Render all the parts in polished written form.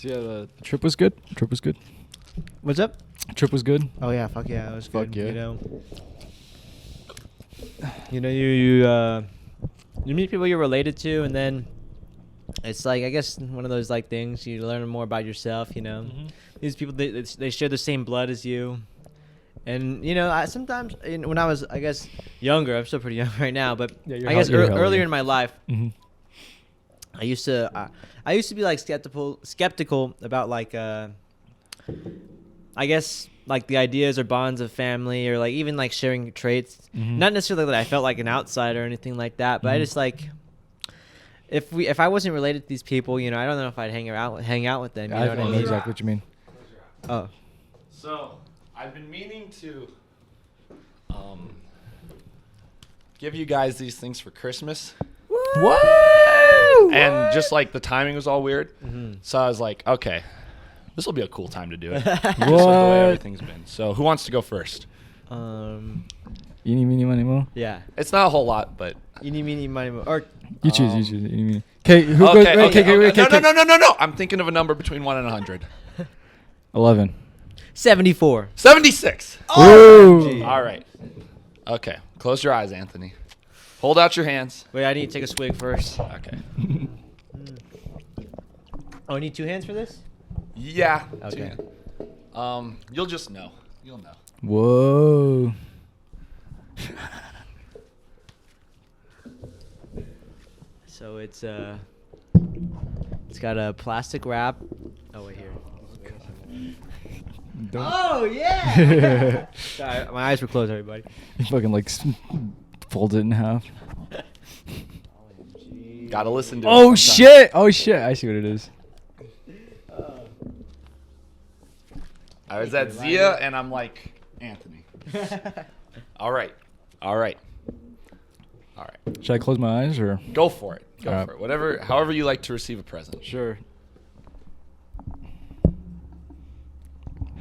So yeah, the trip was good. Trip was good. What's up? Trip was good. Oh yeah, fuck yeah, it was Fuck good. yeah. You meet people you're related to, and then it's like, I guess, one of those like things you learn more about yourself. These people, they share the same blood as you, and I sometimes when I was, I guess, younger, I'm still pretty young right now, but I guess earlier in my life, I used to be like skeptical about like I guess like the ideas or bonds of family, or like even like sharing traits. Not necessarily that I felt like an outsider or anything like that, but I just like if I wasn't related to these people, I don't know if I'd hang out with them. You know what I know mean? exactly what you mean. Oh. So I've been meaning to give you guys these things for Christmas. What? And just like the timing was all weird. So I was like, okay, this will be a cool time to do it. Just like the way everything's been. So who wants to go first? Eeny, meeny, miny, mo. Yeah. It's not a whole lot, but Eeny, meeny, miny, mo. Or You choose. You choose. Eeny, meeny. Okay. Who okay, goes? Okay. No. I'm thinking of a number between 1 and 100. 11. 74. 76. Oh. All right. Okay. Close your eyes, Anthony. Hold out your hands. Wait, I need to take a swig first. Okay. Oh, I need 2 hands for this? Yeah. Okay. You'll just know. You'll know. Whoa. So it's got a plastic wrap. Oh wait, here. Oh yeah. Sorry, my eyes were closed, everybody. You fucking like fold it in half. Gotta listen to it. Oh sometime. shit! I see what it is. I was at Zia and I'm like, Anthony. All right. Should I close my eyes or? Go for it. Go All right. for it. However you like to receive a present. Sure.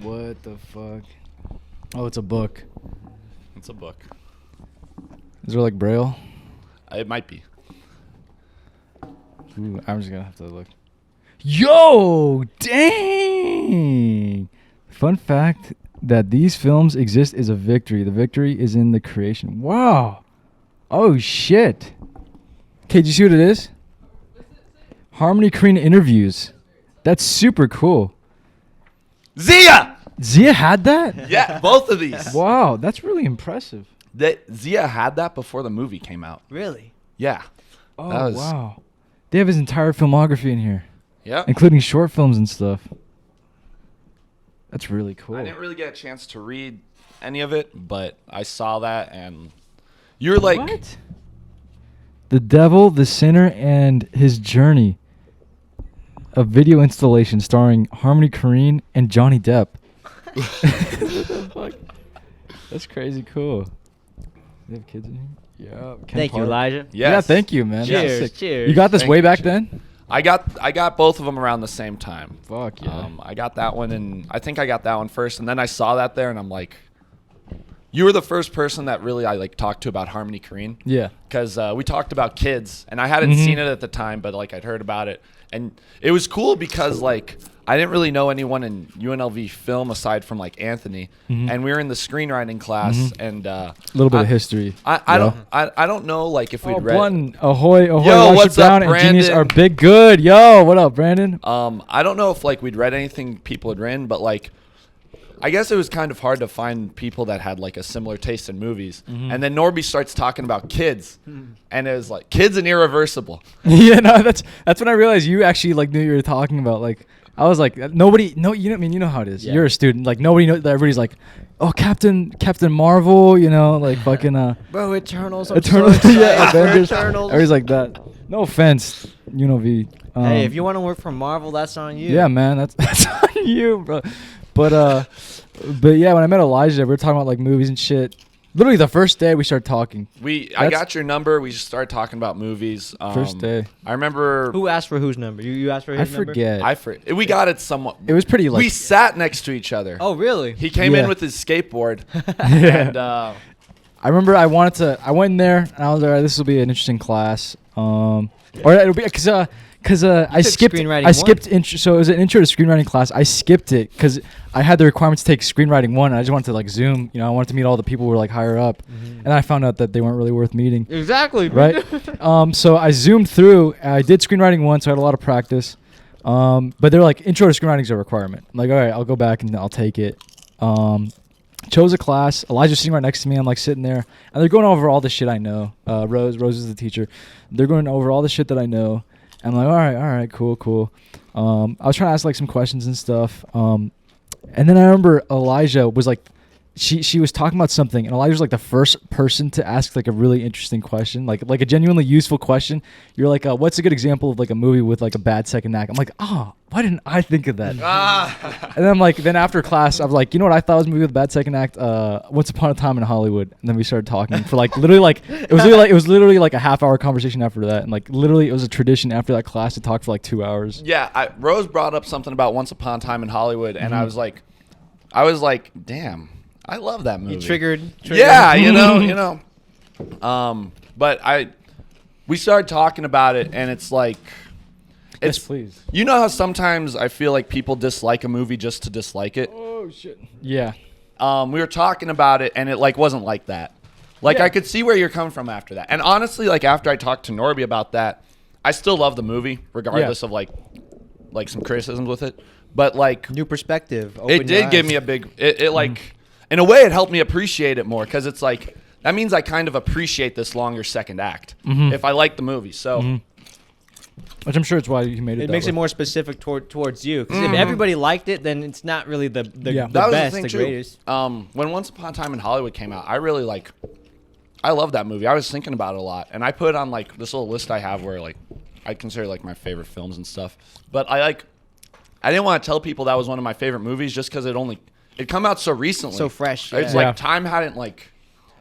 What the fuck? Oh, it's a book. It's a book. Is there like Braille? It might be. Ooh, I'm just gonna have to look. Yo, dang! Fun fact that these films exist is a victory. The victory is in the creation. Wow. Oh shit. Okay, do you see what it is? Harmony Korine interviews. That's super cool. Zia! Zia had that? Yeah, both of these. Wow, that's really impressive. Zia had that before the movie came out. Really? Yeah. Oh, wow. They have his entire filmography in here, Yeah. including short films and stuff. That's really cool. I didn't really get a chance to read any of it, but I saw that and you're like... What? The Devil, the Sinner, and His Journey. A video installation starring Harmony Korine and Johnny Depp. Fuck? That's crazy cool. They have kids in here? Yeah. Thank you, Elijah. Yes. Yeah, thank you, man. That's Cheers. sick. Cheers. You got this Thank way you, back cheers. then? I got both of them around the same time. Fuck yeah. I got that one, and I think I got that one first, and then I saw that there, and I'm like, you were the first person that really I like talked to about Harmony Korine. Yeah. Because we talked about kids, and I hadn't seen it at the time, but like I'd heard about it, and it was cool because like I didn't really know anyone in UNLV film aside from like Anthony, and we were in the screenwriting class, and A little bit of history. I don't know like if we'd read. One, ahoy, Yo, Watership what's up, down, and Genius Brandon? are big good. Yo, what up, Brandon? I don't know if like we'd read anything people had written, but like I guess it was kind of hard to find people that had like a similar taste in movies. And then Norby starts talking about kids, and it was like kids and Irreversible. Yeah, no, that's when I realized you actually like knew what you were talking about. Like, I was like, nobody, no, you know, I mean, you know how it is. Yeah. You're a student, like nobody knows. Everybody's like, oh, Captain Marvel, you know, like fucking Bro, Eternals. Eternals, yeah, Avengers. Eternals. Everybody's like that. No offense, V. Hey, if you want to work for Marvel, that's on you. Yeah, man, that's on you, bro. But yeah, when I met Elijah, we were talking about like movies and shit. Literally the first day we started talking. I got your number. We just started talking about movies. First day. I remember. Who asked for whose number? You asked for his I number? forget. We got it somewhat. It was pretty like. We sat next to each other. Oh, really? He came Yeah. in with his skateboard. Yeah. And I remember I went in there and I was like, all right, this will be an interesting class. Or it'll be because I skipped screenwriting I skipped one. intro, so it was an intro to screenwriting class. I skipped it because I had the requirements to take screenwriting 1. And I just wanted to like Zoom. You know, I wanted to meet all the people who were like higher up, and I found out that they weren't really worth meeting. Exactly. Right. So I zoomed through. I did screenwriting 1, so I had a lot of practice. But they're like intro to screenwriting is a requirement. I'm like, all right, I'll go back and I'll take it. Chose a class. Elijah's sitting right next to me. I'm like sitting there, and they're going over all the shit I know. Rose is the teacher. They're going over all the shit that I know. I'm like, all right, cool. I was trying to ask like some questions and stuff. And then I remember Elijah was like, she was talking about something, and Elijah was like the first person to ask like a really interesting question, like a genuinely useful question. You're like, what's a good example of like a movie with like a bad second act? I'm like, why didn't I think of that? And then I'm like, then after class, I was like, you know what I thought was a movie with a bad second act? Once Upon a Time in Hollywood. And then we started talking for like literally like it was literally like a half-hour conversation after that, and like literally it was a tradition after that class to talk for like 2 hours. Yeah, Rose brought up something about Once Upon a Time in Hollywood, and I was like, damn. I love that movie. You triggered. Yeah, you know. But we started talking about it, and it's like, Yes, please. You know how sometimes I feel like people dislike a movie just to dislike it. Oh shit. Yeah. We were talking about it, and it like wasn't like that. Like Yeah. I could see where you're coming from after that. And honestly, like after I talked to Norby about that, I still love the movie, regardless of like some criticisms with it. But like New perspective. it did give me a big. It like. In a way, it helped me appreciate it more because it's like that means I kind of appreciate this longer second act if I like the movie. So, Which I'm sure it's why you made it. It that makes way. it more specific towards you. Because if everybody liked it, then it's not really the that was best, the thing the too. greatest. When Once Upon a Time in Hollywood came out, I really I love that movie. I was thinking about it a lot, and I put it on like this little list I have where like I consider like my favorite films and stuff. But I didn't want to tell people that was one of my favorite movies just because it come out so recently. So fresh. It's yeah. like time hadn't like,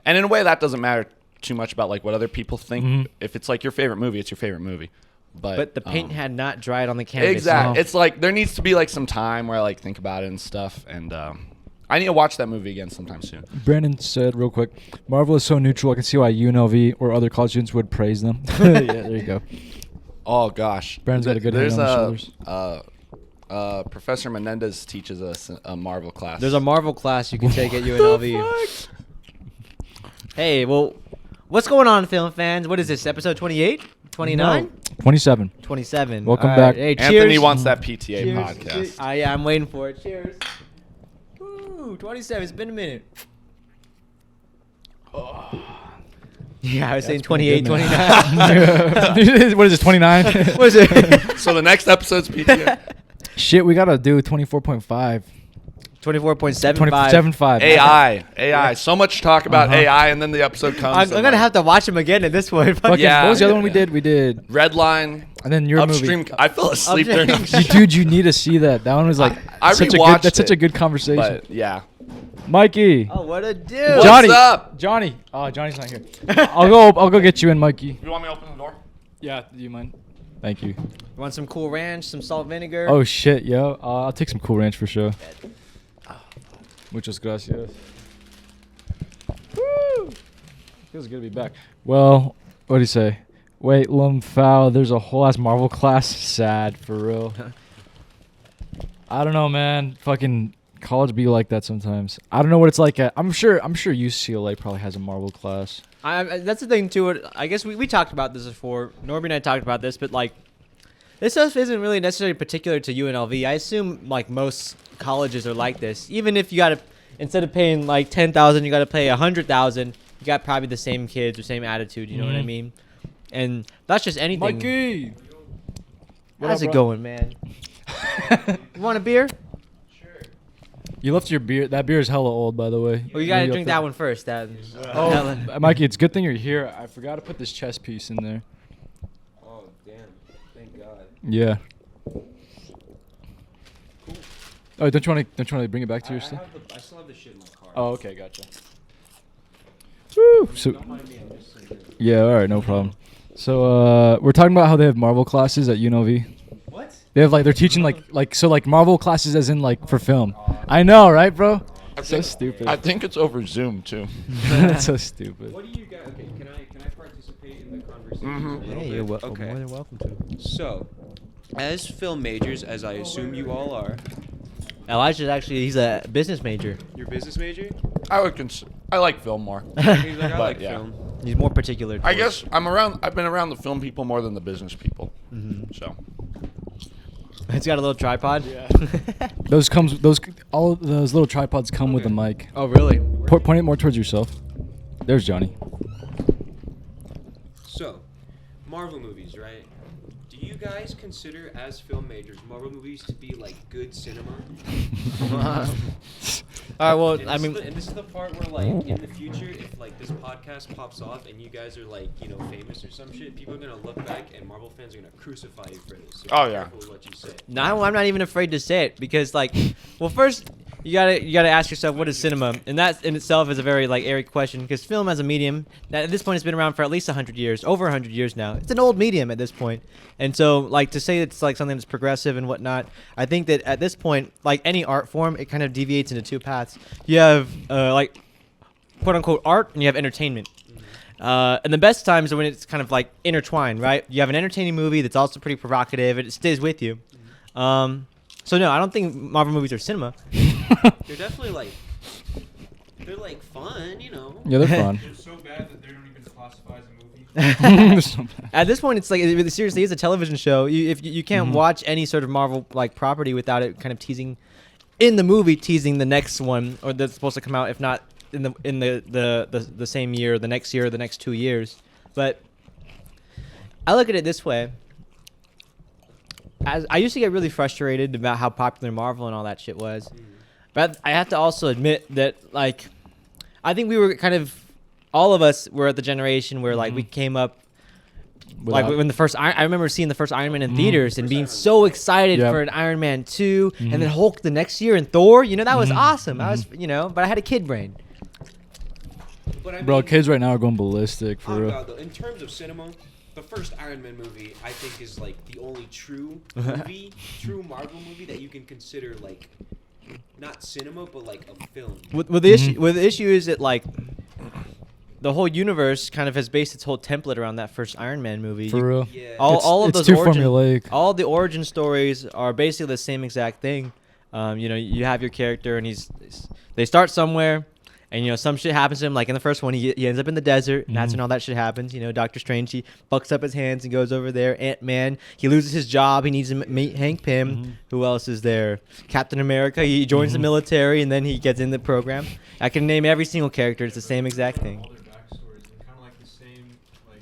and in a way that doesn't matter too much about like what other people think. If it's like your favorite movie, it's your favorite movie. But the paint had not dried on the canvas. exactly. No. It's like there needs to be like some time where I like think about it and stuff. And I need to watch that movie again sometime soon. Brandon said real quick, Marvel is so neutral. I can see why UNLV or other college students would praise them. Yeah, there you go. Oh gosh, Brandon's got a good head on his shoulders. Professor Menendez teaches us a Marvel class. There's a Marvel class you can take at UNLV. Hey, well, what's going on, film fans? What is this, episode 28? 29? 27. 27. Welcome All back. Hey, Anthony cheers. wants that PTA Cheers. podcast. Yeah, I'm waiting for it. Cheers. Woo, 27. It's been a minute. Yeah, I was saying 28, 29. What is this, 29? What is it? So the next episode's PTA. Shit, we got to do 24.5. 24.75. 7.5. AI. So much talk about AI, and then the episode comes. I'm going to have to watch them again at this point. Fucking, Yeah. what was the other one we did? We did Red Line. And then your Upstream. movie. I fell asleep Upstream. during Dude, you need to see that. That one was like I such a rewatched good. That's such a it, good conversation. But yeah. Mikey. Oh, what a dude. What's Johnny. up? Johnny. Oh, Johnny's not here. I'll go get you in, Mikey. You want me to open the door? Yeah, do you mind? Thank you. You want some Cool Ranch, some salt vinegar? Oh shit, yo. I'll take some Cool Ranch for sure. Muchas gracias. Woo! Feels good to be back. Well, what do you say? Wait, Lumfow, there's a whole ass Marvel class. Sad, for real. I don't know, man. Fucking college be like that sometimes. I don't know what it's like at. I'm sure UCLA probably has a Marvel class. That's the thing too. I guess we talked about this before. Norby and I talked about this, but like, this stuff isn't really necessarily particular to UNLV. I assume like most colleges are like this. Even if you gotta, instead of paying like $10,000, you gotta pay $100,000. You got probably the same kids or same attitude. You know what I mean? And that's just anything. Mikey, How's it going, man? You want a beer? you left your beer. That beer is hella old, by the way. Well, you gotta drink that one first. Oh, Mikey, it's a good thing you're here. I forgot to put this chess piece in there. Oh, damn. Thank God. Yeah. Oh, don't you want to bring it back to your stuff? I still have the shit in my car. Oh, okay, gotcha. Woo! So, Don't mind me, I'm just like, yeah, all right, no problem. So, we're talking about how they have Marvel classes at UNLV. what? They have they're teaching like Marvel classes as in like for film. I know, right, bro? So stupid. I think it's over Zoom too. That's so stupid. What do you guys? Okay, can I participate participate in the conversation? Mhm. a little Hey, bit? you're more Okay. than welcome to. So, as film majors, as I assume you all are, Elijah's actually he's a business major. you're business major. I like film more. He's like, I But, like yeah. film. He's more particular. I towards- guess I've been around the film people more than the business people. So It's got a little tripod. Yeah. All of those little tripods come with the Okay. mic. Oh really? Point it more towards yourself. There's Johnny. So, Marvel movies, right? Do you guys consider, as film majors, Marvel movies to be like good cinema? All right. Well, And I this is mean, the- and this is the part where, like, in the future, if like this podcast pops off and you guys are like, you know, famous or some shit, people are gonna look back and Marvel fans are gonna crucify you for this. So Oh, be yeah. careful with what you say. no, I'm not even afraid to say it because, like, well, first you gotta ask yourself what is cinema, and that in itself is a very like airy question because film as a medium that at this point has been around for at least 100 years, over 100 years now. It's an old medium at this point, and so like to say it's like something that's progressive and whatnot, I think that at this point, like any art form, it kind of deviates into two paths. You have like quote unquote art, and you have entertainment. And the best times are when it's kind of like intertwined, right? You have an entertaining movie that's also pretty provocative, and it stays with you. So no, I don't think Marvel movies are cinema. They're definitely like, they're like fun, you know. Yeah, they're fun. They're so bad that they don't even classify as a movie. At this point, it's like it really seriously is a television show. If you can't watch any sort of Marvel like property without it kind of teasing in the movie, teasing the next one or that's supposed to come out, if not in the same year, the next year, or the next 2 years. But I look at it this way. As I used to get really frustrated about how popular Marvel and all that shit was, but I have to also admit that like I think we were kind of all of us were at the generation where like we came up like when the first I remember seeing the first Iron Man in theaters and being so excited Yep. for an Iron Man 2 and then Hulk the next year and Thor, you know, that was awesome. I was, you know, but I had a kid brain. But I Bro, mean, kids right now are going ballistic for oh real. God, though, in terms of cinema, the first Iron Man movie I think is like the only true movie, true Marvel movie that you can consider like not cinema but like a film. With the issue is that like the whole universe kind of has based its whole template around that first Iron Man movie. For real. Yeah. All of It's those too origin, formulaic. all the origin stories are basically the same exact thing. You know, you have your character and they start somewhere, and you know some shit happens to him. Like in the first one, he ends up in the desert, and that's when all that shit happens. You know, Doctor Strange, he bucks up his hands and goes over there. Ant-Man, he loses his job. He needs to meet Hank Pym. Who else is there? Captain America, he joins the military, and then he gets in the program. I can name every single character. It's the same exact thing. All their backstories and kind of like the same, like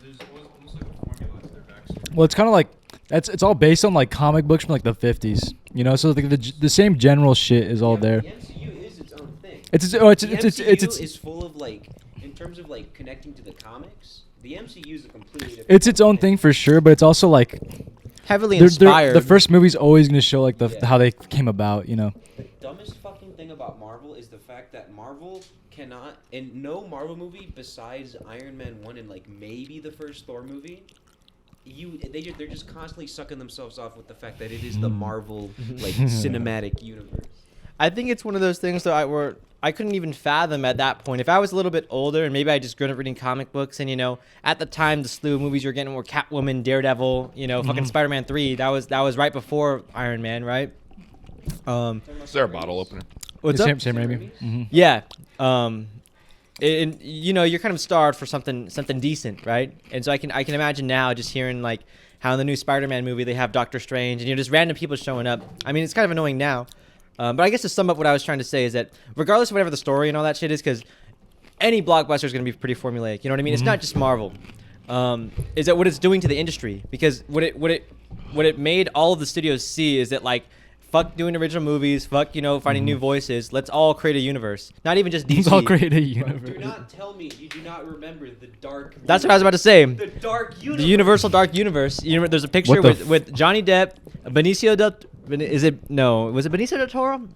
there's almost like a formula to their backstory. Well, it's kind of like it's all based on like comic books from like the 50s. You know, so the same general shit is all there. The MCU is its own thing. It's The MCU it's is full of like, in terms of like connecting to the comics, the MCU is a completely different. it's its own thing for sure, but it's also like Heavily they're- inspired. the first movie's always gonna show like Yeah. how they came about. You know. The dumbest fucking thing about Marvel is the fact that Marvel cannot, and no Marvel movie besides Iron Man 1 and like maybe the first Thor movie, they're just constantly sucking themselves off with the fact that it is the Marvel like cinematic universe. I think it's one of those things that I couldn't even fathom at that point. If I was a little bit older and maybe I just grown up reading comic books and, you know, at the time the slew of movies you were getting were Catwoman, Daredevil, you know, fucking Spider-Man 3. That was right before Iron Man, right? Is there a bottle opener? What's Sam up? Raimi. Yeah. And you know, you're kind of starved for something decent, right? And so I can imagine now just hearing like how in the new Spider-Man movie they have Doctor Strange and you know just random people showing up. I mean, it's kind of annoying now. But I guess to sum up what I was trying to say is that regardless of whatever the story and all that shit is, because any blockbuster is going to be pretty formulaic. You know what I mean? It's not just Marvel. Is that what it's doing to the industry? Because what it made all of the studios see is that like fuck doing original movies, fuck you know finding new voices. Let's all create a universe. Not even just DC. Let's all create a Do universe. not tell me you do not remember the dark. That's what I was about to say. The dark universe. The Universal Dark Universe. You know, there's a picture What the with Johnny Depp, Benicio del. Was it Benicio del Toro?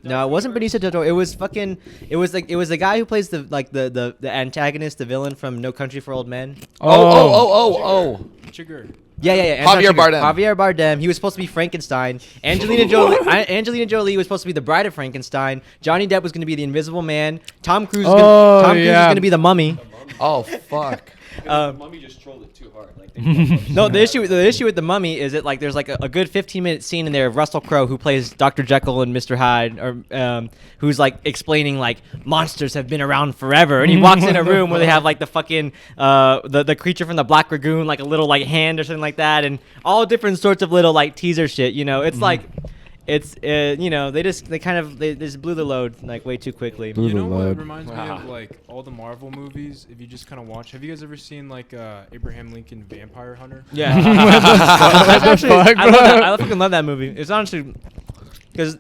No, it wasn't Benicio del Toro. It was fucking. It was the guy who plays the antagonist, the villain from No Country for Old Men. Oh. Sugar. Yeah. Javier Anton Chigurh. Bardem. Javier Bardem. He was supposed to be Frankenstein. Angelina Jolie was supposed to be the bride of Frankenstein. Johnny Depp was going to be the Invisible Man. Tom Cruise was Oh, going yeah. to be the Mummy. Mummy. Oh fuck. The Mummy just trolled it too hard. Like, No, the issue with the Mummy is that like there's like a good 15-minute scene in there of Russell Crowe, who plays Dr. Jekyll and Mr. Hyde, or who's like explaining like monsters have been around forever, and he walks in a room where they have like the fucking the creature from the Black Lagoon, like a little like hand or something like that, and all different sorts of little like teaser shit. You know, it's like. It's you know, they just blew the load like way too quickly. Blew You the know what load. reminds me of like all the Marvel movies? If you just kind of watch, have you guys ever seen like Abraham Lincoln Vampire Hunter? Yeah. What the fuck, I love bro? that. I fucking love that movie. It's honestly because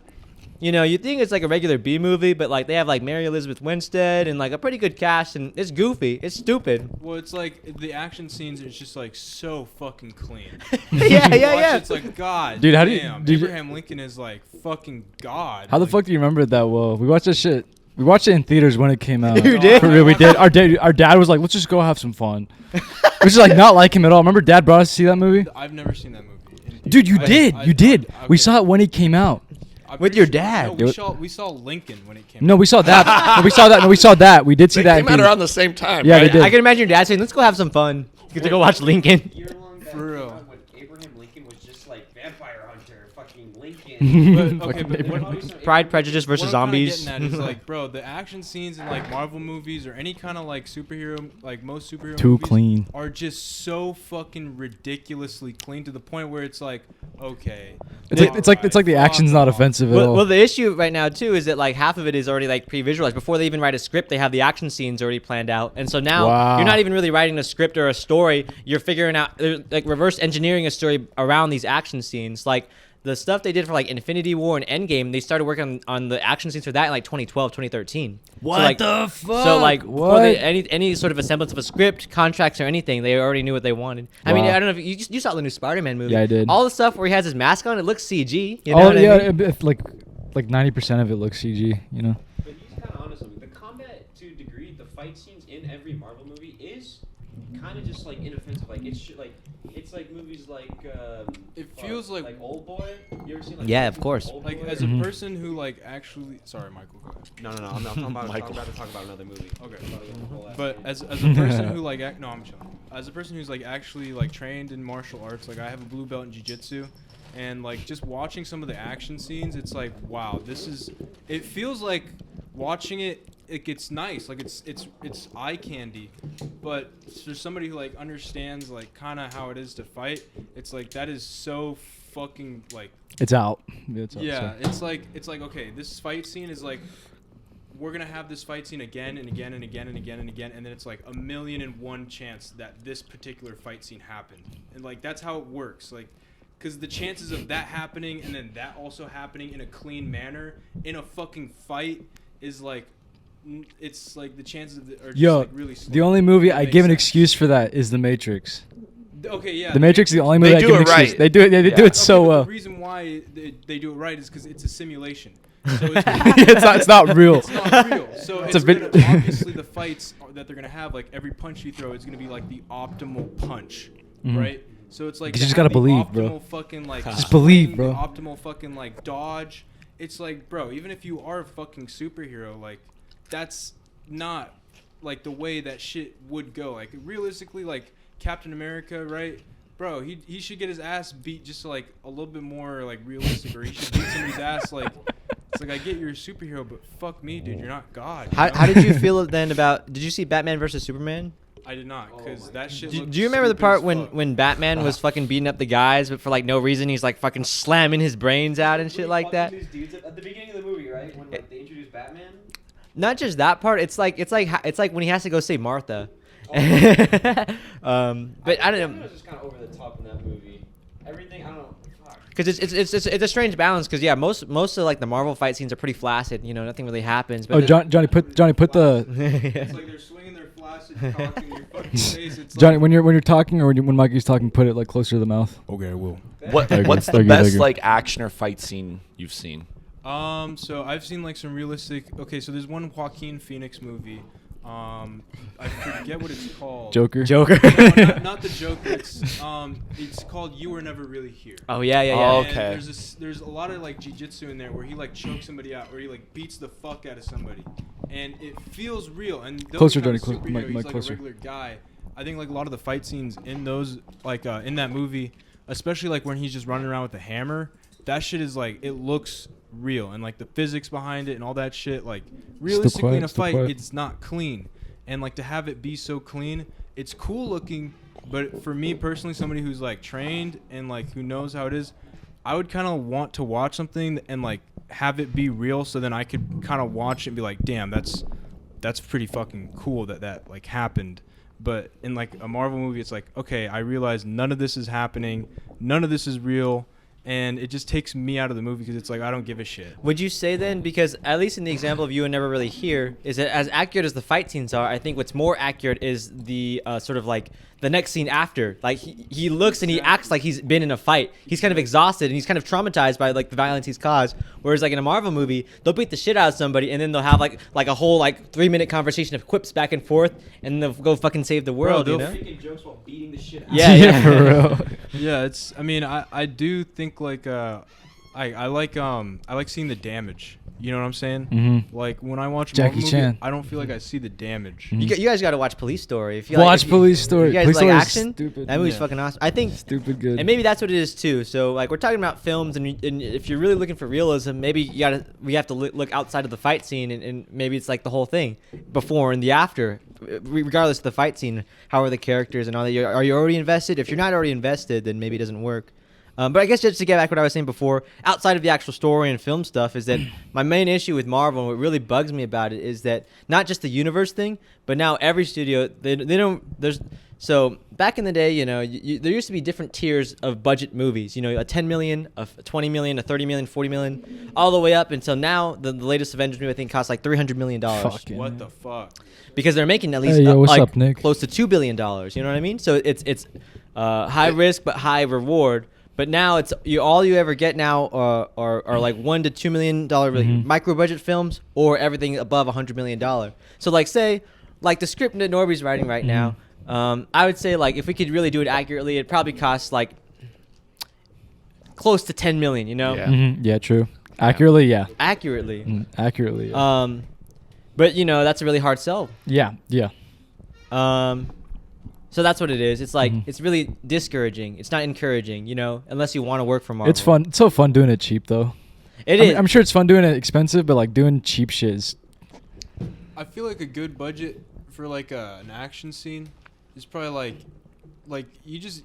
you know, you think it's like a regular B movie, but like they have like Mary Elizabeth Winstead and like a pretty good cast, and it's goofy, it's stupid. Well, it's like the action scenes are just like so fucking clean. Yeah, You yeah, watch yeah. it, it's like God. Dude, how do you- damn, dude, Abraham Lincoln is like fucking God. How the Like, fuck do you remember it that well? We watched that shit. We watched it in theaters when it came out. You did? For real, we did. Our dad was like, let's just go have some fun. Which is like not like him at all. Remember Dad brought us to see that movie? I've never seen that movie. And Dude, you I- did. I- You did. I- We okay. saw it when it came out. I'm With pretty your sure- dad. No, we saw Lincoln when it came No, out. we saw that. No, we saw that. No, we saw that. We did see They that. came out around the same time. Yeah, right? they did. I can imagine your dad saying, "Let's go have some fun. Get to go watch Lincoln." year-long For real. when Abraham Lincoln was just like vampire hunter, fucking Lincoln. But, okay, but what, Pride, Prejudice versus what I'm kinda Zombies. getting at is like, bro, the action scenes in like Marvel movies or any kind of like superhero, like most superhero Too movies clean. are just so fucking ridiculously clean to the point where it's like, okay, It's like the action's not offensive at all. Well, the issue right now too is that like half of it is already like pre-visualized. Before they even write a script, they have the action scenes already planned out, and so now Wow. you're not even really writing a script or a story. You're figuring out like reverse engineering a story around these action scenes. Like the stuff they did for like Infinity War and Endgame, they started working on the action scenes for that in like 2012, 2013. What so, like, the fuck? So like before What? any sort of a semblance of a script, contracts, or anything, they already knew what they wanted. I mean, Wow. I don't know if you saw the new Spider-Man movie. Yeah, I did. All the stuff where he has his mask on, it looks CG. You know Oh what yeah, I mean? like 90% of it looks CG. You know. But he's kind of honest with me. The combat, to a degree, the fight scenes in every Marvel movie is kind of just like inoffensive. Like it's like movies like. It feels like- Old Boy. You ever seen like? Yeah, of movies course. Old like Boy? as Mhm. a person who like actually, sorry, Michael. Go ahead. No. I'm about Michael. to talk about another movie. Okay. I'm about to get the whole ass But thing. as a person who like no, I'm chilling. As a person who's like actually like trained in martial arts, like I have a blue belt in jiu-jitsu, and like just watching some of the action scenes, it's like wow, it feels like watching it. It gets nice, like it's eye candy, but for somebody who like understands like kind of how it is to fight, it's like that is so fucking like It's out. It's out, yeah, so. it's like okay, this fight scene is like we're gonna have this fight scene again and again and again and again and again, and then it's like 1,000,001 chance that this particular fight scene happened, and like that's how it works, like because the chances of that happening and then that also happening in a clean manner in a fucking fight is like it's like the chances of are just Yo, like really slow. the only movie That I makes give an sense. excuse for that is The Matrix. Okay, yeah. The Matrix is the only movie They I do give an it excuse. right. They do it. They do Yeah. it so but well. The reason why they do it right is because it's a simulation. So it's It's not real. It's not real. So It's it's, a bit- gonna, obviously the fights that they're gonna have, like every punch you throw is gonna be like the optimal punch, Mhm. right? So it's like You just the gotta believe, optimal bro. fucking like Just believe, bro. The optimal fucking like dodge. It's like, bro, even if you are a fucking superhero, like that's not like the way that shit would go. Like realistically, like Captain America, right? Bro, he should get his ass beat just like a little bit more like realistic, or he should beat somebody's ass like. It's like I get you're a superhero, but fuck me, dude. You're not God. you know? How did you feel then about? Did you see Batman versus Superman? I did not, because Oh my that shit. Do, looked do you remember the stupid part as when fuck. when Batman was fucking beating up the guys, but for like no reason he's like fucking slamming his brains out and shit like that? These dudes at the beginning of the movie, right? When like, they introduced Batman. Not just that part. It's like when he has to go save Martha. But I don't It know. was just kind of over the top in that movie. Everything I don't know. Fuck. Because it's a strange balance. Because yeah, most of like the Marvel fight scenes are pretty flaccid. You know, nothing really happens. But Oh, Johnny, put the It's like they're swinging their flaccid cock in your fucking face. It's Johnny like, when you're talking or when Mikey's talking, put it like closer to the mouth. okay, I will. What Thank you, what's the thank you, best thank you. like action or fight scene you've seen? So I've seen like some realistic. Okay, so there's one Joaquin Phoenix movie. I forget what it's called. Joker. Joker. No, not the Joker. It's called You Were Never Really Here. Oh yeah. Oh, And okay. there's a lot of like jujitsu in there where he like chokes somebody out, or he like beats the fuck out of somebody, and it feels real. And though Closer, he's not a Johnny, superhero, mic he's like closer. a regular guy. I think like a lot of the fight scenes in those, like in that movie, especially like when he's just running around with a hammer, that shit is like, it looks real, and like the physics behind it and all that shit, like realistically in a fight, it's not clean. And like to have it be so clean, it's cool looking, but for me personally, somebody who's like trained and like who knows how it is, I would kind of want to watch something and like have it be real, so then I could kind of watch it and be like, damn, that's pretty fucking cool that like happened. But in like a Marvel movie, it's like, okay, I realize none of this is happening, none of this is real, and it just takes me out of the movie because it's like, I don't give a shit. Would you say then, because at least in the example of You and Never Really Here, is that as accurate as the fight scenes are, I think what's more accurate is the sort of like the next scene after. Like he looks and he acts like he's been in a fight. He's kind of exhausted and he's kind of traumatized by like the violence he's caused. Whereas like in a Marvel movie, they'll beat the shit out of somebody and then they'll have like a whole like 3-minute conversation of quips back and forth and they'll go fucking save the world. Bro, you know? Making jokes while beating the shit out. Yeah, For real. Yeah, it's. I mean, I do think like I like seeing the damage. You know what I'm saying? Mm-hmm. Like when I watch a Jackie Marvel Chan. movie, I don't feel like I see the damage. Mhm. You guys got to watch Police Story. If you Watch Police Story. You guys Police like Story is action? stupid. That movie's Yeah. fucking awesome. I think Stupid good. And maybe that's what it is too. So like we're talking about films, and if you're really looking for realism, maybe we have to look outside of the fight scene, and maybe it's like the whole thing, before and the after, regardless of the fight scene. How are the characters and all that? Are you already invested? If you're not already invested, then maybe it doesn't work. But I guess just to get back to what I was saying before, outside of the actual story and film stuff, is that my main issue with Marvel, and what really bugs me about it, is that not just the universe thing, but now every studio, they don't, so back in the day, you know, there used to be different tiers of budget movies, you know, a 10 million, a 20 million, a 30 million, 40 million, all the way up until now, the latest Avengers movie I think costs like $300 million. Fucking What the fuck? Because they're making at least Hey, yo, what's like up, Nick? close to $2 billion, you know what I mean? So it's high risk but high reward. But now it's all you ever get now are like $1 to $2 million like micro budget films, or everything above $100 million. So like say like the script that Norby's writing right now, I would say like if we could really do it accurately, it probably costs like close to 10 million. You know? Yeah. Mhm. Yeah, true. Accurately, yeah. Accurately. Accurately, yeah. But you know that's a really hard sell. Yeah. So that's what it is. It's like it's really discouraging. It's not encouraging, you know, unless you want to work for Marvel. It's fun. It's so fun doing it cheap, though. It I is. mean, I'm sure it's fun doing it expensive, but like doing cheap shit is. I feel like a good budget for like an action scene is probably like you just.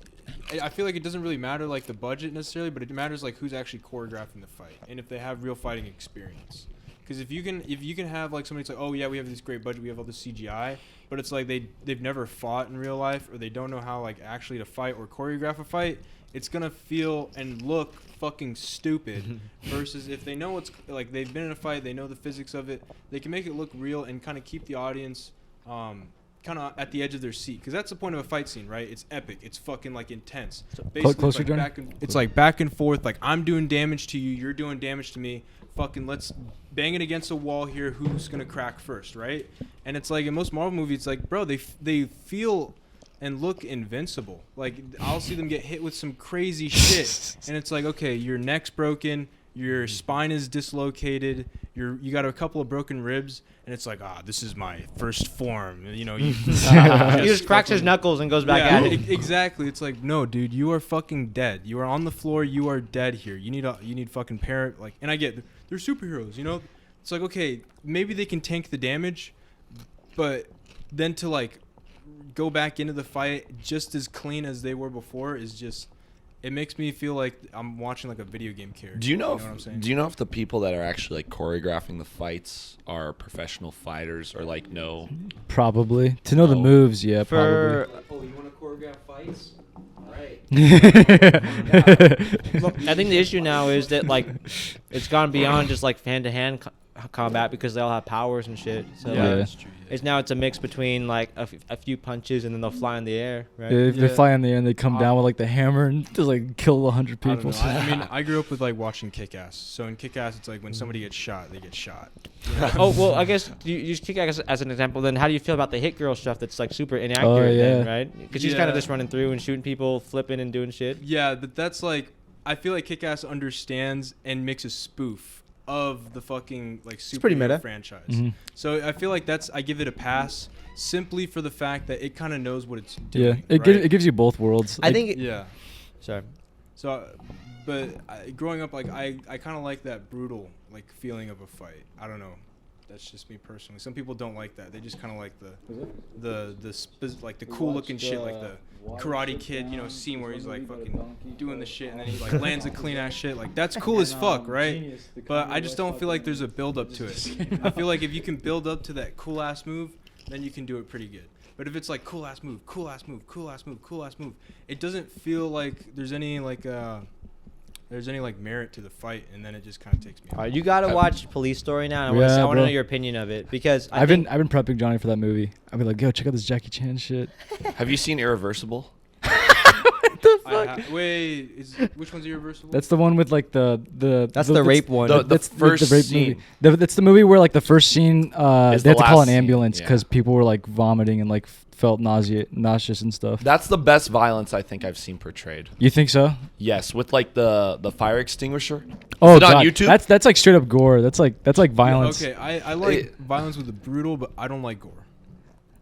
I feel like it doesn't really matter like the budget necessarily, but it matters like who's actually choreographing the fight and if they have real fighting experience. Because if you can have like somebody say, oh yeah, we have this great budget, we have all this CGI, but it's like they've never fought in real life, or they don't know how like actually to fight or choreograph a fight, it's gonna feel and look fucking stupid. Versus if they know what's like, they've been in a fight, they know the physics of it, they can make it look real and kind of keep the audience kind of at the edge of their seat. Because that's the point of a fight scene, right? It's epic, it's fucking like intense. Basically, closer, it's like Johnny. it's like back and forth, like I'm doing damage to you, you're doing damage to me. Fucking let's bang it against a wall here. Who's gonna crack first, right? And it's like in most Marvel movies, it's like, bro, they feel and look invincible. Like I'll see them get hit with some crazy shit, and it's like, okay, your neck's broken, your spine is dislocated, you got a couple of broken ribs, and it's like, this is my first form. You know, he just cracks his knuckles and goes back at it. Exactly. It's like, no, dude, you are fucking dead. You are on the floor. You are dead here. You need fucking parent. Like, and I get they're superheroes. You know, it's like, okay, maybe they can tank the damage, but then to like go back into the fight just as clean as they were before is just. It makes me feel like I'm watching like a video game character. Do you know what I'm saying? Do you know if the people that are actually like choreographing the fights are professional fighters or like no? Probably. To know the No. moves, yeah, For Oh, you want to choreograph fights? All right. I think the issue now is that like it's gone beyond just like hand-to-hand combat because they all have powers and shit. So Yeah. like, That's true. it's a mix between like a few punches and then they'll fly in the air, right? If they Yeah. fly in the air and they come down with like the hammer and just like kill 100 I don't people. know. I mean, I grew up with like watching Kick-Ass. So in Kick-Ass, it's like when somebody gets shot, they get shot. Oh well, I guess you use Kick-Ass as an example. Then how do you feel about the Hit Girl stuff that's like super inaccurate, Oh, yeah. then, right? Because she's kind Yeah. of just running through and shooting people, flipping and doing shit. Yeah, but that's like I feel like Kick-Ass understands and makes a spoof of the fucking like pretty superhero meta. franchise. Mhm. So I feel like I give it a pass simply for the fact that it kind of knows what it's Yeah, doing. it gives you both worlds. I think. Yeah. Sorry. So, but growing up, like I kind of like that brutal like feeling of a fight. I don't know. That's just me personally. Some people don't like that. They just kind of like the cool looking shit, like the Karate Kid, scene where he's like fucking doing the shit and then he like lands a clean ass shit. Like that's cool as fuck, right? But I just don't feel like there's a build up to it. I feel like if you can build up to that cool ass move, then you can do it pretty good. But if it's like cool ass move, cool ass move, cool ass move, cool ass move, it doesn't feel like there's any like merit to the fight, and then it just kind of takes me out. All right, you gotta watch Police Story now. And I Yeah, want to bro. know your opinion of it because I've been prepping Johnny for that movie. I'd be like, yo, check out this Jackie Chan shit. Have you seen Irreversible? Which one's Irreversible? That's the one with like the That's the rape one. The first rape scene. movie. That's the movie where like the first scene they had the to call last an scene, ambulance yeah. because people were like vomiting and like felt nauseous and stuff. That's the best violence I think I've seen portrayed. You think so? Yes, with like the fire extinguisher. Oh, Is it on God. YouTube? That's like straight up gore. That's like violence. Okay, I like violence with the brutal, but I don't like gore.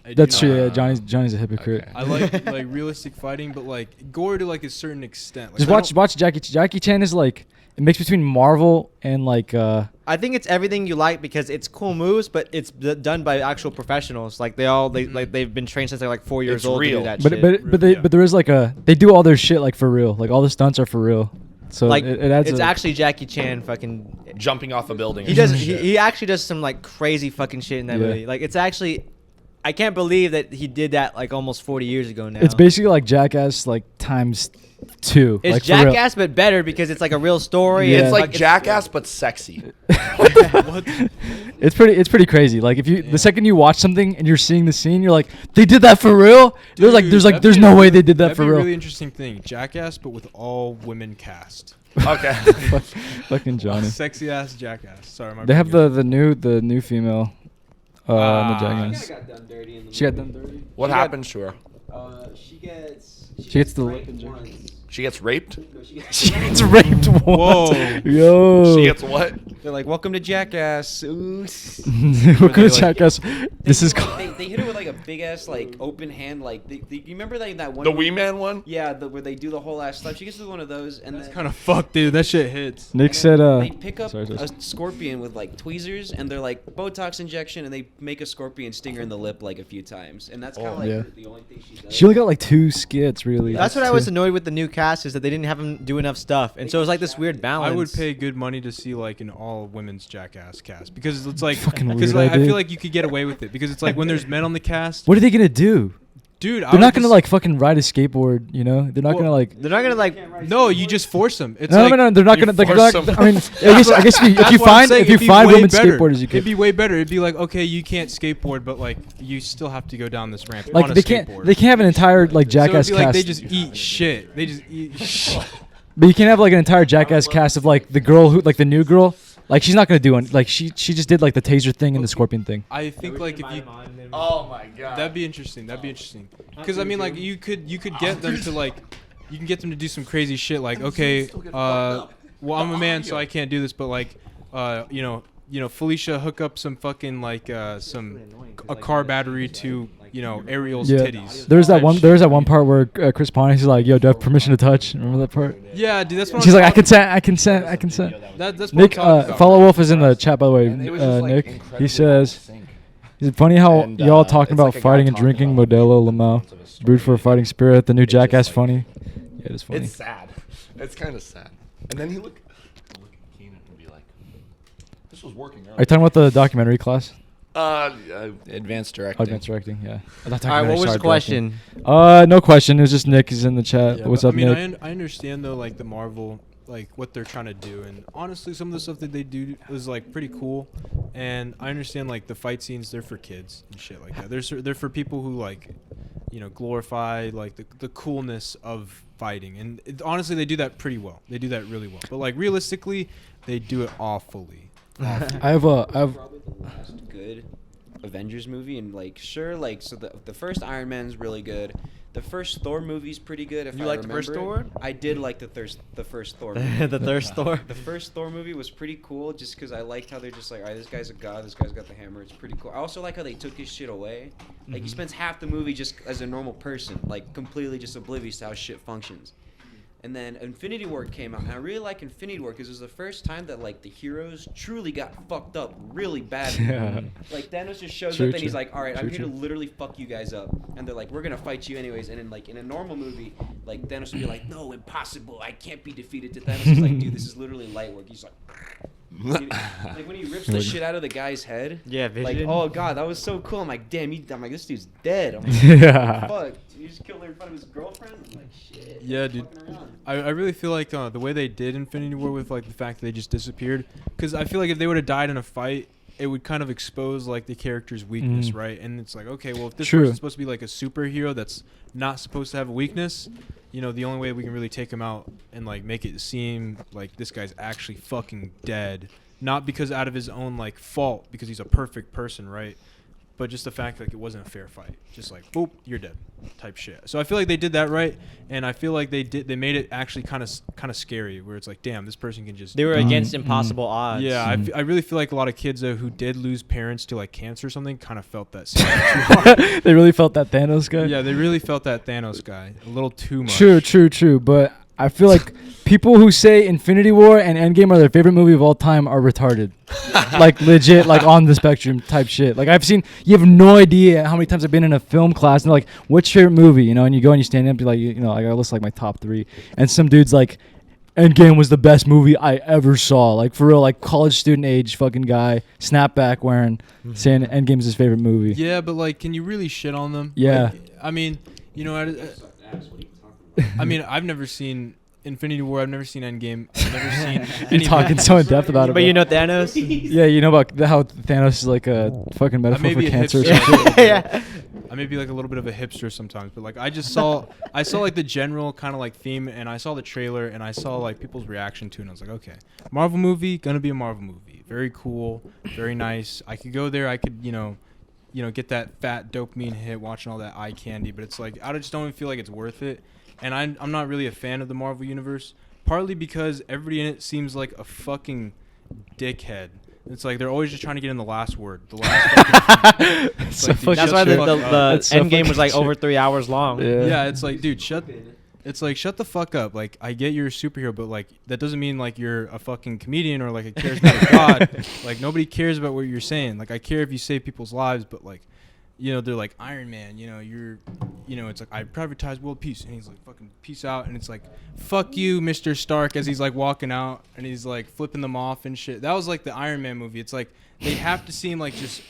I do That's not. true. Yeah, Johnny's a hypocrite. Okay. I like realistic fighting, but like gore to like a certain extent. Like, Just watch Jackie Chan is like a mix between Marvel and like I think it's everything you like because it's cool moves, but it's done by actual professionals. Like they've been trained since they're like 4 years It's old real. to do that but shit. but there is like they do all their shit like for real. Like all the stunts are for real. So like it adds it's a, actually Jackie Chan fucking. Jumping off a building. He does. He actually does some like crazy fucking shit in that Yeah. movie. Like it's actually. I can't believe that he did that like almost 40 years ago now. It's basically like Jackass like times 2. It's like, for real. Jackass, but better because it's like a real story. Yeah. and It's like fucking- Jackass but sexy. It's pretty crazy. Like if you the second you watch something and you're seeing the scene, you're like, they did that for real. Dude, There's no way they did that that'd for be real. a really interesting thing. Jackass, but with all women cast. Okay. Fucking Johnny. Sexy ass Jackass. Sorry, my They have bad. the new female. In the Ah, Jackass. got done dirty in the She got done dirty. What happens to her? She gets the lip raped injection. once. She gets raped? No, she gets She gets raped once. Whoa. Yo. She gets what? They're like, welcome to Jackass. Ooh. We're gonna Jackass. This is They hit her with like a big ass like open hand like you remember like that one The Wee Man one? yeah where they do the whole ass slap. She gets to one of those and That's then kind of fucked, dude. That shit hits. Nick said. they pick up sorry. a scorpion with like tweezers and they're like Botox injection and they make a scorpion sting her in the lip like a few times and that's kind of like Yeah. the only thing she does. She only got like 2 skits really. That's what I Two. was annoyed with the new cast is that they didn't have him do enough stuff, and so it was like this weird balance. I would pay good money to see like an all women's Jackass cast because it's like Fucking because weird like, I idea. feel like you could get away with it because it's like when there's men on the cast, What are they gonna do? dude. They're not gonna like fucking ride a skateboard, you know? They're not Well, gonna like. They're not gonna like. No, you just force them. It's No, like, no, they're not you gonna. They're force not, them. I mean, I guess if That's you what I'm find saying, if you it'd be find way women better. skateboarders, you It'd could. be way better. It'd be like, okay, you can't skateboard, but like you still have to go down this ramp on Like a they skateboard. can't. They can't have an entire like Jackass so it'd be like cast. they just eat shit. They just eat shit. But you can't have like an entire Jackass cast of like the girl who like the new girl. Like she's not gonna do it. Like she just did like the taser thing and the scorpion thing. I think like if you Oh my god. that'd be interesting. That'd be interesting. Because I mean, like you could get them to like you can get them to do some crazy shit. Like okay, well I'm a man so I can't do this, but like you know Felicia hook up some fucking like a car battery to Ariel's Yeah. titties. There's that type one. shit. There's that one part where Chris Pontius is like, "Yo, do I have permission to touch?" Remember that part? Yeah, dude, that's what She's I'm like, "I talking- consent. I consent. I consent." That's what Nick, I'm talking about. Follow Wolf is in the chat by the way. And it was just, like, Nick, incredibly he says, out of sync. "Is it funny how And, y'all talking it's about like a guy fighting and talking drinking? about Modelo, the Lamau, importance of a story. brewed for a fighting spirit. The new It's just Jackass like- funny. Yeah, it is funny. It's sad. It's kind of sad. And then he look at Keenan and be like, "This was working Are you earlier." talking about the documentary class? Advanced Oh, directing. advanced directing. Yeah. All right, what was the question? No question. It was just Nick is in the chat. Yeah, What's but, up, I mean, Nick? I understand though, like the Marvel, like what they're trying to do, and honestly, some of the stuff that they do is like pretty cool. And I understand like the fight scenes, they're for kids and shit like that. They're for people who like, glorify like the coolness of fighting, and honestly, they do that pretty well. They do that really well. But like realistically, they do it awfully. I have Probably the last good Avengers movie and like sure like so the first Iron Man's really good. The first Thor movie's pretty good. If You I like the first remember. Thor? I did like the first Thor movie. The thirst Thor. The first Thor movie was pretty cool just because I liked how they're just like, all right, this guy's a god, this guy's got the hammer. It's pretty cool. I also like how they took his shit away. Like, he spends half the movie just as a normal person, like, completely just oblivious to how shit functions. And then Infinity War came out, and I really like Infinity War because it was the first time that, like, the heroes truly got fucked up really badly. Yeah. Like, Thanos just shows True, up and he's true. like, all right, I'm True, here to true. literally fuck you guys up. And they're like, we're going to fight you anyways. And then, like, in a normal movie, like, Thanos would be like, no, impossible. I can't be defeated. To Thanos is like, dude, this is literally light work. He's like... like when he rips the shit out of the guy's head. Yeah, Like, Vision. oh god, that was so cool. I'm like, damn, I'm like, this dude's dead. I'm like, Yeah. fuck, you just killed her in front of his girlfriend. I'm like, shit. Yeah, dude. fucking around. I really feel like the way they did Infinity War with like the fact that they just disappeared, because I feel like if they would have died in a fight, it would kind of expose like the character's weakness, right? And it's like, okay, well, if this True. person's supposed to be like a superhero that's not supposed to have a weakness, you know, the only way we can really take him out and like make it seem like this guy's actually fucking dead, not because out of his own like fault, because he's a perfect person, right? But just the fact like it wasn't a fair fight, just like boop, you're dead, type shit. So I feel like they did that right, and I feel like they made it actually kind of scary, where it's like, damn, this person can just. They were against Mhm. impossible odds. Yeah, Mm. I really feel like a lot of kids who did lose parents to like cancer or something kind of felt that same too hard. They really felt that Thanos guy. Yeah, they really felt that Thanos guy a little too much. True. But I feel like people who say Infinity War and Endgame are their favorite movie of all time are retarded. Like legit, like on the spectrum type shit. Like you have no idea how many times I've been in a film class and they're like, "What's your favorite movie?" You know, and you go and you stand up, and be like, you know, like I list like my top 3, and some dude's like, Endgame was the best movie I ever saw. Like for real, like college student age fucking guy, snapback wearing, saying Endgame's his favorite movie. Yeah, but like, can you really shit on them? Yeah. Like, I mean, you know, I mean, I've never seen Infinity War. I've never seen Endgame. I've never seen. You're talking so in depth about it. But bro. you know Thanos? Yeah, you know about how Thanos is like a fucking metaphor may for be a cancer. Or hipster. some shit. Yeah. I may be like a little bit of a hipster sometimes, but like I saw like the general kind of like theme, and I saw the trailer, and I saw like people's reaction to it, and I was like, okay, Marvel movie, gonna be a Marvel movie, very cool, very nice. I could go there, I could you know get that fat dopamine hit watching all that eye candy, but it's like I just don't even feel like it's worth it, and I'm not really a fan of the Marvel universe, partly because everybody in it seems like a fucking dickhead. It's like they're always just trying to get in the last word. The last fucking it's So like, dude, fucking That's shut why the the fuck up. That's so Endgame fucking was like true. over 3 hours long. Yeah. Yeah, it's like, dude, shut the fuck up. Like, I get you're a superhero, but like that doesn't mean like you're a fucking comedian or like a charismatic god. Like nobody cares about what you're saying. Like I care if you save people's lives, but like, you know, they're like Iron Man, you know, it's like I privatize world peace, and he's like fucking peace out, and it's like fuck you, Mr. Stark, as he's like walking out and he's like flipping them off and shit. That was like the Iron Man movie. It's like they have to seem like just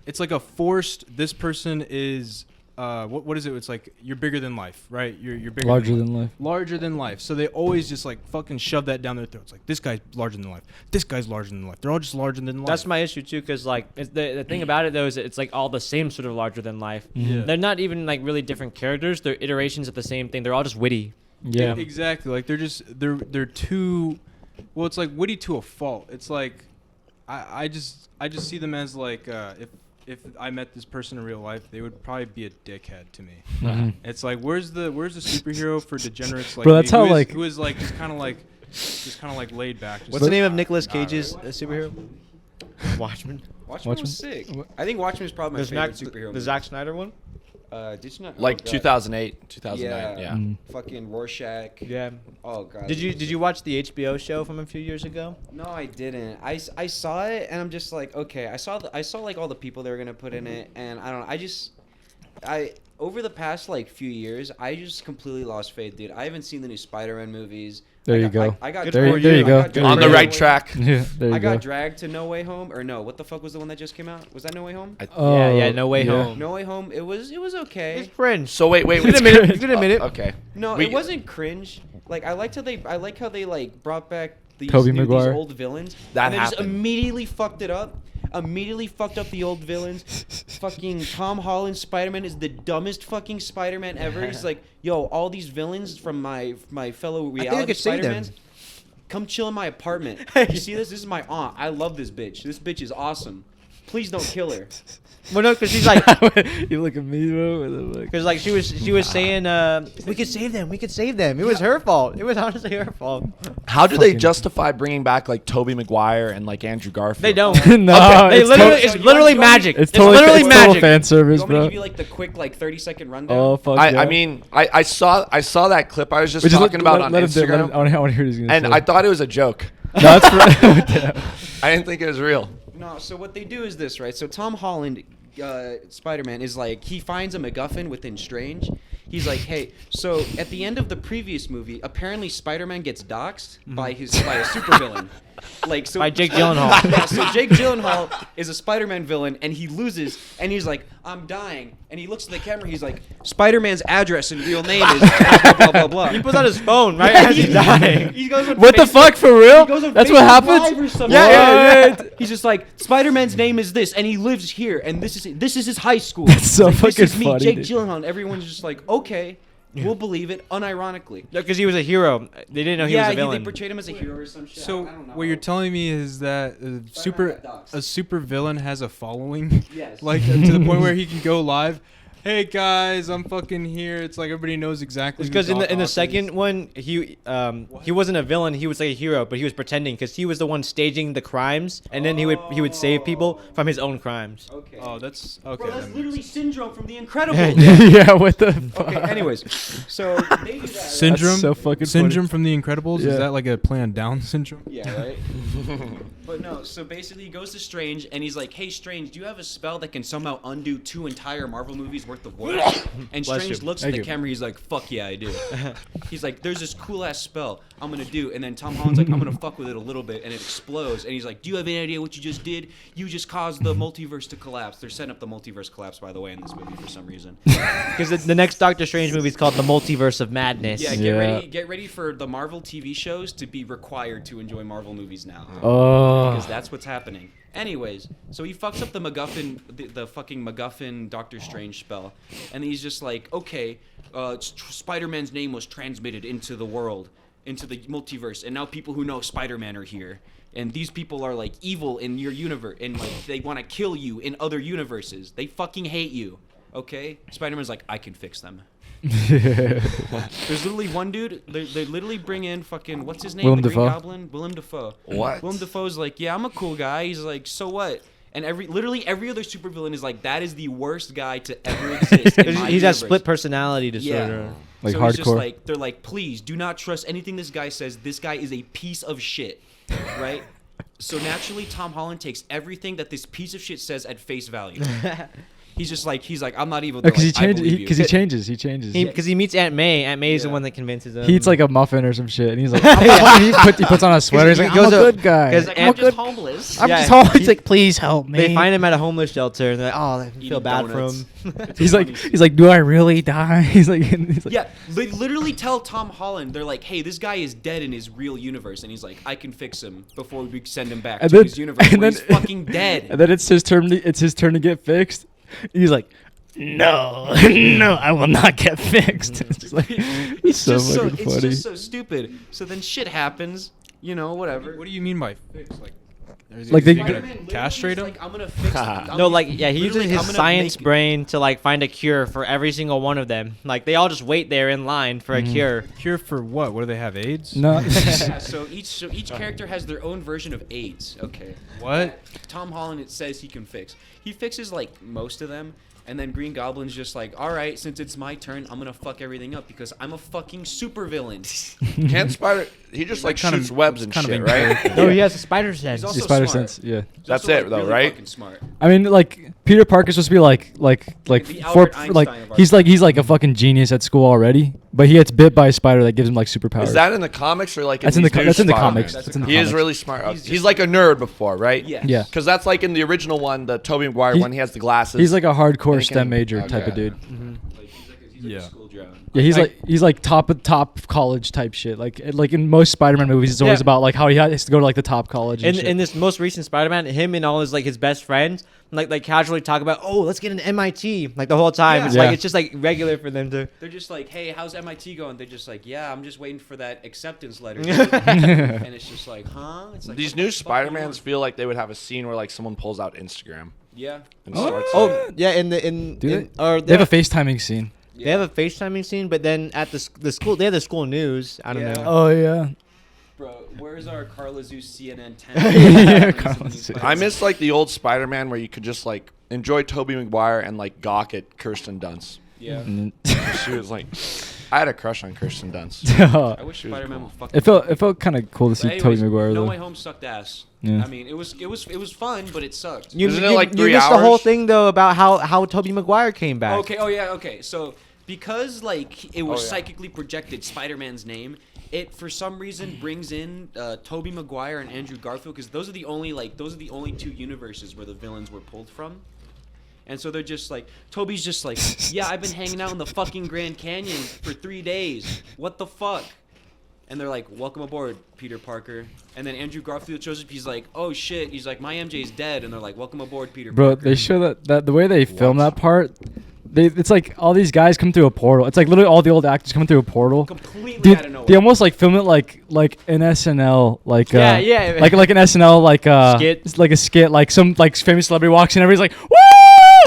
it's like a forced, this person is what is it? It's like you're bigger than life, right? You're bigger Larger than life. Larger than life. So they always just like fucking shove that down their throats. Like this guy's larger than life. This guy's larger than life. They're all just larger than life. That's my issue too, because like the thing about it though is it's like all the same sort of larger than life. Yeah. They're not even like really different characters. They're iterations of the same thing. They're all just witty. Yeah. Exactly. Like they're too. Well, it's like witty to a fault. It's like I just see them as like if I met this person in real life, they would probably be a dickhead to me. Mhm. It's like where's the superhero for degenerates like Bro, that's me, how, who is- like- who is like just kind of like laid back. Just What's like, the name of Nicolas all right. Cage's superhero? Watchmen. Watchmen was sick. I think Watchmen is probably my favorite superhero The movie. Zack Snyder one? Did you not? Like oh, God. 2008, 2009. Yeah. Mm. Fucking Rorschach. Yeah. Oh god. Did you watch the HBO show from a few years ago? No, I didn't. I saw it and I'm just like, okay. I saw like all the people they were gonna put in it, and I don't know. I over the past like few years, I just completely lost faith, dude. I haven't seen the new Spider-Man movies. There you go. I got Good There, for there you you. go. I got There dragged On you the go. right track. Yeah, there you I go. got dragged to No Way Home, or no? What the fuck was the one that just came out? Was that No Way Home? Oh, yeah, No Way Home. No Way Home. It was okay. It's cringe. So wait. You can admit it. You can admit it. Okay. No, We- it wasn't cringe. Like I like how they like brought back these Tobey these Maguire. old villains. That and they just happened. immediately fucked it up. Immediately fucked up the old villains. Fucking Tom Holland Spider-Man is the dumbest fucking Spider-Man ever. He's like, yo, all these villains from my fellow I reality could see them. Spider-Mans, come chill in my apartment. You see this? This is my aunt. I love this bitch. This bitch is awesome. please don't kill her. Well, no, because she's like, You look at me, bro. because like she was saying, we could save them. It was her fault. It was honestly her fault. How do they Fucking- justify bringing back like Tobey Maguire and like Andrew Garfield? They don't. No, They it's literally, tot- it's literally magic. It's It's totally, literally it's total magic. fan service, You want me to bro. give you like the quick like 30-second rundown? Oh fuck. I yeah. mean, I saw that clip I was just Which is talking about on let him do it, Instagram, I want to hear what he's gonna and say. I thought it was a joke. No, that's right. I didn't think it was real. No, so what they do is this, right? So Tom Holland, Spider-Man, is like, he finds a MacGuffin within Strange. He's like, hey, so at the end of the previous movie, apparently Spider-Man gets doxxed by a supervillain. Like, so By Jake Gyllenhaal. Yeah, so Jake Gyllenhaal is a Spider-Man villain, and he loses, and he's like, I'm dying. And he looks at the camera, he's like, Spider-Man's address and real name is blah, blah, blah, blah, blah. He puts on his phone right Yeah, as he's dying. He goes on What the Facebook- fuck, for real? He goes on That's Facebook what Live happens? or something. Yeah. He's just like, Spider-Man's name is this, and he lives here, and this is his high school. That's so He's like, fucking this is me, funny, Jake dude. Gyllenhaal. And everyone's just like, okay, we'll believe it, unironically. Because he was a hero. They didn't know he was a They villain. portrayed him as a hero or some shit. So I don't know. what you're telling me is that a super villain has a following, Yes. like to the point where he can go live. Hey guys, I'm fucking here. It's like everybody knows exactly. Because who in Doc the Ock second is. one, he wasn't a villain. He was like a hero, but he was pretending because he was the one staging the crimes, and then he would save people from his own crimes. Okay. Oh, that's okay. Bro, that's that literally makes Syndrome from The Incredibles. Yeah, what the fuck? Okay, anyways, so they do that. sense. Syndrome. so fucking Syndrome from The Incredibles. Yeah. Is that like a play on Down syndrome? Yeah, right? But no, so basically he goes to Strange and he's like, hey, Strange, do you have a spell that can somehow undo 2 entire Marvel movies worth of work? And Bless Strange you. looks at Thank the you. camera, he's like, fuck yeah, I do. He's like, there's this cool-ass spell I'm going to do. And then Tom Holland's like, I'm going to fuck with it a little bit. And it explodes. And he's like, do you have any idea what you just did? You just caused the multiverse to collapse. They're setting up the multiverse collapse, by the way, in this movie for some reason. Because the next Doctor Strange movie is called The Multiverse of Madness. Yeah, Yeah. get ready for the Marvel TV shows to be required to enjoy Marvel movies now. Oh. Because that's what's happening. Anyways, so he fucks up the MacGuffin, the fucking MacGuffin Doctor Strange spell, and he's just like, okay, Spider-Man's name was transmitted into the world, into the multiverse, and now people who know Spider-Man are here, and these people are like evil in your universe, and like they want to kill you in other universes. They fucking hate you. Okay, Spider-Man's like, I can fix them. There's literally one dude. They literally bring in fucking what's his name? Willem the Green Dafoe? Goblin. Willem Dafoe. What? Willem Dafoe's like, yeah, I'm a cool guy. He's like, so what? And literally every other supervillain is like, that is the worst guy to ever exist. In my He's universe. got split personality disorder. Like so he's just hardcore. like, they're like, please do not trust anything this guy says. This guy is a piece of shit, right? So naturally, Tom Holland takes everything that this piece of shit says at face value. He's like, I'm not evil. Because They're he like, I changes. believe you. Because he changes. He changes. Because he meets Aunt May. Aunt May is the Yeah. one that convinces him. He eats like a muffin or some shit, and he's like, he puts on a sweater. He's like, I'm a good guy. Because I'm just homeless. I'm just home. He's like, please help me. They find him at a homeless shelter, and they're like, oh, they Eating feel bad donuts. for him. He's like, do I really die? He's like, Yeah, they literally tell Tom Holland, they're like, hey, this guy is dead in his real universe. And he's like, I can fix him before we send him back And to then- his universe and where then- he's fucking dead. And then it's his turn. It's his turn to get fixed. He's like, no, no, I will not get fixed. It's just like, it's so fucking It's funny. just so stupid. So then shit happens, whatever. What do you mean by fix? Like they- gonna Spider-Man literally castrate is him? like, I'm gonna fix him. No, like, yeah, he uses Literally, I'm his gonna science make- brain to, like, find a cure for every single one of them. Like, they all just wait there in line for a cure. Cure for what? What do they have? AIDS? No. Yeah, so each character has their own version of AIDS. Okay. What? Tom Holland, it says he can fix. He fixes like most of them, and then Green Goblin's just like, all right, since it's my turn, I'm gonna fuck everything up because I'm a fucking supervillain. Can't Spider? He just like kind of- shoots webs and kind of shit, incorrect. right? No, he has a spider sense. He's also The spider smart. sense. Yeah. He's That's also, it, like, though, really right? fucking smart. I mean, like Peter Parker's supposed to be like The Albert Einstein of our he's like a fucking genius at school already, but he gets bit by a spider that gives him like superpowers. Is that in the comics or like That's in the these new that's in the Spider-Man? comics. That's That's in the He comics. is really smart. He's He's just like a nerd before, right? Yeah. Yeah. Because that's like in the original one, the Tobey Maguire He- one. He has the glasses. He's like a And hardcore he STEM can- major type of okay. dude. Like, he's for Yeah. the school drone. Yeah, he's like top college type shit. Like in most Spider-Man movies, it's always Yeah. about like how he has to go to like the top college. And shit. In this most recent Spider-Man, him and all his best friends like casually talk about, oh, let's get an MIT like the whole time. Yeah. It's Yeah. like it's just like regular for them to. They're just like, hey, how's MIT going? They're just like, yeah, I'm just waiting for that acceptance letter. And it's just like, huh? It's like, These what the new fuck are you Spider-Mans on? feel like they would have a scene where like someone pulls out Instagram Yeah. and starts. Oh yeah, or they have a FaceTiming scene. they have a FaceTiming scene, but then at the school they have the school news. I don't Yeah. know. Oh yeah. Bro, where's our Carla Zeus CNN 10? Yeah, Carla Zeus. I miss like the old Spider-Man where you could just like enjoy Tobey Maguire and like gawk at Kirsten Dunst. Yeah. And She was like, I had a crush on Kirsten Dunst. I wish She was Spider-Man cool. would fucking. it felt kind of cool to see But Tobey anyways, Maguire No though. Way Home sucked ass. Yeah. I mean, it was fun, but it sucked. Isn't it like 3 missed the whole hours? thing though about how Tobey Maguire came back. Okay. Oh yeah. Okay. So because like it was Oh, yeah. psychically projected Spider-Man's name, it for some reason brings in Tobey Maguire and Andrew Garfield because those are the only two universes where the villains were pulled from. And so they're just like, Toby's just like, yeah, I've been hanging out in the fucking Grand Canyon for 3 days. What the fuck? And they're like, welcome aboard, Peter Parker. And then Andrew Garfield shows up. He's like, oh shit. He's like, my MJ's dead. And they're like, welcome aboard, Peter Bro, Parker. they show that the way they film that part, it's like all these guys come through a portal. It's like literally all the old actors come through a portal. Completely Dude, out of nowhere. they almost like film it like an SNL like Yeah, yeah. like an SNL like Skit. it's like a skit like some like famous celebrity walks in, everybody's like woo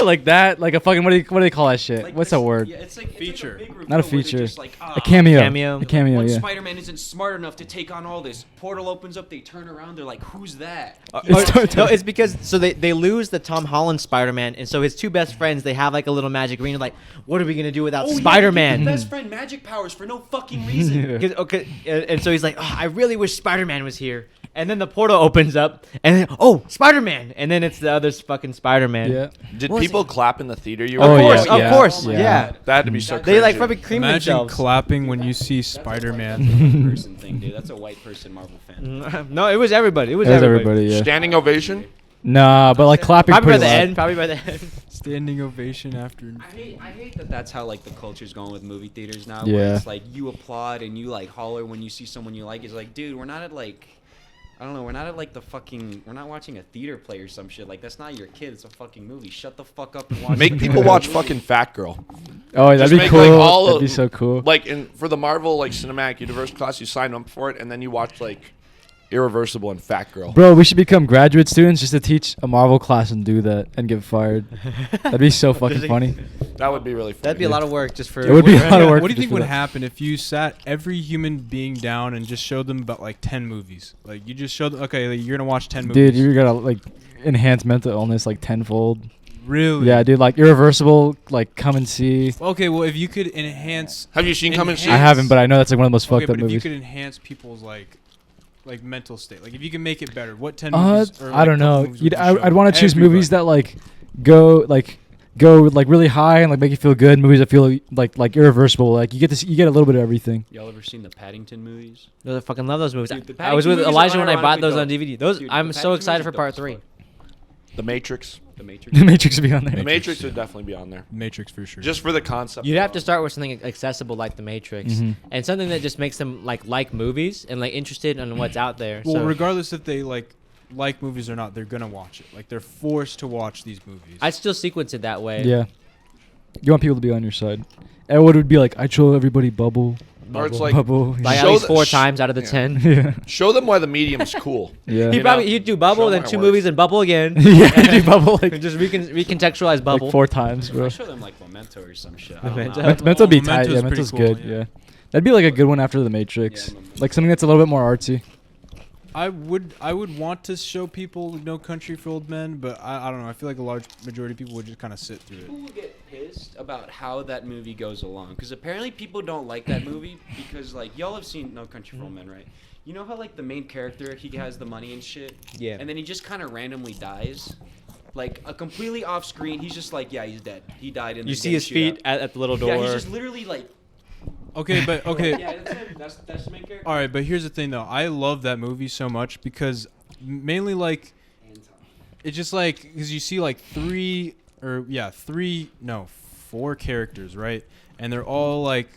like that, like a fucking what do they call that shit? Like, What's that word? Yeah, it's like Feature. It's like a big Not a reveal where they're feature. just like, A cameo. Cameo. A cameo. When Yeah. Spider-Man isn't smart enough to take on all this, portal opens up, they turn around, they're like, who's that? No, it's because so they lose the Tom Holland Spider-Man, and so his two best friends they have like a little magic ring. Like, what are we gonna do without Oh, yeah, Spider-Man? best friend magic powers for no fucking reason. Yeah. Okay, and so he's like, oh, I really wish Spider-Man was here. And then the portal opens up, and then, oh, Spider-Man, and then it's the other fucking Spider-Man. Yeah. Did What was people it? clap in the theater? You Oh, were yeah, in? Of course, my yeah. God. That had to be so They like cringy. probably cream Imagine themselves. clapping when you see That's a Spider-Man. white person thing, dude. That's a white person Marvel fan. No, it was everybody. It was It was everybody. everybody. Yeah. Standing ovation. Nah, but like clapping Probably by pretty the loud. end. Probably by the end. Standing ovation after. I hate that that's how like the culture's going with movie theaters now. Yeah. Where it's like you applaud and you like holler when you see someone you like. It's like, dude, we're not at like, I don't know, we're not at like the fucking, we're not watching a theater play or some shit. Like that's not your kid. It's a fucking movie. Shut the fuck up and watch. Make the people movie. watch fucking Fat Girl. Oh, that'd Just be make, cool. like, all That'd of- be so cool. Like for the Marvel like cinematic universe class, you sign up for it, and then you watch like Irreversible and Fat Girl. Bro, we should become graduate students just to teach a Marvel class and do that and get fired. That'd be so fucking funny. That would be really funny. That'd be a lot of work just for. It would be a lot of work. What do you just think for would that. happen if you sat every human being down and just showed them about like 10 movies? Like you just showed, okay, like, you're gonna watch 10 movies. Dude, you're gonna like enhance mental illness like tenfold. really? Yeah, dude, like Irreversible, like Come and See. Okay, well if you could enhance. Have you seen Come and See? I haven't, but I know that's like one of the most Okay, fucked but up if you movies. could enhance people's like mental state, like if you can make it better, what 10 Uh, movies? Or, I don't couple know. movies would you I'd show? want to choose movies Everybody. that go really high and like make you feel good. Movies that feel like Irreversible. Like you get a little bit of everything. Y'all ever seen the Paddington movies? No, I fucking love those movies. Dude, the I was Paddington with movies are Elijah when I bought unironically those on dope. DVD. Those Dude, I'm the so Paddington excited movies for are part dope as 3. fuck. The Matrix. The Matrix. The Matrix would be on there. The Matrix, Matrix would yeah. definitely be on there. Matrix for sure. Just for the concept. You'd have to alone. start with something accessible like The Matrix, Mhm. and something that just makes them like movies and like interested in what's out there. well, so regardless if they like movies or not, they're gonna watch it. Like they're forced to watch these movies. I'd still sequence it that way. Yeah. You want people to be on your side. Everyone would be like, I show everybody Bubble. Or it's like Bubble. Like at Show least the- 4 times out of the yeah. 10. Yeah. show them why the medium's cool. Yeah. He'd know, do Bubble, show then them 2 how it movies, works. and Bubble again. Yeah, do Bubble like Just recontextualize Bubble. like 4 times, I bro. show them like Memento or some shit. I don't Memento. know. Mental be Memento's tight. Yeah, pretty Mental's cool, good. yeah. Yeah. That'd be like a good one after The Matrix. Yeah, Memento. Like something that's a little bit more artsy. I would want to show people No Country for Old Men, but I don't know. I feel like a large majority of people would just kind of sit through it. People will get pissed about how that movie goes along because apparently people don't like that movie because like y'all have seen No Country for Old Men, right? You know how like the main character he has the money and shit, Yeah. and then he just kind of randomly dies, like a completely off screen. He's just like, yeah, he's dead. He died in. You the see gang his feet shootout. at the little door. Yeah, he's just literally like. Okay, but okay. Yeah, that's him. That's the main character. All right, but here's the thing though. I love that movie so much because mainly like it's just like because you see like 4 characters, right? and they're all like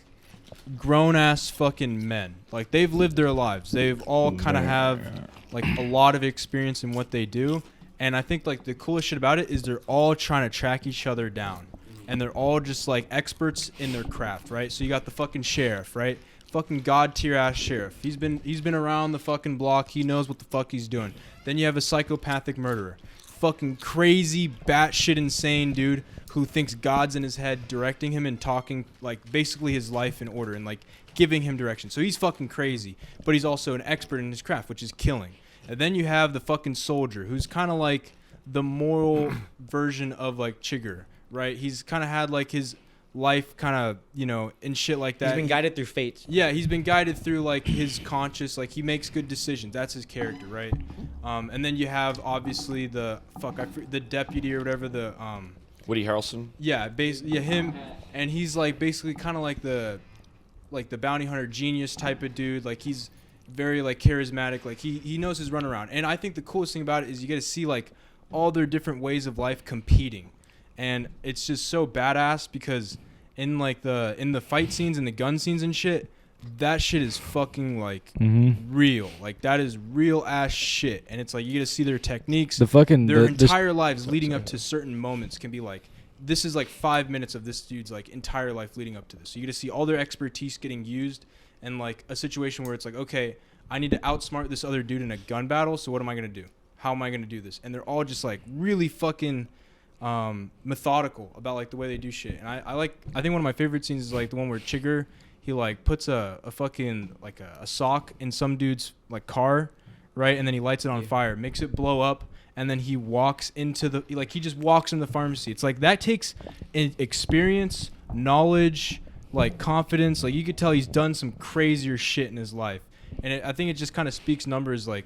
grown ass fucking men. Like they've lived their lives. They've all kind of have like a lot of experience in what they do. And I think like the coolest shit about it is they're all trying to track each other down. And they're all just like experts in their craft, right? So you got the fucking sheriff, right? Fucking god tier ass sheriff. He's been around the fucking block. He knows what the fuck he's doing. Then you have a psychopathic murderer. Fucking crazy, batshit insane dude who thinks God's in his head directing him and talking like basically his life in order and like giving him direction. So he's fucking crazy, but he's also an expert in his craft, which is killing. And then you have the fucking soldier who's kind of like the moral version of like Chigurh, right? He's kind of had like his life kind of, you know, and shit like that. He's been guided through fate. Yeah, he's been guided through like his conscious, like he makes good decisions. That's his character, right? And then you have obviously the deputy or whatever, the Woody Harrelson. yeah, him, and he's like basically kind of like the bounty hunter genius type of dude. Like he's very like charismatic. Like he knows his runaround. And I think the coolest thing about it is you get to see like all their different ways of life competing. And it's just so badass because in the fight scenes and the gun scenes and shit, that shit is fucking like real. Like that is real ass shit. And it's like you get to see their techniques. Their entire lives leading up to certain moments can be like, this is like 5 minutes of this dude's like entire life leading up to this. So you get to see all their expertise getting used and like a situation where it's like, okay, I need to outsmart this other dude in a gun battle. So what am I going to do? How am I going to do this? And they're all just like really fucking methodical about like the way they do shit. And I think one of my favorite scenes is like the one where Chigurh, he like puts a fucking like a sock in some dude's like car, right? And then he lights it on fire, makes it blow up, and then he walks into he just walks in the pharmacy. It's like that takes experience, knowledge, like confidence. Like you could tell he's done some crazier shit in his life. And I think it just kind of speaks numbers like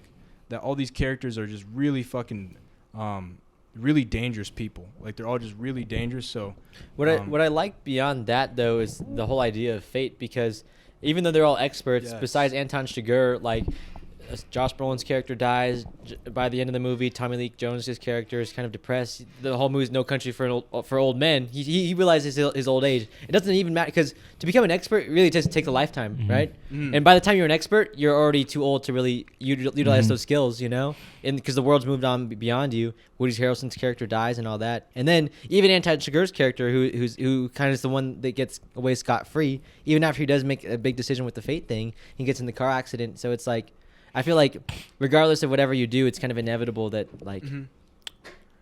that all these characters are just really fucking really dangerous people. Like they're all just really dangerous. So what I like beyond that though is the whole idea of fate, because even though they're all experts, besides Anton Chigurh, like Josh Brolin's character dies by the end of the movie. Tommy Lee Jones's character is kind of depressed. The whole movie is No Country for Old Men. He realizes his old age. It doesn't even matter because to become an expert it really takes a lifetime, right? And by the time you're an expert, you're already too old to really utilize those skills, you know. And because the world's moved on beyond you. Woody Harrelson's character dies and all that. And then even Anton Chigurh's character, who kind of is the one that gets away scot-free, even after he does make a big decision with the fate thing, he gets in the car accident. So it's like, I feel like regardless of whatever you do, it's kind of inevitable that like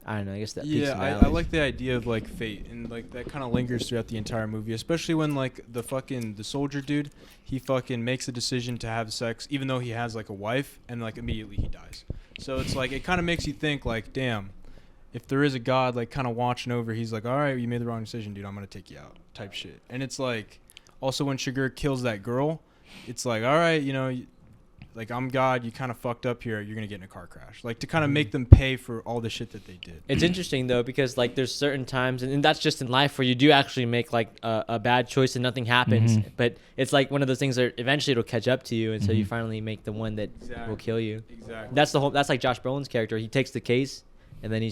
I don't know. I guess that I like the idea of like fate, and like that kind of lingers throughout the entire movie, especially when like the soldier dude, he fucking makes a decision to have sex even though he has like a wife, and like immediately he dies. So it's like it kind of makes you think like, damn, if there is a God like kind of watching over, he's like, all right, you made the wrong decision, dude. I'm gonna take you out, type shit. And it's like also when Chigurh kills that girl, it's like, all right, you know. Like, I'm God, you kind of fucked up here, you're going to get in a car crash. Like, to kind of make them pay for all the shit that they did. It's interesting, though, because, like, there's certain times, and that's just in life, where you do actually make, like, a bad choice and nothing happens. But it's, like, one of those things that eventually it'll catch up to you, and so you finally make the one that will kill you. Exactly. That's, like, Josh Brolin's character. He takes the case, and then he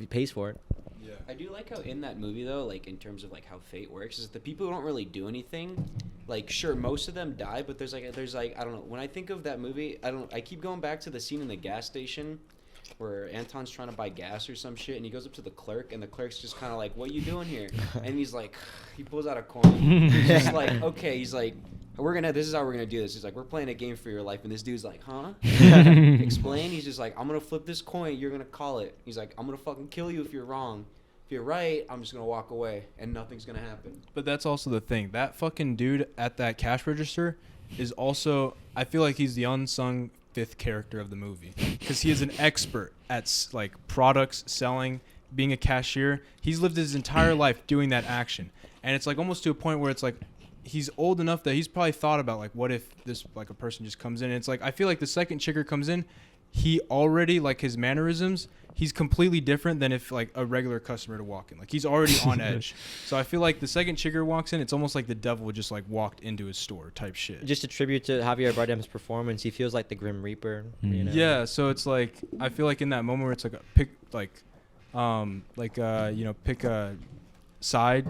pays for it. Yeah. I do like how in that movie though, like in terms of like how fate works, is the people who don't really do anything. Like sure, most of them die, but there's like I don't know. When I think of that movie, I keep going back to the scene in the gas station where Anton's trying to buy gas or some shit, and he goes up to the clerk, and the clerk's just kind of like, "What are you doing here?" And he's like, he pulls out a coin. He's just like, "Okay," he's like, this is how we're gonna do this. He's like, we're playing a game for your life, and this dude's like, huh? Explain. He's just like, I'm gonna flip this coin, you're gonna call it. He's like, I'm gonna fucking kill you if you're wrong. If you're right, I'm just gonna walk away, and nothing's gonna happen. But that's also the thing. That fucking dude at that cash register is also, I feel like he's the unsung fifth character of the movie, because he is an expert at like products selling, being a cashier. He's lived his entire life doing that action, and it's like almost to a point where it's like he's old enough that he's probably thought about like, what if this like a person just comes in, and it's like I feel like the second Chigurh comes in, he already like his mannerisms, he's completely different than if like a regular customer to walk in. Like he's already on edge. So I feel like the second Chigurh walks in, it's almost like the devil just like walked into his store type shit. Just a tribute to Javier Bardem's performance. He feels like the Grim Reaper. You know? Yeah. So it's like I feel like in that moment where it's like pick side,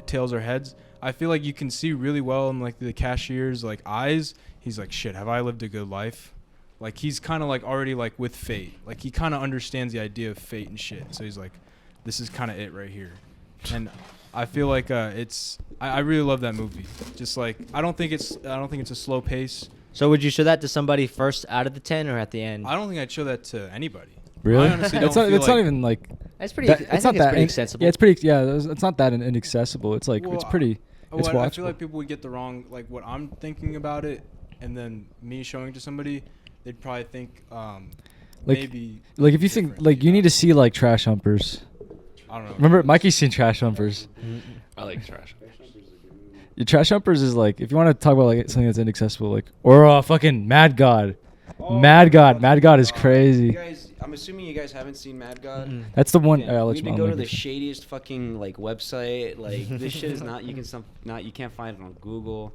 tails or heads, I feel like you can see really well in like the cashier's like eyes. He's like, shit, have I lived a good life? Like he's kind of like already like with fate. Like he kind of understands the idea of fate and shit. So he's like, this is kind of it right here. And I feel like I really love that movie. Just like I don't think it's a slow pace. So would you show that to somebody first out of the 10 or at the end? I don't think I'd show that to anybody. Really? I honestly don't it's not. feel It's like, not even like. That's pretty. That, I it's think not it's that pretty accessible. Yeah, it's pretty. Yeah, it's not that inaccessible. It's like it's Well, pretty. It's watchable. I feel like people would get the wrong like what I'm thinking about it, and then me showing it to somebody, they'd probably think maybe like if you think different, like you need to see like Trash Humpers. I don't know. Remember, Mikey's seen Trash Humpers. I like Trash. Your Trash Humpers is like if you want to talk about like something that's inaccessible, like or fucking Mad God. Mad God is crazy. You guys, I'm assuming you guys haven't seen Mad God. Mm-mm. That's the one. Yeah, I'll we let need you to know. go to the shadiest fucking like website. Like this shit is not. You can't find it on Google.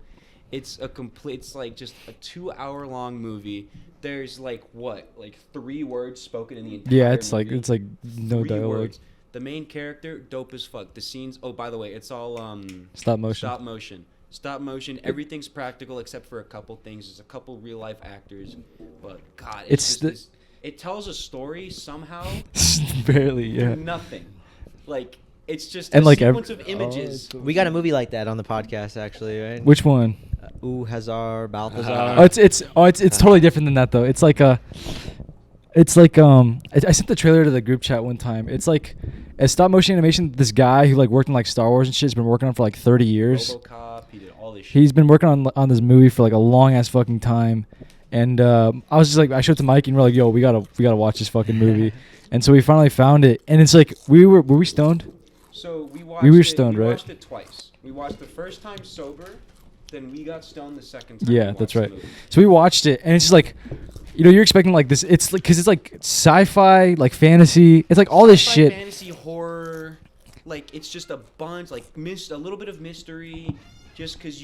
It's a complete. It's like just a 2-hour-long movie. There's like 3 words spoken in the entire. Yeah, it's movie. like no 3 dialogue. words. The main character, dope as fuck. The scenes. Oh, by the way, it's all Stop motion. Stop motion. Everything's practical except for a couple things. There's a couple real life actors, but God, it tells a story somehow. Barely, yeah. Nothing. Like it's just And a like sequence of images. We got a movie like that on the podcast, actually, right? Which one? Hasard Balthazar. Oh, it's totally different than that though. It's like I sent the trailer to the group chat one time. It's like a stop motion animation. This guy who like worked in like Star Wars and shit has been working on for like 30 years. RoboCop, he did all this shit. He's been working on this movie for like a long ass fucking time. And I was just like, I showed it to Mike and we're like, yo, we gotta watch this fucking movie. And so we finally found it. And it's like were we stoned? So we watched. We were stoned, we right? watched it twice. We watched the first time sober, then we got stoned the second time. Yeah, we that's watched the right. movie. So we watched it, and it's just like, you're expecting like this. It's like because it's like sci-fi, like fantasy. It's like all this Sci-fi, shit. Fantasy, horror, like it's just a bunch, like a little bit of mystery. Just because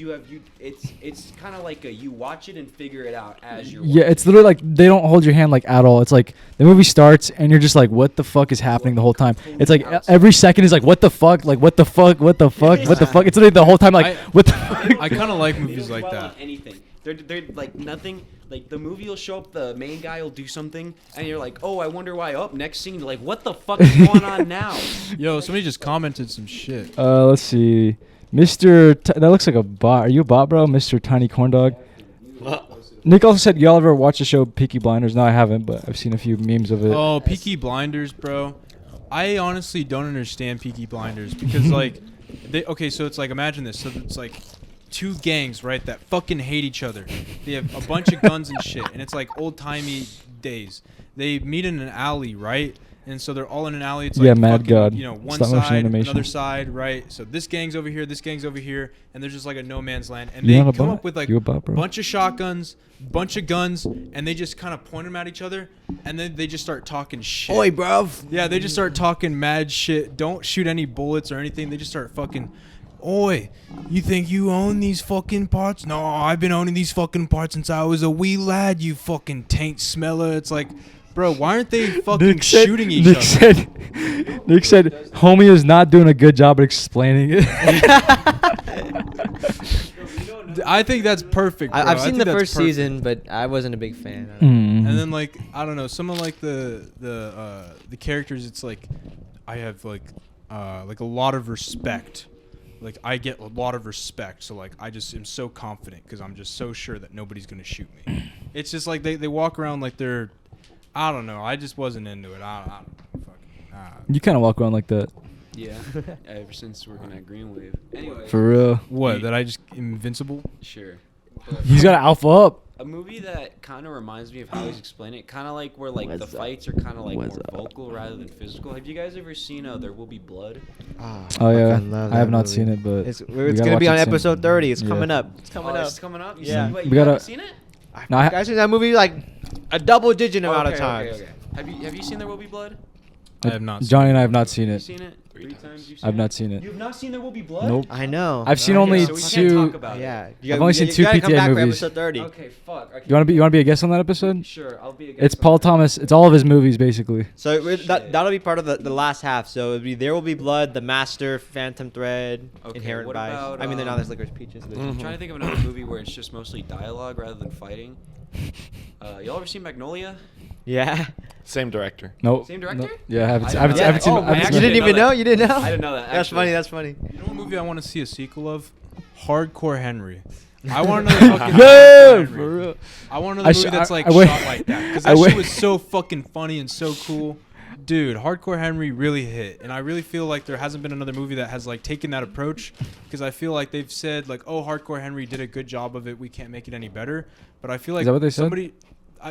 it's kind of like you watch it and figure it out as you're watching. Yeah, it's literally like they don't hold your hand like at all. It's like the movie starts and you're just like, what the fuck is happening the whole time? It's like every second is like, what the fuck, like what the fuck, what the fuck, what the fuck. It's literally the whole time like, what the fuck. I kind of like They movies don't like dwell that. on anything. They're like nothing. Like the movie will show up, the main guy will do something, and you're like, oh, I wonder why. Up next scene, you're like, what the fuck is going on now? Yo, somebody just commented some shit. Let's see, that looks like a bot. Are you a bot, bro? Mr. Tiny Corn Dog. Nick also said, y'all ever watch the show Peaky Blinders? No, I haven't, but I've seen a few memes of it. Oh, Peaky Blinders, bro. I honestly don't understand Peaky Blinders because like, so it's like imagine this. So it's like 2 gangs, right, that fucking hate each other. They have a bunch of guns and shit, and it's like old timey days. They meet in an alley, right? And so they're all in an alley. It's Yeah, like Mad fucking, God. One Stop motion side, animation. another side, right? So this gang's over here, this gang's over here, and there's just like a no man's land. And You they not a come bot? up with like You a a bot, bro? bunch of shotguns, bunch of guns, and they just kind of point them at each other, and then they just start talking shit. Oi, bruv. Yeah, they just start talking mad shit. Don't shoot any bullets or anything. They just start fucking, oi, you think you own these fucking parts? No, I've been owning these fucking parts since I was a wee lad, you fucking taint smeller. It's like, bro, why aren't they fucking shooting each other? Nick said, homie is not doing a good job at explaining it. I think that's perfect, bro. I've seen the think that's first perfect. season, but I wasn't a big fan. Mm. And then like I don't know, some of like the characters, it's like I have like a lot of respect. Like I get a lot of respect, so like I just am so confident because I'm just so sure that nobody's gonna shoot me. It's just like they walk around like they're, I don't know. I just wasn't into it. I don't know. Fucking. You kind of walk around like that. Yeah, ever since working at Greenwave. Anyway, For real. What? That I just invincible? sure. He's got to alpha up. A movie that kind of reminds me of how he's explaining it, kind of like where like What's the up? fights are kind of like What's more up? vocal rather than physical. Have you guys ever seen There Will Be Blood? Oh, yeah. I have not seen it, but It's we gotta gonna be watch on it soon. episode 30. It's Yeah. coming up. It's coming up. It's coming up. Yeah. Wait, We you gotta- haven't seen it? No, I I've seen that movie like a double-digit amount of Okay, times. okay. Have you seen There Will Be Blood? I have not. Johnny and I have not seen You it. seen it? 3 times you've seen I've it? not seen it. You've not seen There Will Be Blood? Nope. I know. I've seen I only know. So we can't two. talk about it. Yeah. I've only seen two gotta come PTA back for movies. episode 30. Okay, fuck. Okay. You want to be a guest on that episode? Sure, I'll be a guest. It's on Paul that. Thomas. It's all of his movies basically. So Shit. that'll be part of the last half. So it'll be There Will Be Blood, The Master, Phantom Thread, Okay, Inherent what Vice. about, I mean, they're not as Licorice Peaches. I'm trying to think of another movie where it's just mostly dialogue rather than fighting. Y'all ever seen Magnolia? Yeah. Same director. Nope. Same director? No. Yeah, I haven't. I I haven't, don't I haven't seen. know. I haven't I seen actually You didn't didn't even know know? that. You didn't know? I didn't know that. That's actually. funny. That's funny. You know what movie I want to see a sequel of? Hardcore Henry. I want another fucking Yeah, Hardcore Henry. for real. I want I another sh- movie that's like I wi- shot like that because I that wi- shit was so fucking funny and so cool. Dude, Hardcore Henry really hit, and I really feel like there hasn't been another movie that has like taken that approach, because I feel like they've said like, oh, Hardcore Henry did a good job of it, we can't make it any better. But I feel like that what they said? somebody,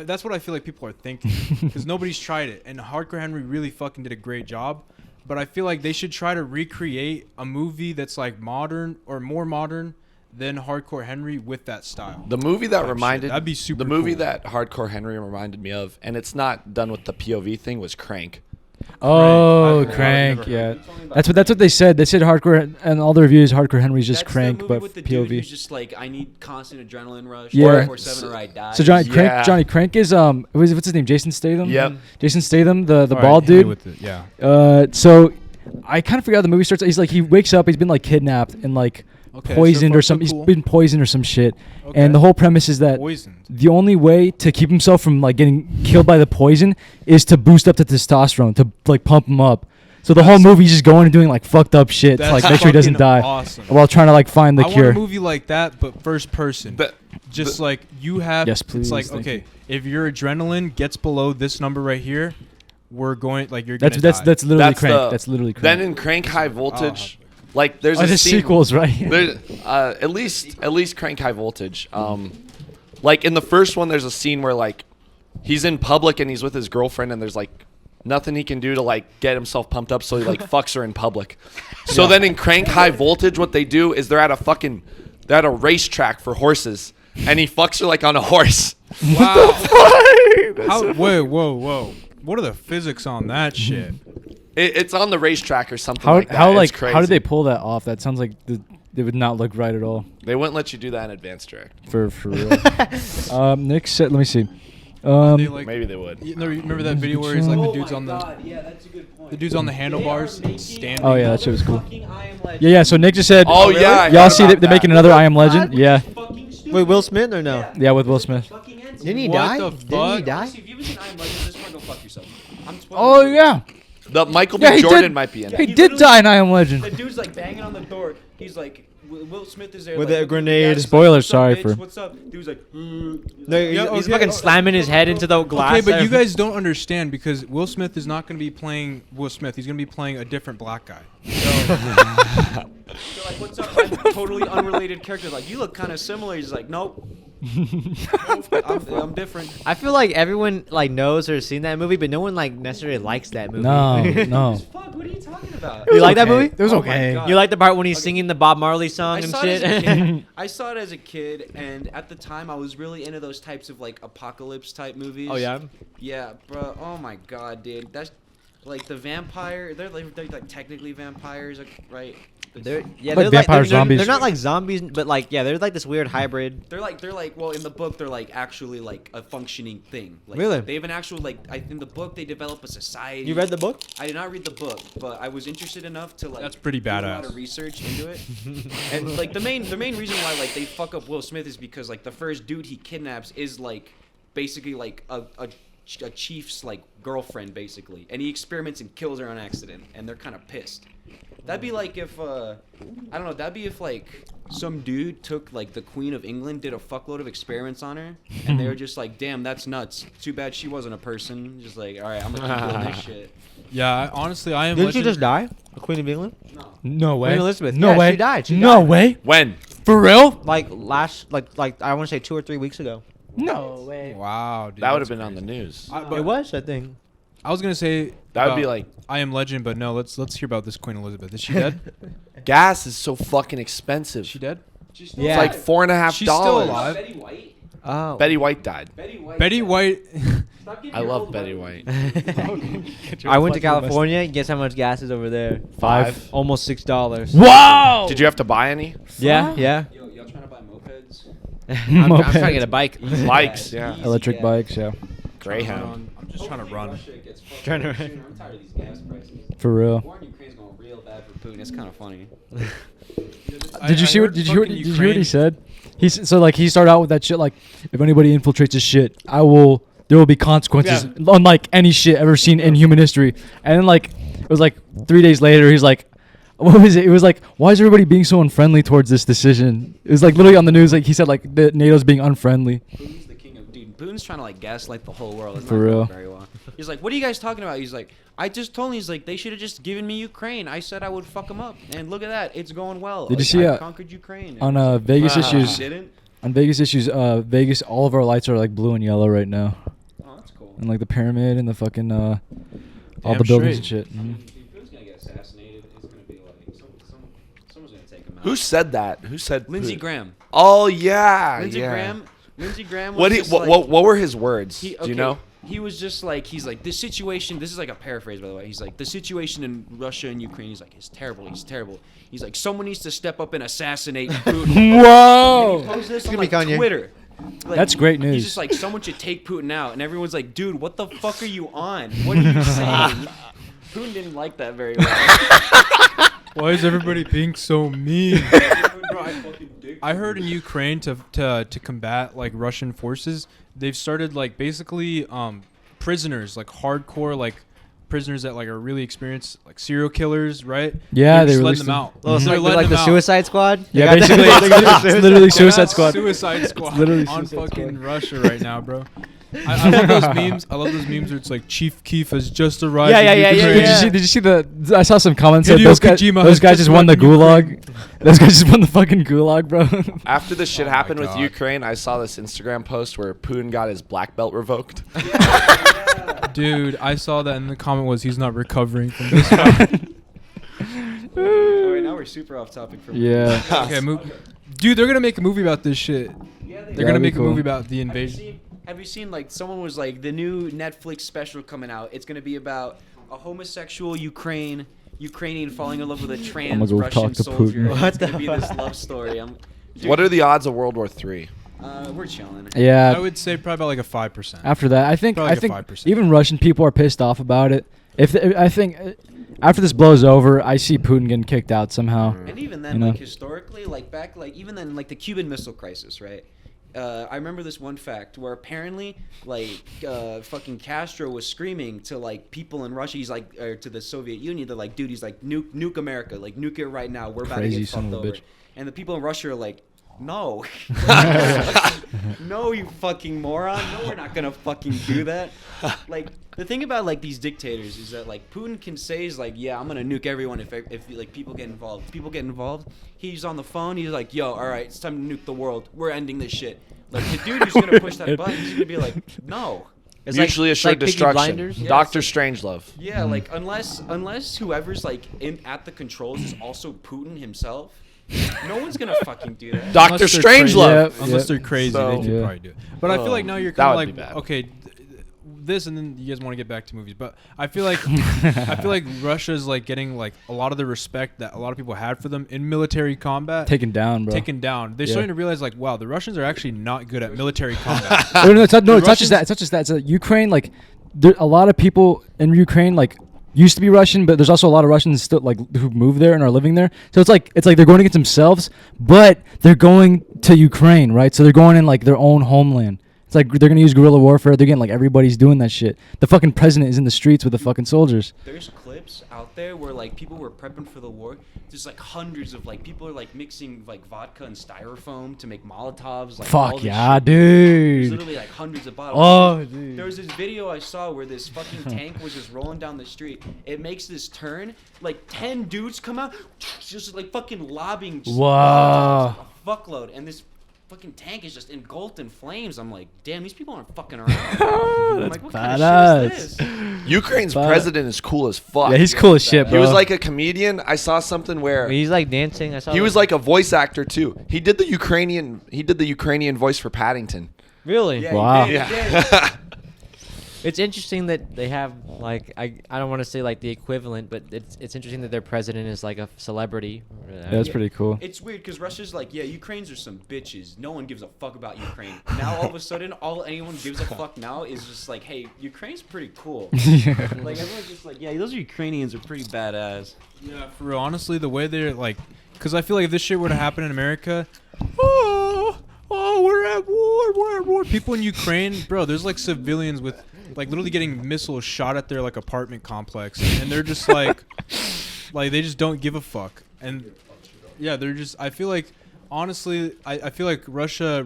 that's what I feel like people are thinking, because nobody's tried it, and Hardcore Henry really fucking did a great job. But I feel like they should try to recreate a movie that's like modern or more modern than Hardcore Henry with that style. The movie that Oh, shit, reminded that'd be super the movie cool. that Hardcore Henry reminded me of, and it's not done with the POV thing, was Crank. Oh, I've Crank. never Yeah, heard You told me about that's what they said. They said hardcore, and all the reviews, Hardcore Henry's just That's Crank, the movie but with the dude POV. who's just like, I need constant adrenaline rush. Yeah. 24/7 or I die. So Yeah. Johnny Crank is what's his name? Jason Statham. Yep. Jason Statham, the All right, bald hit me dude. with it, yeah. So I kind of forgot how the movie starts. He's like, he wakes up, he's been like kidnapped and like Okay, poisoned so or far, so something. cool. He's been poisoned or some shit. Okay. And the whole premise is that Poisoned. the only way to keep himself from like getting killed by the poison is to boost up the testosterone, to like pump him up. So the whole That's- movie's just going and doing like fucked up shit to like That's make sure he doesn't fucking die awesome. while trying to like find the I cure. want a movie like that, but first person. The- Just like you have. Yes, please, It's like, thank okay, if your adrenaline gets below this number right here, we're going like you're That's gonna die. that's literally That's Crank. the- That's literally Crank. Then in Crank High Voltage, like there's oh, a the scene, sequels, right? there, at least Crank High Voltage. Like in the first one, there's a scene where like he's in public and he's with his girlfriend, and there's like nothing he can do to like get himself pumped up, so he like fucks her in public. So then in Crank High Voltage, what they do is they're at a racetrack for horses, and he fucks her like on a horse. Wow. How, wait, whoa. What are the physics on that shit? It's on the racetrack or something How like that. how It's like crazy. how did they pull that off? That sounds like they would not look right at all. They wouldn't let you do that in advanced direct. For real. Nick said, let me see. They, like, Maybe they would. you remember that video where he's like Oh the dude's my on God, yeah, that's a good point. the dude's on the handlebars They are making standing. Oh, yeah, that shit was cool. fucking I Am Legend. Yeah. So Nick just said. Oh, yeah, I Y'all heard see about they're making that. another I Am Legend? Yeah. Fucking stupid. Wait, Will Smith or no? Yeah, with Will Smith. Fucking ends. Didn't he What die? the Didn't he fuck? die? Honestly, if you haven't seen I Am Legend, this one, go fuck yourself. I'm spoiling Oh it. yeah. The Michael Yeah, B. he Jordan did. might be in He it. He did literally- die in I Am Legend. The dude's like banging on the door. He's like, Will Smith is there With like, a looking at the grenade. gas, he's Spoilers, like, "What's up, sorry bitch? for- What's up? Dude's like, No, Yeah, he's okay. fucking slamming his head into the glass. Okay, but there. you guys don't understand because Will Smith is not going to be playing Will Smith. He's going to be playing a different black guy. They're like, what's up? I'm totally unrelated characters. Like, you look kind of similar. He's like, nope. I'm different. I feel like everyone like knows or has seen that movie, but no one like necessarily likes that movie. No. Fuck, what are you talking about? You like that movie? It was Oh my okay. God. You like the part when he's Okay. singing the Bob Marley song I and saw it shit? as a kid. I saw it as a kid, and at the time, I was really into those types of like apocalypse type movies. Oh yeah. Yeah, bro. Oh my god, dude. That's like the vampire. They're like technically vampires, like, right? They're yeah, Like they're vampire they're, zombies. They're not like zombies, but like yeah, they're like this weird hybrid. They're like well in the book they're like actually like a functioning thing. Like, Really? They have an actual like in the book they develop a society. You read the book? I did not read the book, but I was interested enough to like That's pretty do a lot badass. of research into it. And like the main reason why like they fuck up Will Smith is because like the first dude he kidnaps is like basically like a chief's like girlfriend basically, and he experiments and kills her on accident, and they're kind of pissed. That'd be like if I don't know. That'd be if like some dude took like the Queen of England, did a fuckload of experiments on her, and they were just like, "Damn, that's nuts. Too bad she wasn't a person." Just like, all right, I'm gonna keep doing this shit. Yeah, honestly, I am. Didn't she Legend- just die? The Queen of England? No. No way. Queen Elizabeth. No Yeah, way. she died. She no died. way. When? For real? Like last like I want to say 2 or 3 weeks ago. No way. Wow, dude. That would have that's been on the crazy. news. I, but It was, I think. I was gonna say That would be about like I Am Legend, but no. Let's hear about this Queen Elizabeth. Is she dead? gas is so fucking expensive. Is she dead? She's still Yeah. It's like $4.50. She's still alive. Betty White. Oh. Betty White died. Betty White. Betty White. Stop giving I your love old Betty money. White. I went to California. Guess how much gas is over there? Five. Almost $6. Wow. Did you have to buy any? Yeah, yeah. Yo, y'all trying to buy mopeds? I'm trying to get a bike. Bikes, yeah. Easy Electric gas. bikes, yeah. Greyhound. I'm just trying to run. Russia gets fucked Trying to up run. sooner. I'm tired of these gas prices. For real. War in Ukraine's going real bad for Putin. It's kind of funny. Did you see what? Did you hear what he said? He started out with that shit like, if anybody infiltrates this shit, there will be consequences, unlike any shit ever seen in human history. And then like it was like 3 days later, he's like, what was it? It was like, why is everybody being so unfriendly towards this decision? It was like literally on the news, like he said like that NATO's being unfriendly. Putin's the king of dude. Putin's trying to like gaslight the whole world. It's For not going real. very well. He's like, what are you guys talking about? He's like, I just told him. He's like, they should have just given me Ukraine. I said I would fuck them up, and look at that, it's going well. Did you Like, see, I conquered Ukraine On Vegas Ah. issues, Didn't? on Vegas issues, Vegas, all of our lights are like blue and yellow right now, Oh, that's cool. and like the pyramid and the fucking all Damn the buildings straight. and shit. If Putin's gonna get assassinated, it's gonna be like someone's gonna take him out. Who said that? Who said Lindsey Putin? Graham. Oh yeah, Lindsey yeah. Graham. Lindsey Graham. Was What, just what were his words? He, Do you know? He was just like, he's like, this situation, this is like a paraphrase, by the way. He's like, the situation in Russia and Ukraine, he's like, it's terrible. He's terrible. He's like, someone needs to step up and assassinate Putin. He Whoa! posted this on gonna be like Kanye. Twitter. Like, That's great news. He's just like, someone should take Putin out. And everyone's like, dude, what the fuck are you on? What are you saying? Putin didn't like that very well. Why is everybody being so mean? I heard in Ukraine to combat like Russian forces, they've started like basically prisoners, like hardcore like prisoners that like are really experienced, like serial killers, right? Yeah, They're they just letting released them them. out. Oh, so They're like, letting like the them out. Suicide Squad? Yeah, They got basically, that- it's literally They're Suicide not Squad. Suicide Squad. literally on Suicide fucking Squad. Russia right now, bro. I love those memes. I love those memes where it's like Chief Keef has just arrived. Yeah, in yeah, yeah, Ukraine. yeah, Did you see the? I saw some comments that Hideo those Kojima guys has just just won the left Ukraine. gulag. Those guys just won the fucking gulag, bro. After this shit Oh my happened with God. Ukraine, I saw this Instagram post where Putin got his black belt revoked. Dude, I saw that, and the comment was he's not recovering from this one. All right, now we're super off topic from Yeah. Okay, dude, they're gonna make a movie about this shit. Yeah, They're That'd gonna be make a cool. movie about the Have you invasion. seen? Have you seen like someone was like the new Netflix special coming out? It's gonna be about a homosexual Ukrainian falling in love with a trans go Russian talk to soldier. Putin. and What It's gonna the be this fuck? love story. What are the odds of World War III? We're chilling. Yeah. I would say probably about like a 5%. After that, I think Probably I like a think 5%. even Russian people are pissed off about it. I think after this blows over, I see Putin getting kicked out somehow. And even then, You know? like historically, like back, like even then, like the Cuban Missile Crisis, right? I remember this one fact where apparently, like, fucking Castro was screaming to like people in Russia. He's like, or to the Soviet Union. They're like, dude, he's like, nuke America, like nuke it right now. We're about Crazy to get son fucked of a over. bitch. And the people in Russia are like, no, no, you fucking moron. No, we're not gonna fucking do that. Like the thing about like these dictators is that like Putin can say is like, yeah, I'm gonna nuke everyone if like people get involved. People get involved. He's on the phone. He's like, yo, all right, it's time to nuke the world. We're ending this shit. Like the dude who's gonna push that button, he's gonna be like, no. It's Mutually like, assured like Peaky destruction. Blinders. Yeah, Doctor it's Strangelove. Yeah, like unless whoever's like at the controls is also Putin himself, no one's gonna fucking do that. Doctor Unless they're crazy. Strangelove. Yep. Unless they're crazy, So- they can Yeah. probably do it. But I feel like now you're that kind of would be like, bad. okay, this, and then you guys want to get back to movies. But I feel like I feel like Russia's like getting like a lot of the respect that a lot of people had for them in military combat. Taken down, bro. Taken down. They're Yeah. starting to realize like, wow, the Russians are actually not good at military combat. No, it The touches that. It touches that. So Ukraine, like, a lot of people in Ukraine, like, used to be Russian, but there's also a lot of Russians still like who moved there and are living there. So it's like they're going against themselves, but they're going to Ukraine, right? So they're going in like their own homeland. It's like they're gonna use guerrilla warfare. They're getting like everybody's doing that shit. The fucking president is in the streets with the fucking soldiers. There's clips out there where like people were prepping for the war. There's like hundreds of like people are like mixing like vodka and styrofoam to make Molotovs. Like, all Fuck this yeah, shit. There's dude. literally like hundreds of bottles. Oh, dude. There was this video I saw where this fucking tank was just rolling down the street. It makes this turn, like 10 dudes come out, just like fucking lobbing. just Wow. Molotovs, a fuckload, and this fucking tank is just engulfed in flames. I'm like, damn, these people aren't fucking around. I'm like, what kind of shit is this? Ukraine's But- president is cool as fuck. Yeah, he's cool as shit, He bro. was like a comedian. I saw something where He's like dancing. I saw. he was that. like a voice actor too. He did the Ukrainian voice for Paddington. really. Yeah, Wow. he did, he Yeah. did. It's interesting that they have like I don't want to say like the equivalent, but it's interesting that their president is like a celebrity. That's pretty cool. It's weird because Russia's like, yeah, Ukrainians are some bitches. No one gives a fuck about Ukraine. Now all of a sudden, all anyone gives a fuck now is just like, hey, Ukraine's pretty cool. Yeah. Like everyone's just like, yeah, those Ukrainians are pretty badass. Yeah, for real. Honestly, the way they're like, because I feel like if this shit were to happen in America, we're at war. People in Ukraine, bro, there's like civilians with like literally getting missiles shot at their like apartment complex, and they're just like they just don't give a fuck. And yeah, they're just. I feel like honestly, I feel like Russia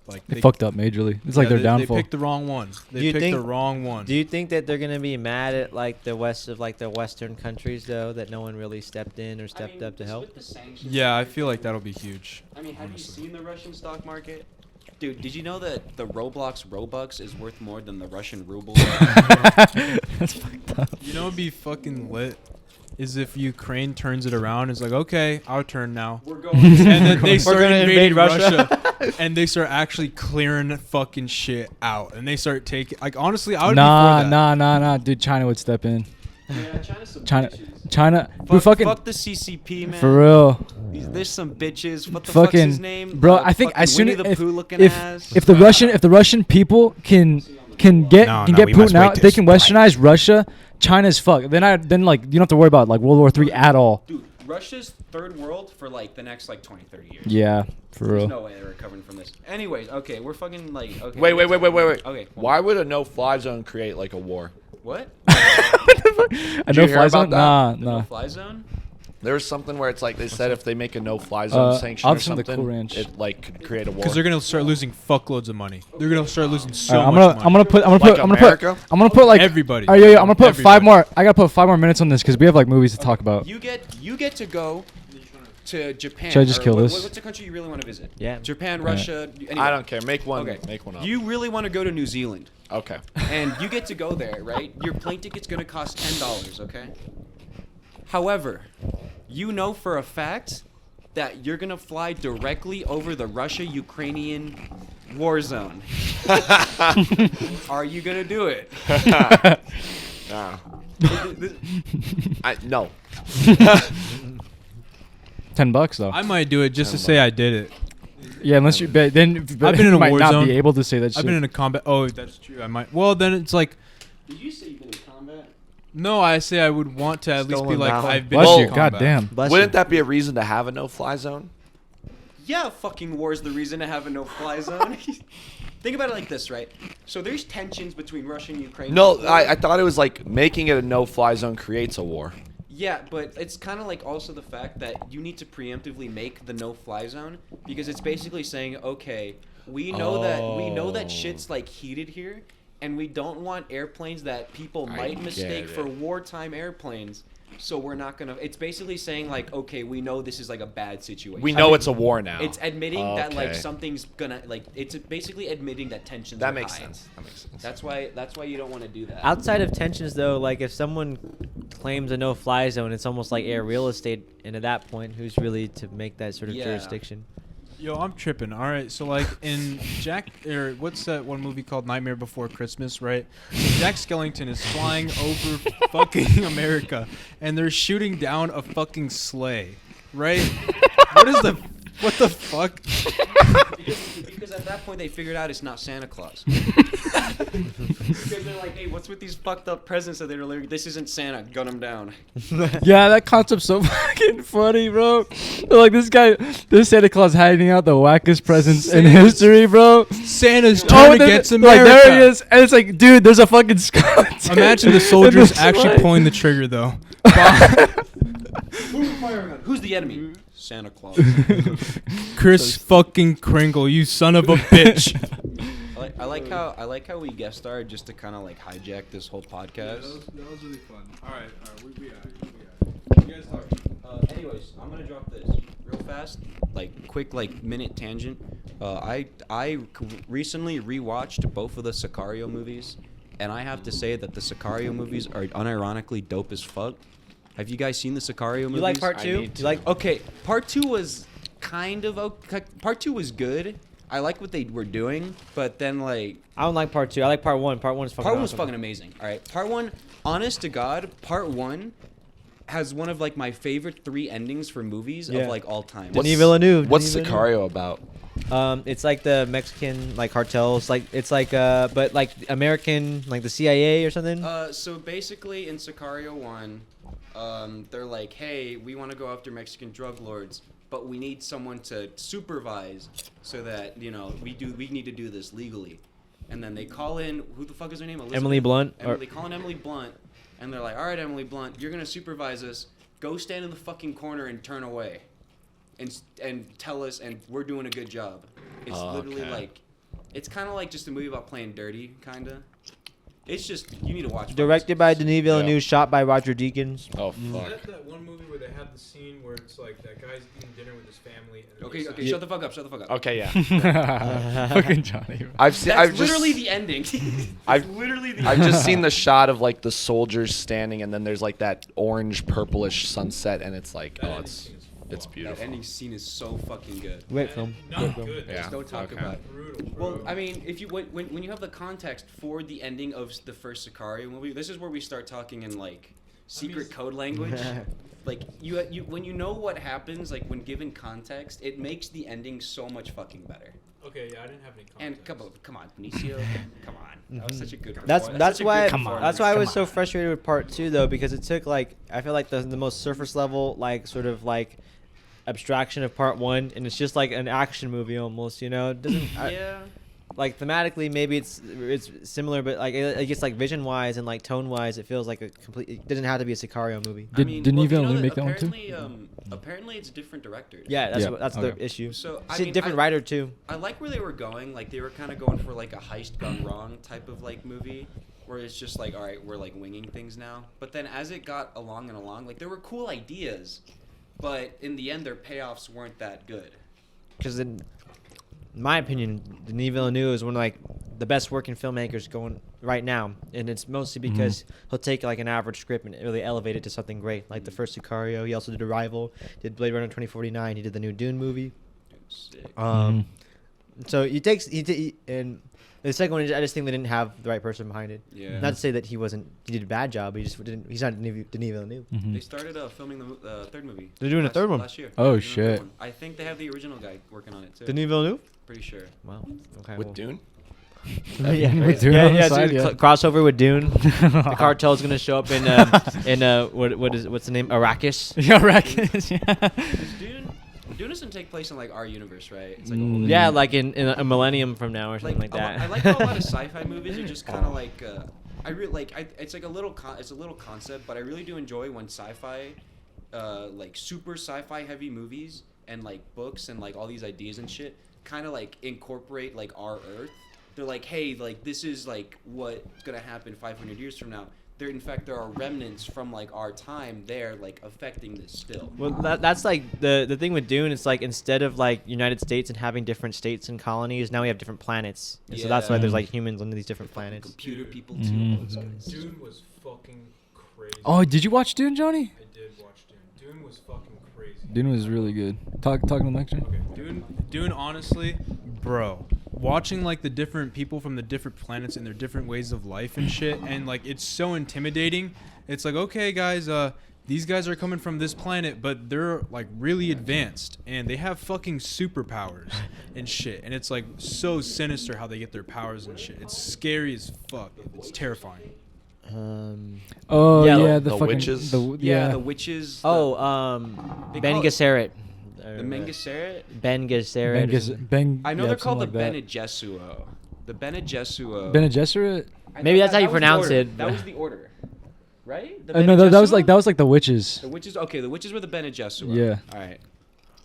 like They fucked up majorly. It's like their downfall. They picked the wrong one. They picked the wrong one. Do you think that they're gonna be mad at like the west of like the Western countries though, that no one really stepped in or stepped up to help? Yeah, I feel like that'll be huge. I mean, have you seen the Russian stock market? Dude, did you know that the Roblox Robux is worth more than the Russian ruble? That's fucked up. You know what'd be fucking lit? Is if Ukraine turns it around and is like, okay, our turn now. We're going. And then they start gonna invading invade Russia. And they start actually clearing fucking shit out. And they start taking, like, honestly, I would be for that. Nah. Dude, China would step in. Yeah, China's some China, bitches. China. Dude, fucking. Fuck the CCP, man. For real. There's some bitches. What the Fucking. fuck's his name? Bro, I think as soon Winnie as the Pooh looking if ass. the Russian people can get No, we must Putin out, wait they this can westernize Russia. China's fucked. Then like you don't have to worry about like World War III at all. Dude, Russia's third world for like the next like 20, 30 years. Yeah, for There's real. no way they're recovering from this. Anyways, okay, we're fucking like okay. Wait. Okay. Why would a no-fly zone create like a war? What? I Did know you hear fly about zone. that? The Nah. no-fly zone? There was something where it's like they said if they make a no-fly zone sanction I'll or send the something, Cool Ranch. it like could create a war. Because they're going to start losing fuckloads of money. They're going to start losing so I'm much gonna money. put Like America? like Everybody. Oh yeah. I'm gonna put Everybody. 5 more. I gotta put 5 more minutes on this because we have like movies to talk about. You get to go to Japan. Should I just or kill what- this? What's a country you really want to visit? Yeah. Japan, Right. Russia. Anyway. I don't care. Make one. Okay. Make one up. You really want to go to New Zealand, Okay. and you get to go there, right? Your plane ticket's gonna cost $10, okay? However, you know for a fact that you're gonna fly directly over the Russia-Ukrainian war zone. Are you gonna do it? Nah. No. $10 though. I might do it just to say I did it. Yeah, unless you then I've been in a you might war not zone. be able to say that shit. I've been in a combat. Oh, that's true. I might. Well, then it's like, Did you say you've been in combat? no, I say I would want to at least be Stolen like, valor. I've been Bless in you. combat. God damn. Bless Wouldn't you. that be a reason to have a no-fly zone? Yeah, fucking war is the reason to have a no-fly zone. Think about it like this, right? So there's tensions between Russia and Ukraine. No, I thought it was like making it a no-fly zone creates a war. Yeah, but it's kind of like also the fact that you need to preemptively make the no-fly zone because it's basically saying, okay, we know that shit's like heated here, and we don't want airplanes that people might get mistake it. for wartime airplanes. So we're not gonna. It's basically saying like, okay, we know this is like a bad situation. We know it's a war now. It's admitting that like Okay. something's gonna like. It's basically admitting that tensions. That are makes high. sense. That makes sense. That's why you don't want to do that. Outside of tensions, though, like if someone claims a no-fly zone, it's almost like air real estate. And at that point, who's really to make that sort of Yeah. jurisdiction? Yo, I'm tripping. All right, so like in what's that one movie called Nightmare Before Christmas, right? So Jack Skellington is flying over fucking America, and they're shooting down a fucking sleigh, right? What the fuck? Because at that point they figured out it's not Santa Claus. Because they're like, hey, what's with these fucked up presents that they're delivering? This isn't Santa. Gun them down. Yeah, that concept's so fucking funny, bro. They're like this Santa Claus hiding out the wackest presents in history, bro. Santa's turn against like, America. there he is, and it's like, dude, there's a fucking skeleton. Imagine the in soldiers this actually sleigh. pulling the trigger, though. Who's the enemy? Santa Claus. Chris fucking Kringle, you son of a bitch. I like how we guest starred just to kind of like hijack this whole podcast. That was really fun. All right, we got it. You guys talk. Anyways, I'm gonna drop this real fast, like quick, like minute tangent. I recently rewatched both of the Sicario movies, and I have to say that the Sicario movies are unironically dope as fuck. Have you guys seen the Sicario movies? You like part I two? need You like? Okay, part two was kind of okay. Part two was good. I like what they were doing, but then like I don't like part 2. I like part 1. Part 1 is fucking part 1 was awesome. fucking amazing. All right, part 1, honest to God, part 1 has one of like my favorite 3 endings for movies Yeah. of like all time. Denis Villeneuve. What's Denis Villeneuve. Sicario about? It's like the Mexican like cartels, like it's like but like American, like the CIA or something. So basically in Sicario 1, they're like, hey, we want to go after Mexican drug lords, but we need someone to supervise so that, you know, we need to do this legally. And then they call in, who the fuck is her name? Elizabeth? Emily Blunt. They call in Emily Blunt, and they're like, all right, Emily Blunt, you're going to supervise us. Go stand in the fucking corner and turn away. And tell us, and we're doing a good job. It's literally like, it's kind of like just a movie about playing dirty, kind of. It's just, you need to watch it. Directed by Denis Villeneuve, Yeah. shot by Roger Deakins. Oh Is fuck. that one movie where they have the scene where it's like that guy's eating dinner with his family? And Okay, shut the fuck up. Okay, yeah. Fucking Johnny. I've That's just literally the ending. I've literally the I've just seen the shot of like the soldiers standing, and then there's like that orange purplish sunset, and it's like, That oh, ending it's scene is it's fucked. That beautiful. ending scene is so fucking good. Great film. Not good. Yeah. Just don't talk okay. about it. Brutal, bro. Well, I mean, if you when you have the context for the ending of the first Sicario movie, this is where we start talking in like secret code language. Like you when you know what happens, like when given context, it makes the ending so much fucking better. Okay, yeah, I didn't have any context. And come on, Benicio, come on, that was such a good. That's performance. Such a why good performance. that's why I was so frustrated with part 2 though, because it took like, I feel like the most surface level like sort of like abstraction of part 1, and it's just like an action movie almost, you know. It doesn't Yeah. like thematically maybe it's similar, but like I guess like vision wise and like tone wise it feels like a complete, it doesn't have to be a Sicario movie. Did Denis Villeneuve make that one too? Apparently it's different directors. Yeah, that's Yeah, that's okay. the issue. So It's I a mean, different writer too. I like where they were going. Like they were kind of going for like a heist gone wrong type of like movie, where it's just like, all right, we're like winging things now. But then as it got along and along, like there were cool ideas, but in the end their payoffs weren't that good. Because in my opinion, Denis Villeneuve is one of like the best working filmmakers going right now, and it's mostly because he'll take like an average script and really elevate it to something great. Like the first Sicario, he also did Arrival, did Blade Runner 2049, he did the new Dune movie. Sick. So he and the second one, I just think they didn't have the right person behind it. Yeah. Not to say that he did a bad job. He just didn't. He's not Denis Villeneuve. They started filming the third movie. They're doing a third one? last year. Oh, They're doing a third shit. one. I think they have the original guy working on it too. Denis Villeneuve? Pretty sure. Wow. Okay. With Dune? yeah, With Dune on the yeah, side, dude, yeah. crossover with Dune. The cartel's gonna show up in what's the name? Arrakis. Yeah, Rackets. Yeah. Dune doesn't take place in like our universe, right? It's like a whole Mm. Yeah, like in a millennium from now or something like that. I like how a lot of sci-fi movies are just kind of like I really like it's like a little it's a little concept, but I really do enjoy when sci-fi like super sci-fi heavy movies and like books and like all these ideas and shit kind of like incorporate like our Earth. They're like, hey, like this is like what's gonna happen 500 years from now. In fact, there are remnants from like our time there, like affecting this still. Well, that's like the thing with Dune. It's like instead of like United States and having different states and colonies, now we have different planets. And so that's why there's like humans on these different planets. Computer people too. Mhm. Those guys. Dune was fucking crazy. Oh, did you watch Dune, Johnny? I did watch Dune. Dune was fucking crazy. Dune was really good. Talk to the next one. Okay, Dune, honestly, bro, watching like the different people from the different planets and their different ways of life and shit, and like it's so intimidating. It's like, okay, guys, these guys are coming from this planet, but they're like really advanced and they have fucking superpowers and shit. And it's like so sinister how they get their powers and shit. It's scary as fuck. It's terrifying. Oh Yeah, yeah, the fucking witches? Yeah, the witches. Oh, They Ben call it- Gesserit. the Mengesserit. Ben Gesserit. I know yeah, they're called the something like Bene Gesserit. The Bene Gesserit. Bene Gesserit. Maybe that's how you pronounce order. it. That was the order, right? The No, Bene that was Gesserit? like the witches. The witches. Okay, the witches were the Bene Gesserit. Yeah. All right.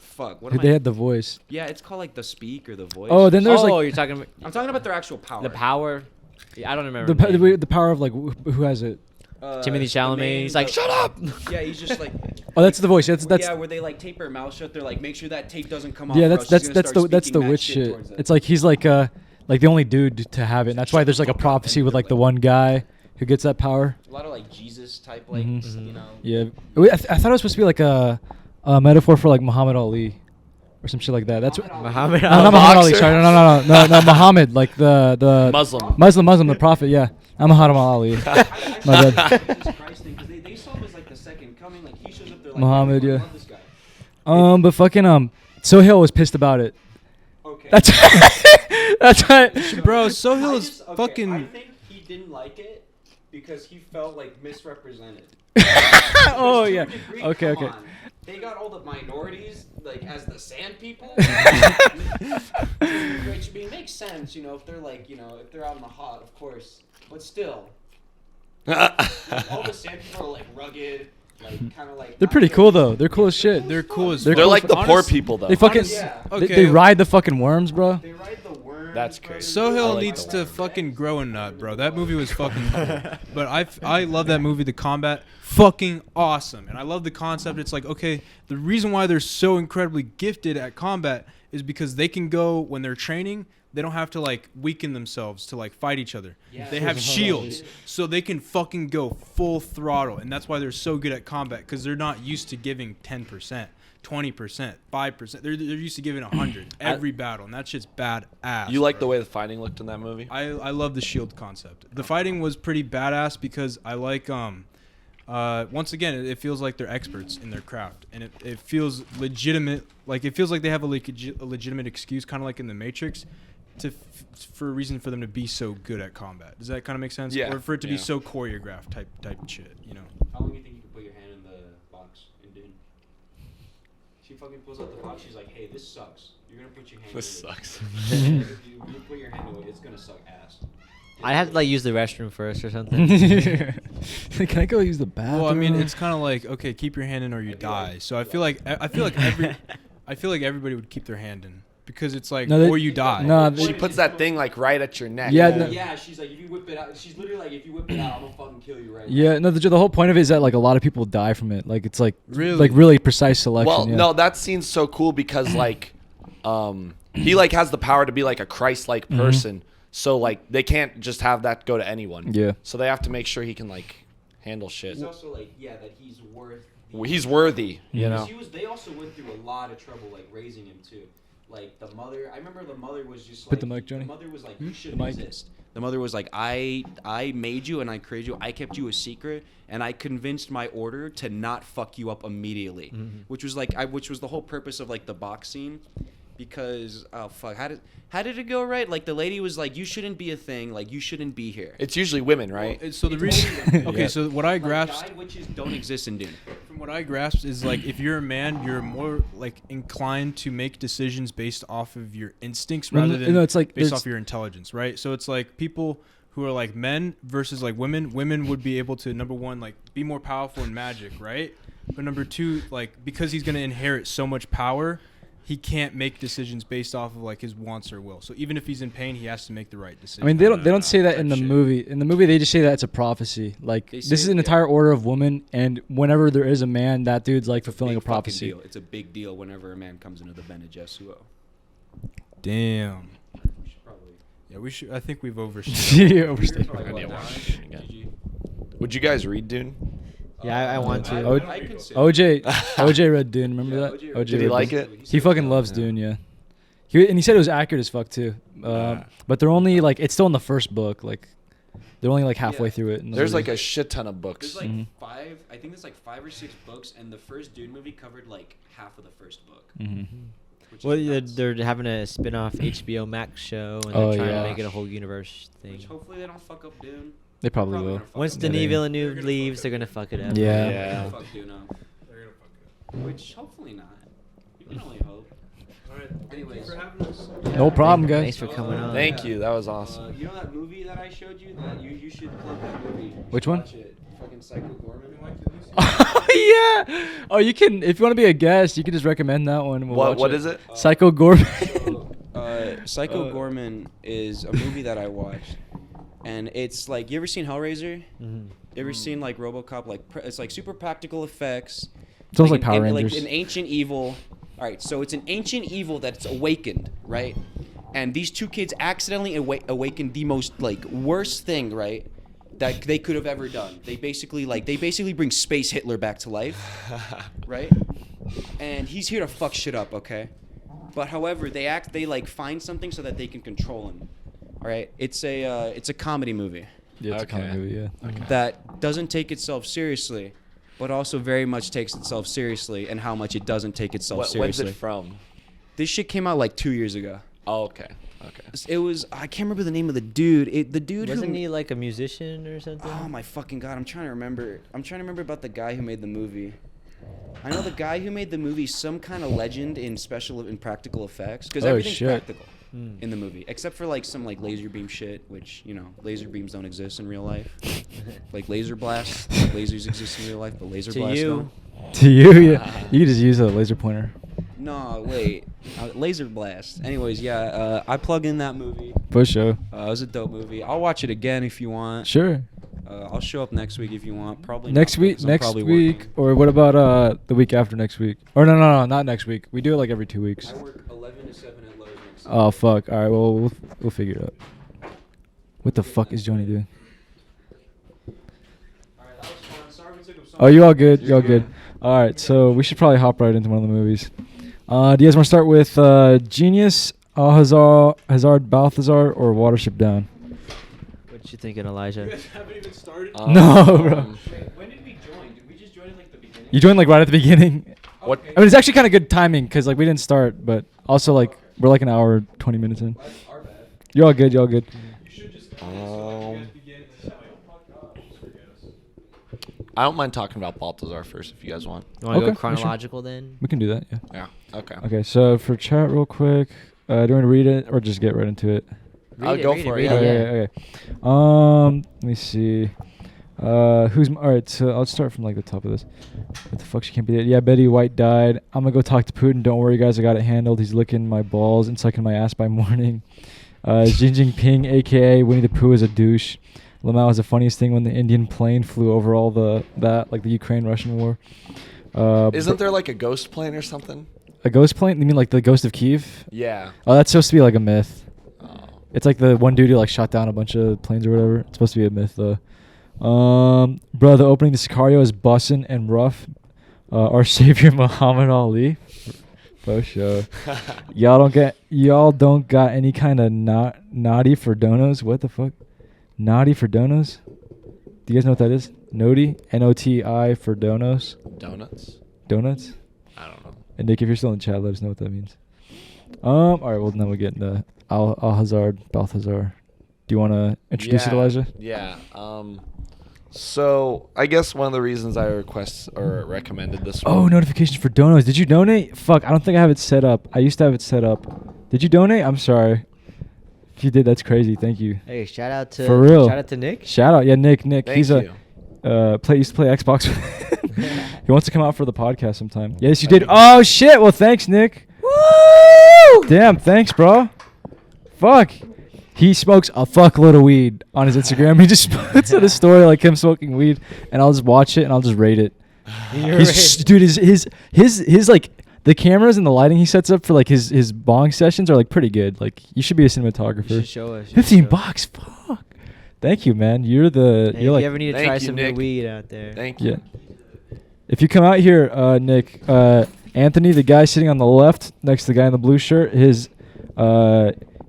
Fuck. What am They I? had the voice. Yeah, it's called like the speak or the voice. Oh, then there's Oh, like you're talking about I'm talking about their actual power. the power. Yeah, I don't remember. the power of like who has it. Timothy the Chalamet. main- He's like, the- shut up. Yeah, he's just like. Oh, that's the voice. That's yeah, where they like tape her mouth shut. They're like, make sure that tape doesn't come off. yeah. or That's else that's she's gonna that's start the speaking mad witch shit. towards them. It's like he's like the only dude to have it. And that's why there's like a prophecy with like the one guy who gets that power. a lot of like Jesus type, like Mhm. you know. Yeah, I thought it was supposed to be like a metaphor for like Muhammad Ali. or some shit like that. That's what. Muhammad No, not Ali. Muhammad Ali. Boxer. Sorry, no, Muhammad, like the Muslim. the prophet. Yeah, I'm Muhammad Ali. My bad. Jesus Christ thing, 'cause they saw him as like the second coming. Like he shows up there like Muhammad, I yeah. love this guy. But fucking Sohail was pissed about it. Okay. That's that's right. Bro, Sohail is I fucking. think he didn't like it because he felt like misrepresented. Oh To a yeah. degree, Okay. come on. They got all the minorities like as the sand people. Which should be makes sense, you know, if they're like, you know, if they're out in the hot, of course. But still, like, all the sand people are like rugged, like kind of like. They're pretty cool though. They're cool as shit. They're cool as They're They're cool like for- the poor honest- people though. They fucking Yeah. they ride the fucking worms, bro. They ride the worms. That's crazy. Sohail I like needs the to worm. fucking grow a nut, bro. That movie was fucking cool. But I love that movie, The Combat. Fucking awesome. And I love the concept. It's like, okay, the reason why they're so incredibly gifted at combat is because they can go, when they're training, they don't have to like weaken themselves to like fight each other. Yeah. They have shields, so they can fucking go full throttle. And that's why they're so good at combat, because they're not used to giving 10%. 20%, 5%. They're used to giving 100 every battle, and that shit's badass. You like the bro. way the fighting looked in that movie? I love the shield concept. The fighting was pretty badass because I like once again it feels like they're experts in their craft, and it feels legitimate. Like it feels like they have a legitimate excuse, kind of like in the Matrix, for a reason for them to be so good at combat. Does that kind of make sense? Yeah. Or for it to be Yeah. so choreographed type shit, you know? How long do you think you could put your hand in the box in Dune? She fucking pulls out the box. She's like, "Hey, this sucks. You're gonna put your hand This in sucks. it. If you put your hand in it, it's gonna suck ass." I'd have to like use the restroom first or something. Can I go use the bathroom? Well, I mean, it's kind of like, okay, keep your hand in or you die. So I feel like everybody would keep their hand in, because it's like, No, they- or you die. No, She puts that thing like right at your neck. Yeah, Yeah, no- yeah, she's like, if you whip it out, she's literally like, if you whip it out, I'm gonna fucking kill you right Yeah, no. The whole point of it is that like a lot of people die from it. Like it's like Really? really precise selection. Well, yeah. no, that scene's so cool because like, he like has the power to be like a Christ-like person. So like they can't just have that go to anyone. Yeah. So they have to make sure he can like handle shit. He's also like, yeah, that he's worth. He's worthy, you Mhm. know. They also went through a lot of trouble like raising him too. Like the mother, I remember the mother was just like. Put the mic, Johnny. The mother was like, you shouldn't The mic. exist. The mother was like, I made you and I created you. I kept you a secret and I convinced my order to not fuck you up immediately, which was like, which was the whole purpose of like the box scene. Because oh fuck, how did it go right? Like the lady was like, you shouldn't be a thing. Like you shouldn't be here. It's usually women, right? Well, so the It's reason, okay, Yeah. so what I Like, grasped guy witches don't exist in Dune. from what I grasped is like, if you're a man, you're more like inclined to make decisions based off of your instincts No, rather no, than no, it's like based there's- off your intelligence, right? So it's like people who are like men versus like women. Women would be able to, number one, like be more powerful in magic, right? But number two, like because he's gonna inherit so much power, he can't make decisions based off of like his wants or will. So even if he's in pain, he has to make the right decision. I mean, they don't say that in the Type shit. movie. In the movie, they just say that it's a prophecy. Like They this say- is an yeah. entire order of women, and whenever there is a man, that dude's like fulfilling a Big fucking prophecy. deal. It's a big deal whenever a man comes into the Bene Gesserit. Damn. We should probably. Yeah, we should. I think we've overstated. Yeah, overstated. I need to watch it again. Would you guys read Dune? Yeah, I want to. I consider OJ read Dune. Remember Yeah, that? OJ OJ Did he read like Dune. it? He fucking loves Dune. Yeah. He said it was accurate as fuck too. But they're only like it's still in the first book. Like they're only like halfway Yeah. through it. in the There's movie. like a shit ton of books. There's like Mhm. five. I think there's like 5 or 6 books, and the first Dune movie covered like half of the first book. Mhm. Which Well, is they're, nuts. they're having a spin-off HBO Max show, and Oh, they're trying yeah. to make it a whole universe thing. Which hopefully they don't fuck up Dune. They probably Probably will. gonna fuck Once up Denis Dune. Villeneuve leaves, they're gonna fuck it up. Yeah. Yeah. They're gonna fuck Dune up. Which hopefully not. You can only hope. Anyways, No problem, guys. Thanks for coming on. Thank you. That was awesome. you know that movie that I showed you? That you should plug that movie. You Which should one? Watch it. Fucking Psycho Gorman. Oh yeah. Oh, you can if you want to be a guest, you can just recommend that one. and we'll watch What is it? Psycho Gorman. Psycho Gorman is a movie that I watched, and it's like, you ever seen Hellraiser? Mhm. You ever seen like RoboCop? Like it's like super practical effects. Sounds like Power Like Rangers. an ancient evil. All right, so it's an ancient evil that's awakened, right? And these two kids accidentally awakened the most like worst thing, right? That they could have ever done. They basically bring Space Hitler back to life, right? And he's here to fuck shit up, okay? But however, they like find something so that they can control him. All right, it's a comedy movie Yeah, it's a Okay. comedy movie. Yeah. Okay. that doesn't take itself seriously, but also very much takes itself seriously, and how much it doesn't take itself When's seriously. it from? This shit came out like 2 years ago. Oh, okay. Okay. It was, I can't remember the name of the dude. The dude Wasn't who, he like a musician or something? oh my fucking god, I'm trying to remember about the guy who made the movie. I know the guy who made the movie, some kind of legend in practical effects, because Oh, everything's shit. practical in the movie, except for like some like laser beam shit, which, you know, laser beams don't exist in real life. Like laser blasts, lasers exist in real life, but laser To blasts you. don't. To you, yeah. You can just use a laser pointer. No, wait, laser blast. Anyways, yeah, I plug in that movie. For sure. It was a dope movie. I'll watch it again if you want. Sure. I'll show up next week if you want. Probably Next not, week, because I'm next probably week, working. or what about the week after next week? Or no, not next week. We do it like every 2 weeks. I work 11 to 7 at Lowe's next week. Oh fuck! All right, well we'll figure it out. What the fuck is Johnny doing? Alright, that was fun. Sorry we took up so Oh, you all good? You all good? All right, so we should probably hop right into one of the movies. Do you guys want to start with Genius, Hasard Balthazar, or Watership Down? What you thinking, Elijah? You guys haven't even started. No, bro. Wait, when did we join? Did we just join like the beginning? You joined like right at the beginning. What? I mean, it's actually kind of good timing because like we didn't start, but also like we're like an hour 20 minutes in. Our bad. You're all good. You're all good. You should just so you guys begin and then just forget us. I don't mind talking about Balthazar first if you guys want. You want to Okay, go for sure. chronological then? We can do that. Yeah. Yeah. Okay. Okay. So for chat, real quick, do you want to read it or just get right into it? I'll go for it, read yeah. Okay. Let me see. All right? So I'll start from like the top of this. What the fuck? She can't be dead. Yeah, Betty White died. I'm gonna go talk to Putin. Don't worry, guys. I got it handled. He's licking my balls and sucking my ass by morning. Xi Jinping, aka Winnie the Pooh, is a douche. Lamau is the funniest thing when the Indian plane flew over all like the Ukraine-Russian war. Isn't there like a ghost plane or something? A ghost plane? You mean like the Ghost of Kiev? Yeah. Oh, that's supposed to be like a myth. Oh. It's like the one dude who like shot down a bunch of planes or whatever. It's supposed to be a myth though. Bro, the opening to Sicario is bussin' and rough. Our savior Muhammad Ali. For sure. Y'all don't got any kind of naughty for donos. What the fuck? Naughty for donos? Do you guys know what that is? Noti? N-O-T-I for donos. Donuts? Donuts? I don't know. And Nick, if you're still in chat, let us know what that means. All right, well, now we're getting to Hasard Balthazar. Do you want to introduce it, Elijah? Yeah. So I guess one of the reasons I recommended this one. Oh, notifications for donos. Did you donate? Fuck, I don't think I have it set up. I used to have it set up. Did you donate? I'm sorry. If you did, that's crazy. Thank you. Hey, shout out to For real. Shout out to Nick. Shout out. Yeah, Nick. Thank He's you. used to play Xbox. He wants to come out for the podcast sometime. Yes, you did. Oh, shit. Well, thanks, Nick. Woo! Damn, thanks, bro. Fuck. He smokes a fuckload of weed on his Instagram. He just puts in a story like him smoking weed, and I'll just watch it and I'll just rate it. Dude, his like the cameras and the lighting he sets up for like his bong sessions are like pretty good. Like you should be a cinematographer. You should show us. 15 bucks. Fuck. Thank you, man. You're Hey, you're if like you ever need to Thank try you, some Nick. new weed out there. Thank you. yeah. If you come out here, Nick, Anthony, the guy sitting on the left next to the guy in the blue shirt,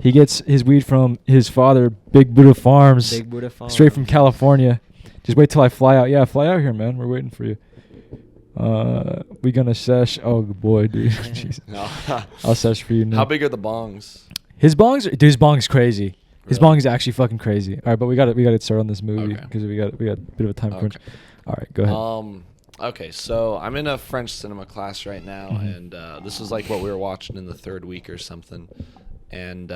he gets his weed from his father, Big Buddha Farms, Big Buddha Farm. straight from California. Just wait till I fly out. Yeah, fly out here, man. We're waiting for you. We gonna sesh. Oh boy, dude. Jesus. No. I'll sesh for you. Nick. How big are the bongs? His bong's crazy. His Really? bong is actually fucking crazy. All right, but we got to start on this movie Okay. because we got a bit of a time crunch. Okay. All right, go ahead. Okay, so I'm in a French cinema class right now, Mhm. and this is like what we were watching in the third week or something. And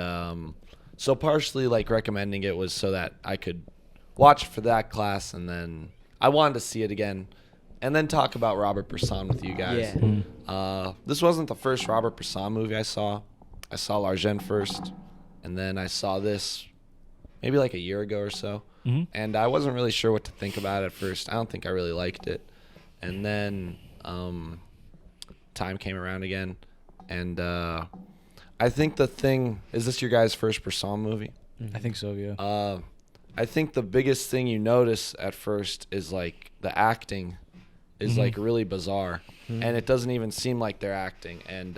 so partially like recommending it was so that I could watch for that class, and then I wanted to see it again, and then talk about Robert Bresson with you guys. Yeah. Mhm. This wasn't the first Robert Bresson movie I saw. I saw L'Argent first, and then I saw this maybe like a year ago or so. Mhm. And I wasn't really sure what to think about it at first. I don't think I really liked it. And then time came around again, and I think the thing is, this your guys' first Bresson movie? I think so. Yeah. I think the biggest thing you notice at first is like the acting is Mhm. like really bizarre, and it doesn't even seem like they're acting. And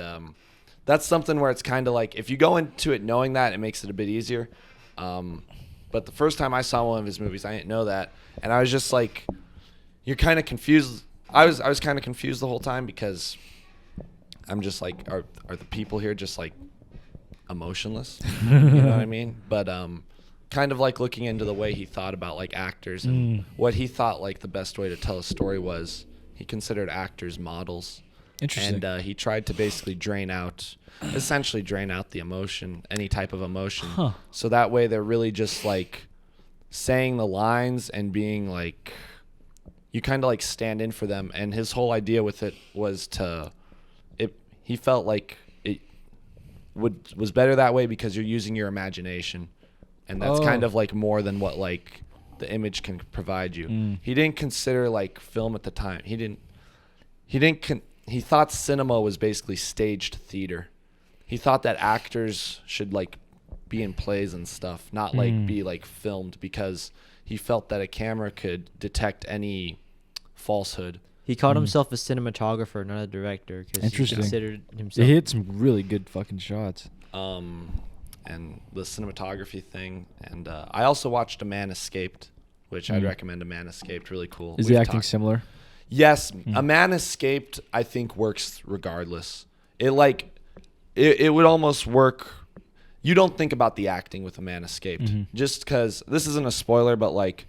that's something where it's kind of like if you go into it knowing that, it makes it a bit easier. But the first time I saw one of his movies, I didn't know that, and I was just like, you're kind of confused. I was kind of confused the whole time because I'm just like, are the people here just like emotionless? You know what I mean? But kind of like looking into the way he thought about like actors and what he thought like the best way to tell a story was. He considered actors models. Interesting. And he tried to basically essentially drain out the emotion, any type of emotion. Huh. So that way they're really just like saying the lines and being like, you kind of like stand in for them. And his whole idea with it was he felt like it was better that way because you're using your imagination. And that's kind of like more than what like the image can provide you. He didn't consider like film at the time. He thought cinema was basically staged theater. He thought that actors should like be in plays and stuff, not like be like filmed, because he felt that a camera could detect any falsehood. He called himself a cinematographer, not a director, because he Interesting. considered himself. He hit some really good fucking shots. And the cinematography thing. And I also watched A Man Escaped, which I'd recommend. A Man Escaped, really cool. Is the acting similar? Yes, A Man Escaped I think works regardless. It would almost work. You don't think about the acting with A Man Escaped just because this isn't a spoiler, but like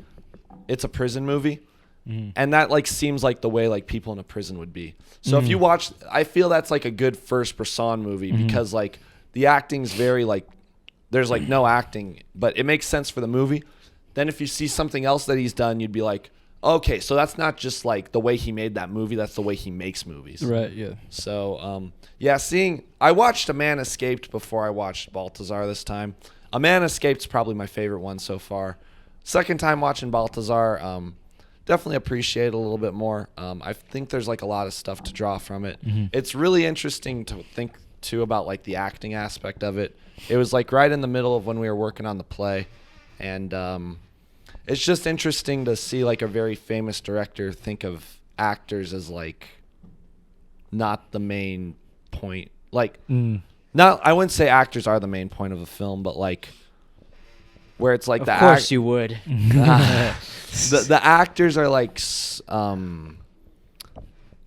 it's a prison movie, and that like seems like the way like people in a prison would be. So if you watch, I feel that's like a good first person movie because like the acting's very like there's like no acting, but it makes sense for the movie. Then if you see something else that he's done, you'd be like, okay, so that's not just like the way he made that movie, that's the way he makes movies. Right, yeah. So, I watched A Man Escaped before I watched Balthazar this time. A Man Escaped's probably my favorite one so far. Second time watching Balthazar, definitely appreciate it a little bit more. I think there's like a lot of stuff to draw from it. It's really interesting to think too about like the acting aspect of it. It was like right in the middle of when we were working on the play, and it's just interesting to see like a very famous director think of actors as like not the main point. Like not, I wouldn't say actors are the main point of a film, but like where it's like Of course you would. the actors are like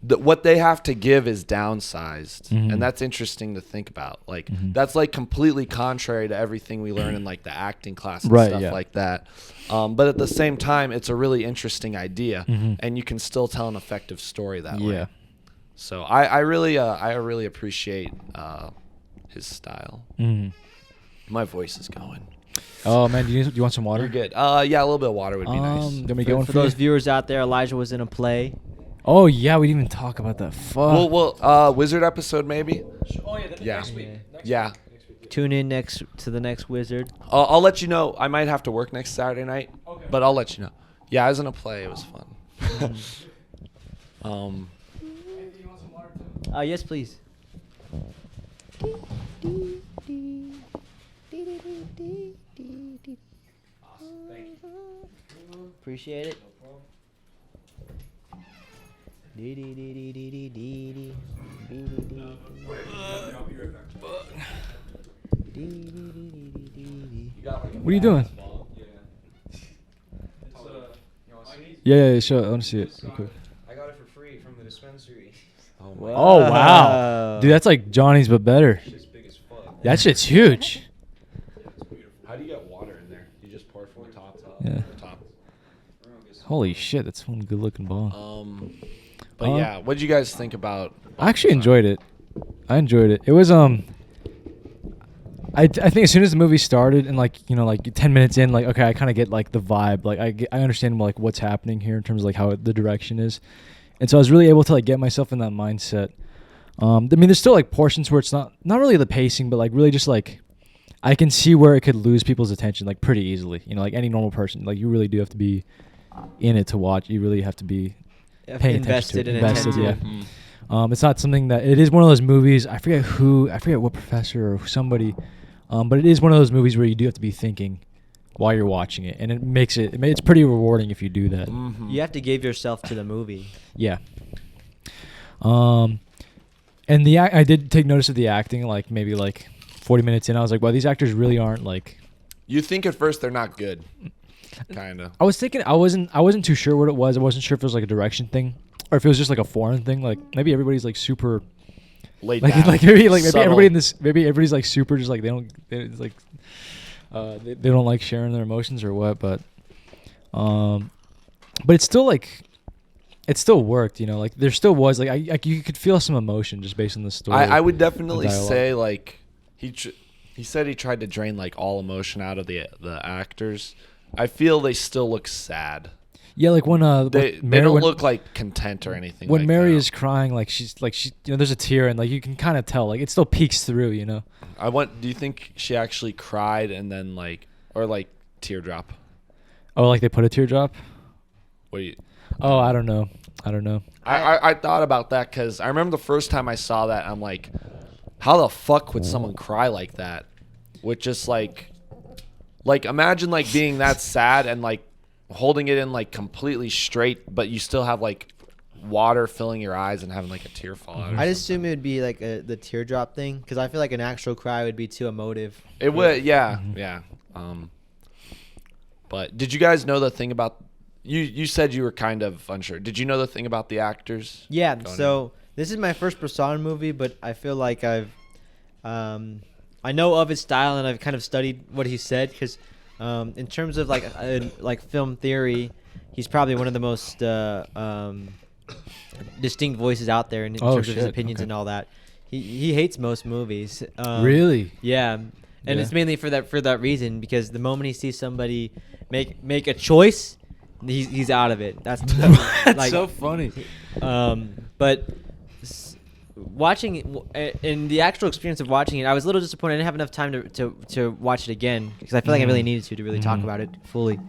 what they have to give is downsized, and that's interesting to think about. Like that's like completely contrary to everything we learn in like the acting class and stuff like that. But at the same time, it's a really interesting idea, and you can still tell an effective story that way. So I really appreciate his style. My voice is going. Oh man, do you want some water? You're good. Yeah, a little bit of water would be nice. Let me get one For for those you. viewers out there, Elijah was in a play. Oh yeah, we didn't even talk about that. Fuck. Well, Wizard episode maybe. Oh yeah, next week. Yeah. Tune in to the next Wizard. I'll let you know. I might have to work next Saturday night, but I'll let you know. Yeah, I was in a play. It was fun. Yes, please. Appreciate it. What are you doing? Yeah, sure. I want to see it. Real quick. I got it for free from the dispensary. Oh wow, dude, that's like Johnny's but better. Shit's big as fuck. That shit's huge. How do you get water in there? You just pour it from the top. Yeah. Holy shit, that's one good looking ball. But yeah, what did you guys think about? I actually enjoyed it. I enjoyed it. It was I think as soon as the movie started and like 10 minutes in, like okay, I kind of get like the vibe. Like I understand like what's happening here in terms of like how the direction is, and so I was really able to like get myself in that mindset. I mean, there's still like portions where it's not really the pacing, but like really just like I can see where it could lose people's attention like pretty easily. You know, like any normal person, like you really do have to be in it to watch. You really have to be paying Invested attention and to it. Invested, attentive. yeah. It's not something that it is one of those movies. I forget what professor or somebody, but it is one of those movies where you do have to be thinking while you're watching it, and it's pretty rewarding if you do that. You have to give yourself to the movie. Yeah. And I did take notice of the acting, like maybe like 40 minutes in. I was like, well, these actors really aren't like. You think at first they're not good, kind of. I was thinking I wasn't too sure what it was. I wasn't sure if it was like a direction thing or if it was just like a foreign thing. Like maybe everybody's like super. Laid Like back, maybe subtle. everybody in this maybe everybody's like super just like they don't like sharing their emotions or what, but it's still like it still worked, you know, like there still was like you could feel some emotion just based on the story. I would definitely dialogue. say like he said he tried to drain like all emotion out of the actors. I feel they still look sad. Yeah, like when They don't look like content or anything. When like Mary that. is crying, like she you know, there's a tear and like you can kind of tell like it still peeks through, you know. Do you think she actually cried and then like or like teardrop? Oh, like they put a teardrop? What do you? Oh, I don't know. I thought about that because I remember the first time I saw that, I'm like, how the fuck would someone cry like that? With just like imagine like being that sad and like holding it in like completely straight, but you still have like water filling your eyes and having like a tear fall out. I'd assume it would be like the teardrop thing because I feel like an actual cry would be too emotive. It would, yeah. But did you guys know the thing about you said you were kind of unsure. Did you know the thing about the actors? Yeah, Going so this is my first Bronstein movie, but I feel like I know of his style and I've kind of studied what he said because in terms of like film theory, he's probably one of the most distinct voices out there in terms of his opinions and all that. He hates most movies. Really? Yeah. And Yeah. it's mainly for that reason because the moment he sees somebody make a choice, he's out of it. That's That's so funny. But watching it, in the actual experience of watching it, I was a little disappointed. I didn't have enough time to watch it again because I feel like I really needed to really talk about it fully.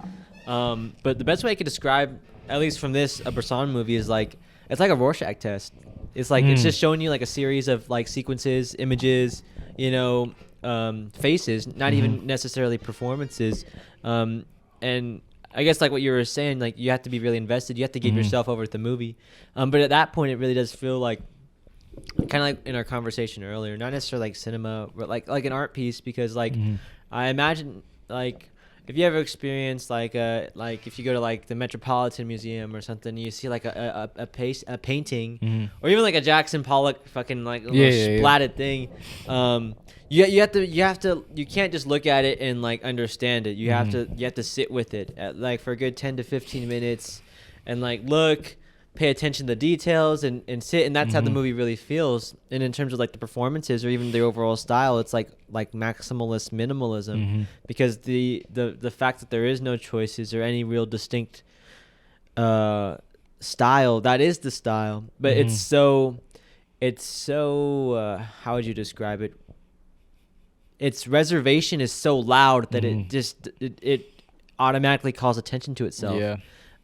But the best way I could describe, at least from this a Bronstein movie, is like it's like a Rorschach test. It's like it's just showing you like a series of like sequences, images, you know, faces, not even necessarily performances. And I guess like what you were saying, like you have to be really invested. You have to give yourself over to the movie. But at that point, it really does feel like kind of like in our conversation earlier, not necessarily like cinema, but like an art piece. Because like I imagine like if you ever experienced like if you go to like the Metropolitan Museum or something, you see like a painting or even like a Jackson Pollock fucking like splatted thing. You can't just look at it and like understand it. You have to sit with it like for a good 10 to 15 minutes and like look, pay attention to the details and sit, and that's how the movie really feels. And in terms of like the performances or even the overall style, it's like maximalist minimalism because the fact that there is no choices or any real distinct style, that is the style, but it's so how would you describe it? Its reservation is so loud that it automatically calls attention to itself. Yeah.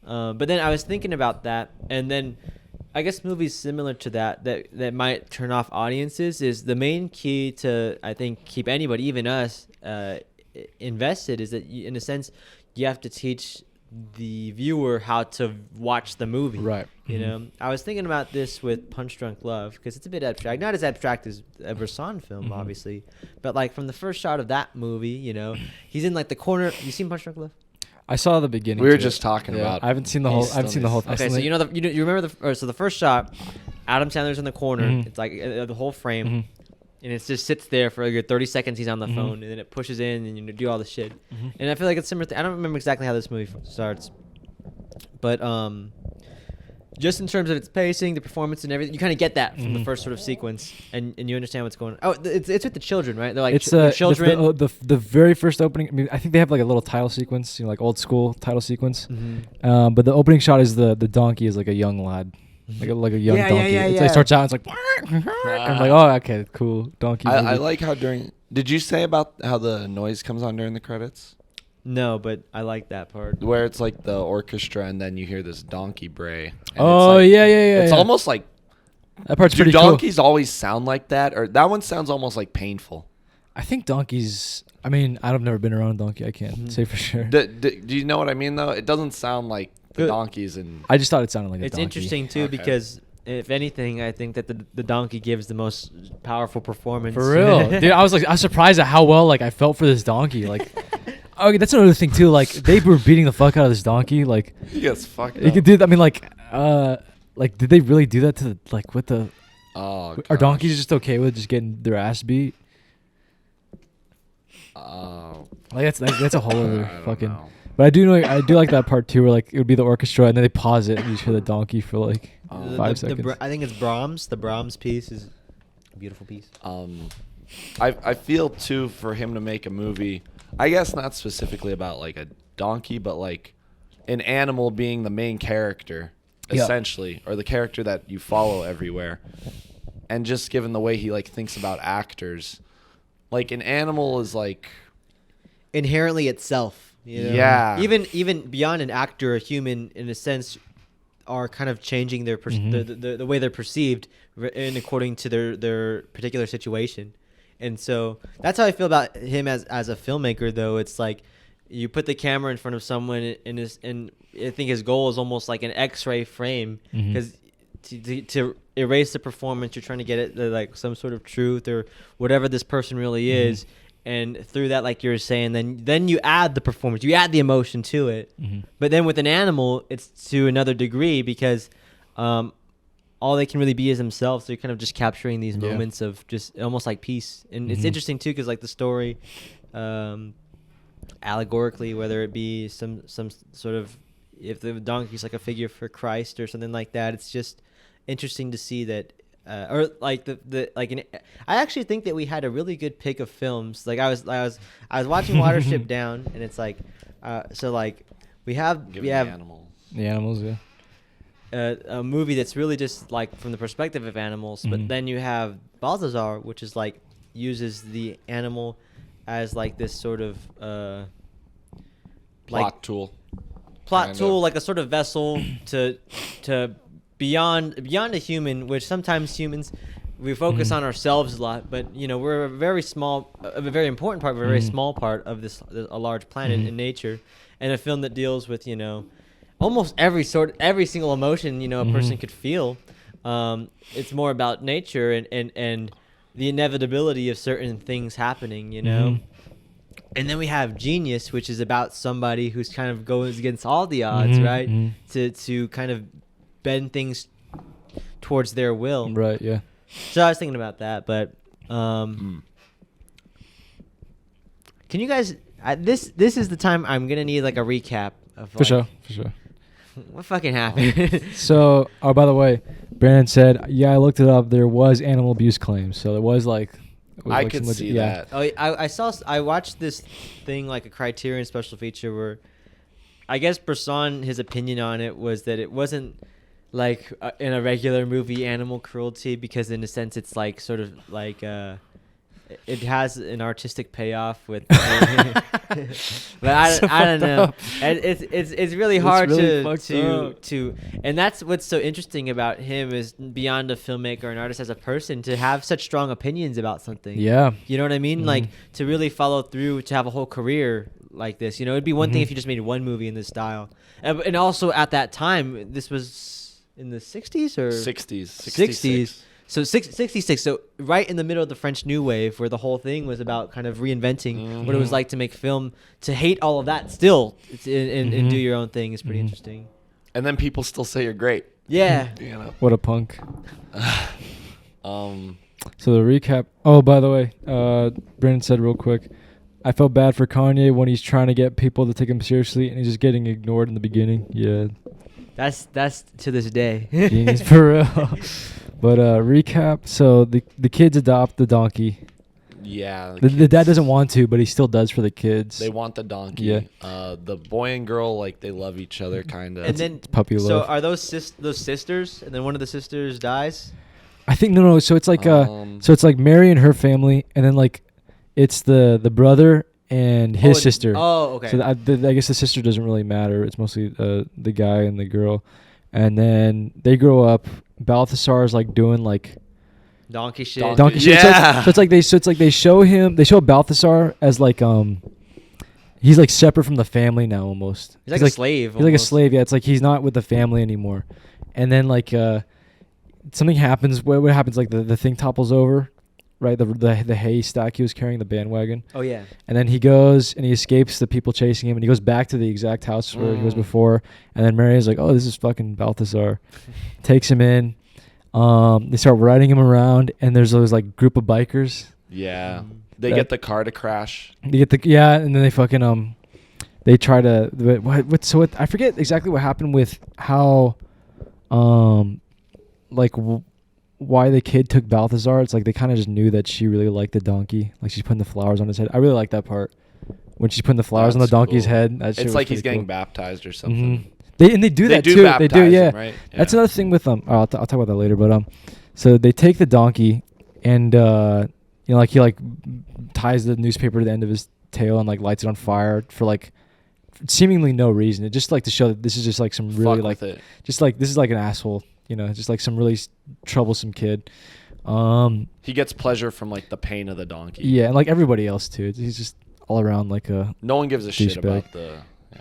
But then I was thinking about that, and then I guess movies similar to that might turn off audiences is the main key to, I think, keep anybody, even us, invested is that in a sense you have to teach the viewer how to watch the movie. Right. You know, I was thinking about this with Punch Drunk Love because it's a bit abstract, not as abstract as a Bronstein film, obviously, but like from the first shot of that movie, you know, he's in like the corner. You seen Punch Drunk Love? I saw the beginning. We were to just it. talking about. I haven't seen the whole. I haven't seen the whole. Okay, so you know you remember so the first shot, Adam Sandler's in the corner. It's like the whole frame, and it just sits there for like 30 seconds. He's on the phone, and then it pushes in, and you do all the shit. And I feel like it's similar. I don't remember exactly how this movie starts, but just in terms of its pacing, the performance, and everything, you kind of get that from the first sort of sequence, and you understand what's going on. Oh, it's with the children, right? They're like children. The very first opening. I mean, I think they have like a little title sequence, you know, like old school title sequence. But the opening shot is the donkey is like a young lad, like a young donkey. It starts out. It's like, I'm like, oh, okay, cool, donkey. I like how Did you say about how the noise comes on during the credits? No, but I like that part. Where it's like the orchestra and then you hear this donkey bray. Oh, it's like, yeah. It's almost like... That part's do pretty donkeys always sound like that? Or that one sounds almost like painful. I think donkeys... I mean, I've never been around a donkey. I can't say for sure. Do you know what I mean, though? It doesn't sound like the donkeys. And I just thought it sounded like a donkey. It's interesting, too, Okay. because if anything, I think that the donkey gives the most powerful performance. For real, dude. I was surprised at how well I felt for this donkey. Okay, that's another thing too. They were beating the fuck out of this donkey. He gets fucked You up. could do. I mean, did they really do that to with the? Oh, Are donkeys gosh. just okay with just getting their ass beat? Oh, That's a whole I other don't fucking. know. But I do like that part too, where it would be the orchestra and then they pause it and you just hear the donkey for Oh. 5 seconds. I think it's Brahms. The Brahms piece is a beautiful piece. I feel too for him to make a movie. I guess not specifically about a donkey, but an animal being the main character, Yeah. essentially, or the character that you follow everywhere. And just given the way he thinks about actors, an animal is Inherently itself. You know? Yeah. Even beyond an actor, a human, in a sense, are kind of changing their the way they're perceived in according to their particular situation. And so that's how I feel about him as a filmmaker, though. It's you put the camera in front of someone and I think his goal is almost like an X-ray frame, because to erase the performance, you're trying to get it some sort of truth or whatever this person really is. And through that, like you were saying, then you add the performance, you add the emotion to it. But then with an animal, it's to another degree, because all they can really be is themselves. So you're kind of just capturing these moments of just almost like peace. And it's interesting too, because the story, allegorically, whether it be some sort of, if the donkey's a figure for Christ or something like that, it's just interesting to see that. I actually think that we had a really good pick of films. I was watching Watership Down, and it's we have the animals. The animals, yeah. A movie that's really just from the perspective of animals, but then you have Balthazar, which is uses the animal as this sort of Plot tool, like a sort of vessel to beyond a human, which sometimes humans, we focus on ourselves a lot, but we're a very important part of a very small part of a large planet in nature. And a film that deals with almost every single emotion a person could feel. It's more about nature and the inevitability of certain things happening, And then we have Jeen-Yuhs, which is about somebody who's kind of goes against all the odds, right? To kind of bend things towards their will. Right, yeah. So I was thinking about that, but can you guys this is the time I'm going to need a recap of For sure. what fucking happened. So, by the way, Brandon said, yeah, I looked it up. There was animal abuse claims. So there was I could see that. Oh, I watched this thing, a Criterion special feature, where I guess Bronstein, his opinion on it was that it wasn't in a regular movie animal cruelty, because in a sense it's sort of it has an artistic payoff with but I don't know. And it's really hard to and that's what's so interesting about him, is beyond a filmmaker and artist, as a person, to have such strong opinions about something. Yeah. You know what I mean? To really follow through, to have a whole career like this. It'd be one thing if you just made one movie in this style. And also at that time, this was in the 60s or 60s. So 66. So right in the middle of the French New Wave, where the whole thing was about kind of reinventing what it was like to make film, to hate all of that still and do your own thing is pretty interesting. And then people still say you're great. Yeah. What a punk. So the recap. Oh, by the way, Brandon said real quick, I felt bad for Kanye when he's trying to get people to take him seriously and he's just getting ignored in the beginning. Yeah. That's to this day. Genius, for real. But recap. So the kids adopt the donkey. Yeah. The dad doesn't want to, but he still does for the kids. They want the donkey. Yeah. The boy and girl, they love each other, kind of. And then puppy love. So are those sisters? And then one of the sisters dies? I think no. So it's so it's Mary and her family, and then it's the brother and his sister. Oh, okay. So I guess the sister doesn't really matter. It's mostly the guy and the girl, and then they grow up. Balthazar is doing donkey shit. Donkey shit. Yeah. So they show Balthazar as he's separate from the family now almost. He's a slave. He's like a slave. Yeah, it's he's not with the family anymore, and then something happens. What happens? Like the thing topples over, right? The hay stack he was carrying, the bandwagon. Oh yeah. And then he goes and he escapes the people chasing him, and he goes back to the exact house where he was before. And then Mary's like, "Oh, this is fucking Balthazar." Takes him in. They start riding him around, and there's those like group of bikers. Yeah. They get the car to crash. They get and then they fucking they try to I forget exactly what happened with how why the kid took Balthazar. It's like they kind of just knew that she really liked the donkey. Like she's putting the flowers on his head. I really like that part when she's putting the flowers on the That's donkey's cool. head. That shit It's was like he's pretty getting cool. baptized or something. Mhm. They do that too. They do, baptize yeah. him, right? That's Yeah. another thing with I'll talk about that later. But so they take the donkey, and like he like ties the newspaper to the end of his tail and like lights it on fire for like seemingly no reason. It just like to show that this is just like some really Fuck like with it. just like this is like an asshole. Just like some really troublesome kid. He gets pleasure from like the pain of the donkey. Yeah, and like everybody else too. He's just all around like a. No one gives a shit Douchebag. about the. Yeah.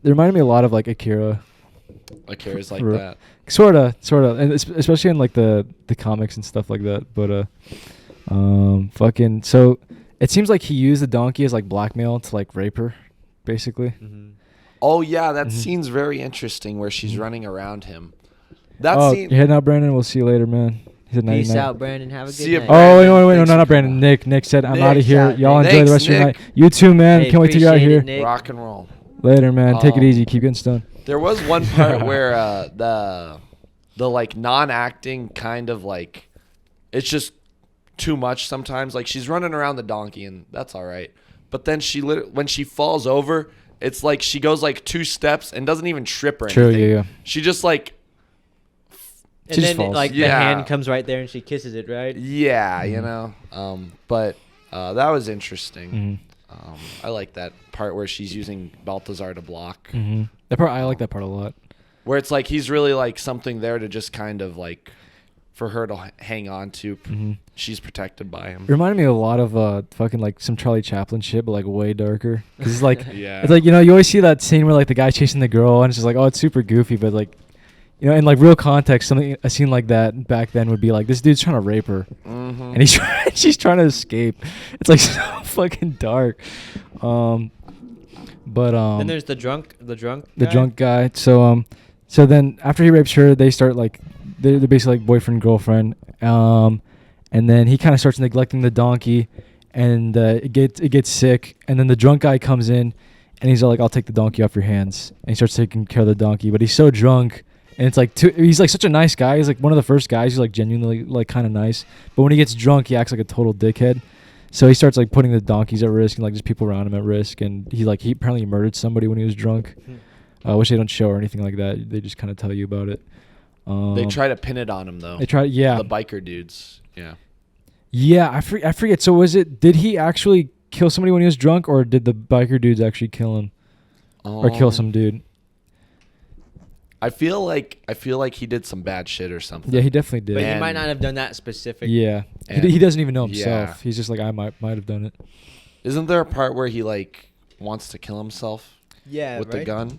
They reminded me a lot of like Akira. Akira's like Ro- that. Sorta, and especially in like the comics and stuff like that. But fucking. So it seems like he used the donkey as like blackmail to like rape her, basically. Mm-hmm. Oh yeah, that Mhm. scene's very interesting where she's Mhm. running around him. That Oh, scene. you're heading out, Brandon. We'll see you later, man. He said Peace 99. out, Brandon. Have a See good ya, night. Oh, wait, no, Thanks not for Brandon. coming. Nick said, I'm Nick, out of here. shout out, Y'all Nick. enjoy the Thanks, rest of your Nick. night. You too, man. Hey, Can't wait till you're out appreciate here. it, Nick. Rock and roll. Later, man. Take it Um, easy. Keep getting stoned. There was one part where the like non-acting kind of like it's just too much sometimes. Like she's running around the donkey and that's all right, but then when she falls over, it's like she goes like 2 steps and doesn't even trip or True, anything. yeah. She just like And She just then falls. like the Yeah. hand comes right there and she kisses it, right? yeah, you Mm-hmm. know. But that was interesting. Mm-hmm. I like that part where she's using Balthazar to block. Mm-hmm. That part, I like that part a lot. Where it's like he's really like something there to just kind of like for her to hang on to. Mm-hmm. She's protected by him. It reminded me a lot of fucking like some Charlie Chaplin shit, but like way darker. Cause it's like Yeah. it's like you always see that scene where like the guy's chasing the girl and it's just like, oh, it's super goofy, but like in like real context, a scene like that back then would be like this dude's trying to rape her Mm-hmm. and she's trying to escape. It's like so fucking dark. But Then there's the drunk the guy. drunk guy. So then after he rapes her, they start like they're basically like boyfriend girlfriend. And then he kind of starts neglecting the donkey, and it gets sick. And then the drunk guy comes in, and he's all like, "I'll take the donkey off your hands." And he starts taking care of the donkey, but he's so drunk, and it's like he's like such a nice guy. He's like one of the first guys who's like genuinely like kind of nice. But when he gets drunk, he acts like a total dickhead. So he starts like putting the donkeys at risk and like just people around him at risk. And he apparently murdered somebody when he was drunk. Which they don't show or anything like that. They just kind of tell you about it. They try to pin it on him though. They try, yeah. The biker dudes. Yeah. Yeah, I forget. So did he actually kill somebody when he was drunk, or did the biker dudes actually kill him? Or kill some dude? I feel like he did some bad shit or something. Yeah, he definitely did. But he And- might not have done that specific. Yeah. And- He doesn't even know himself. Yeah. He's just like, I might have done it. Isn't there a part where he like wants to kill himself Yeah, with the right? gun?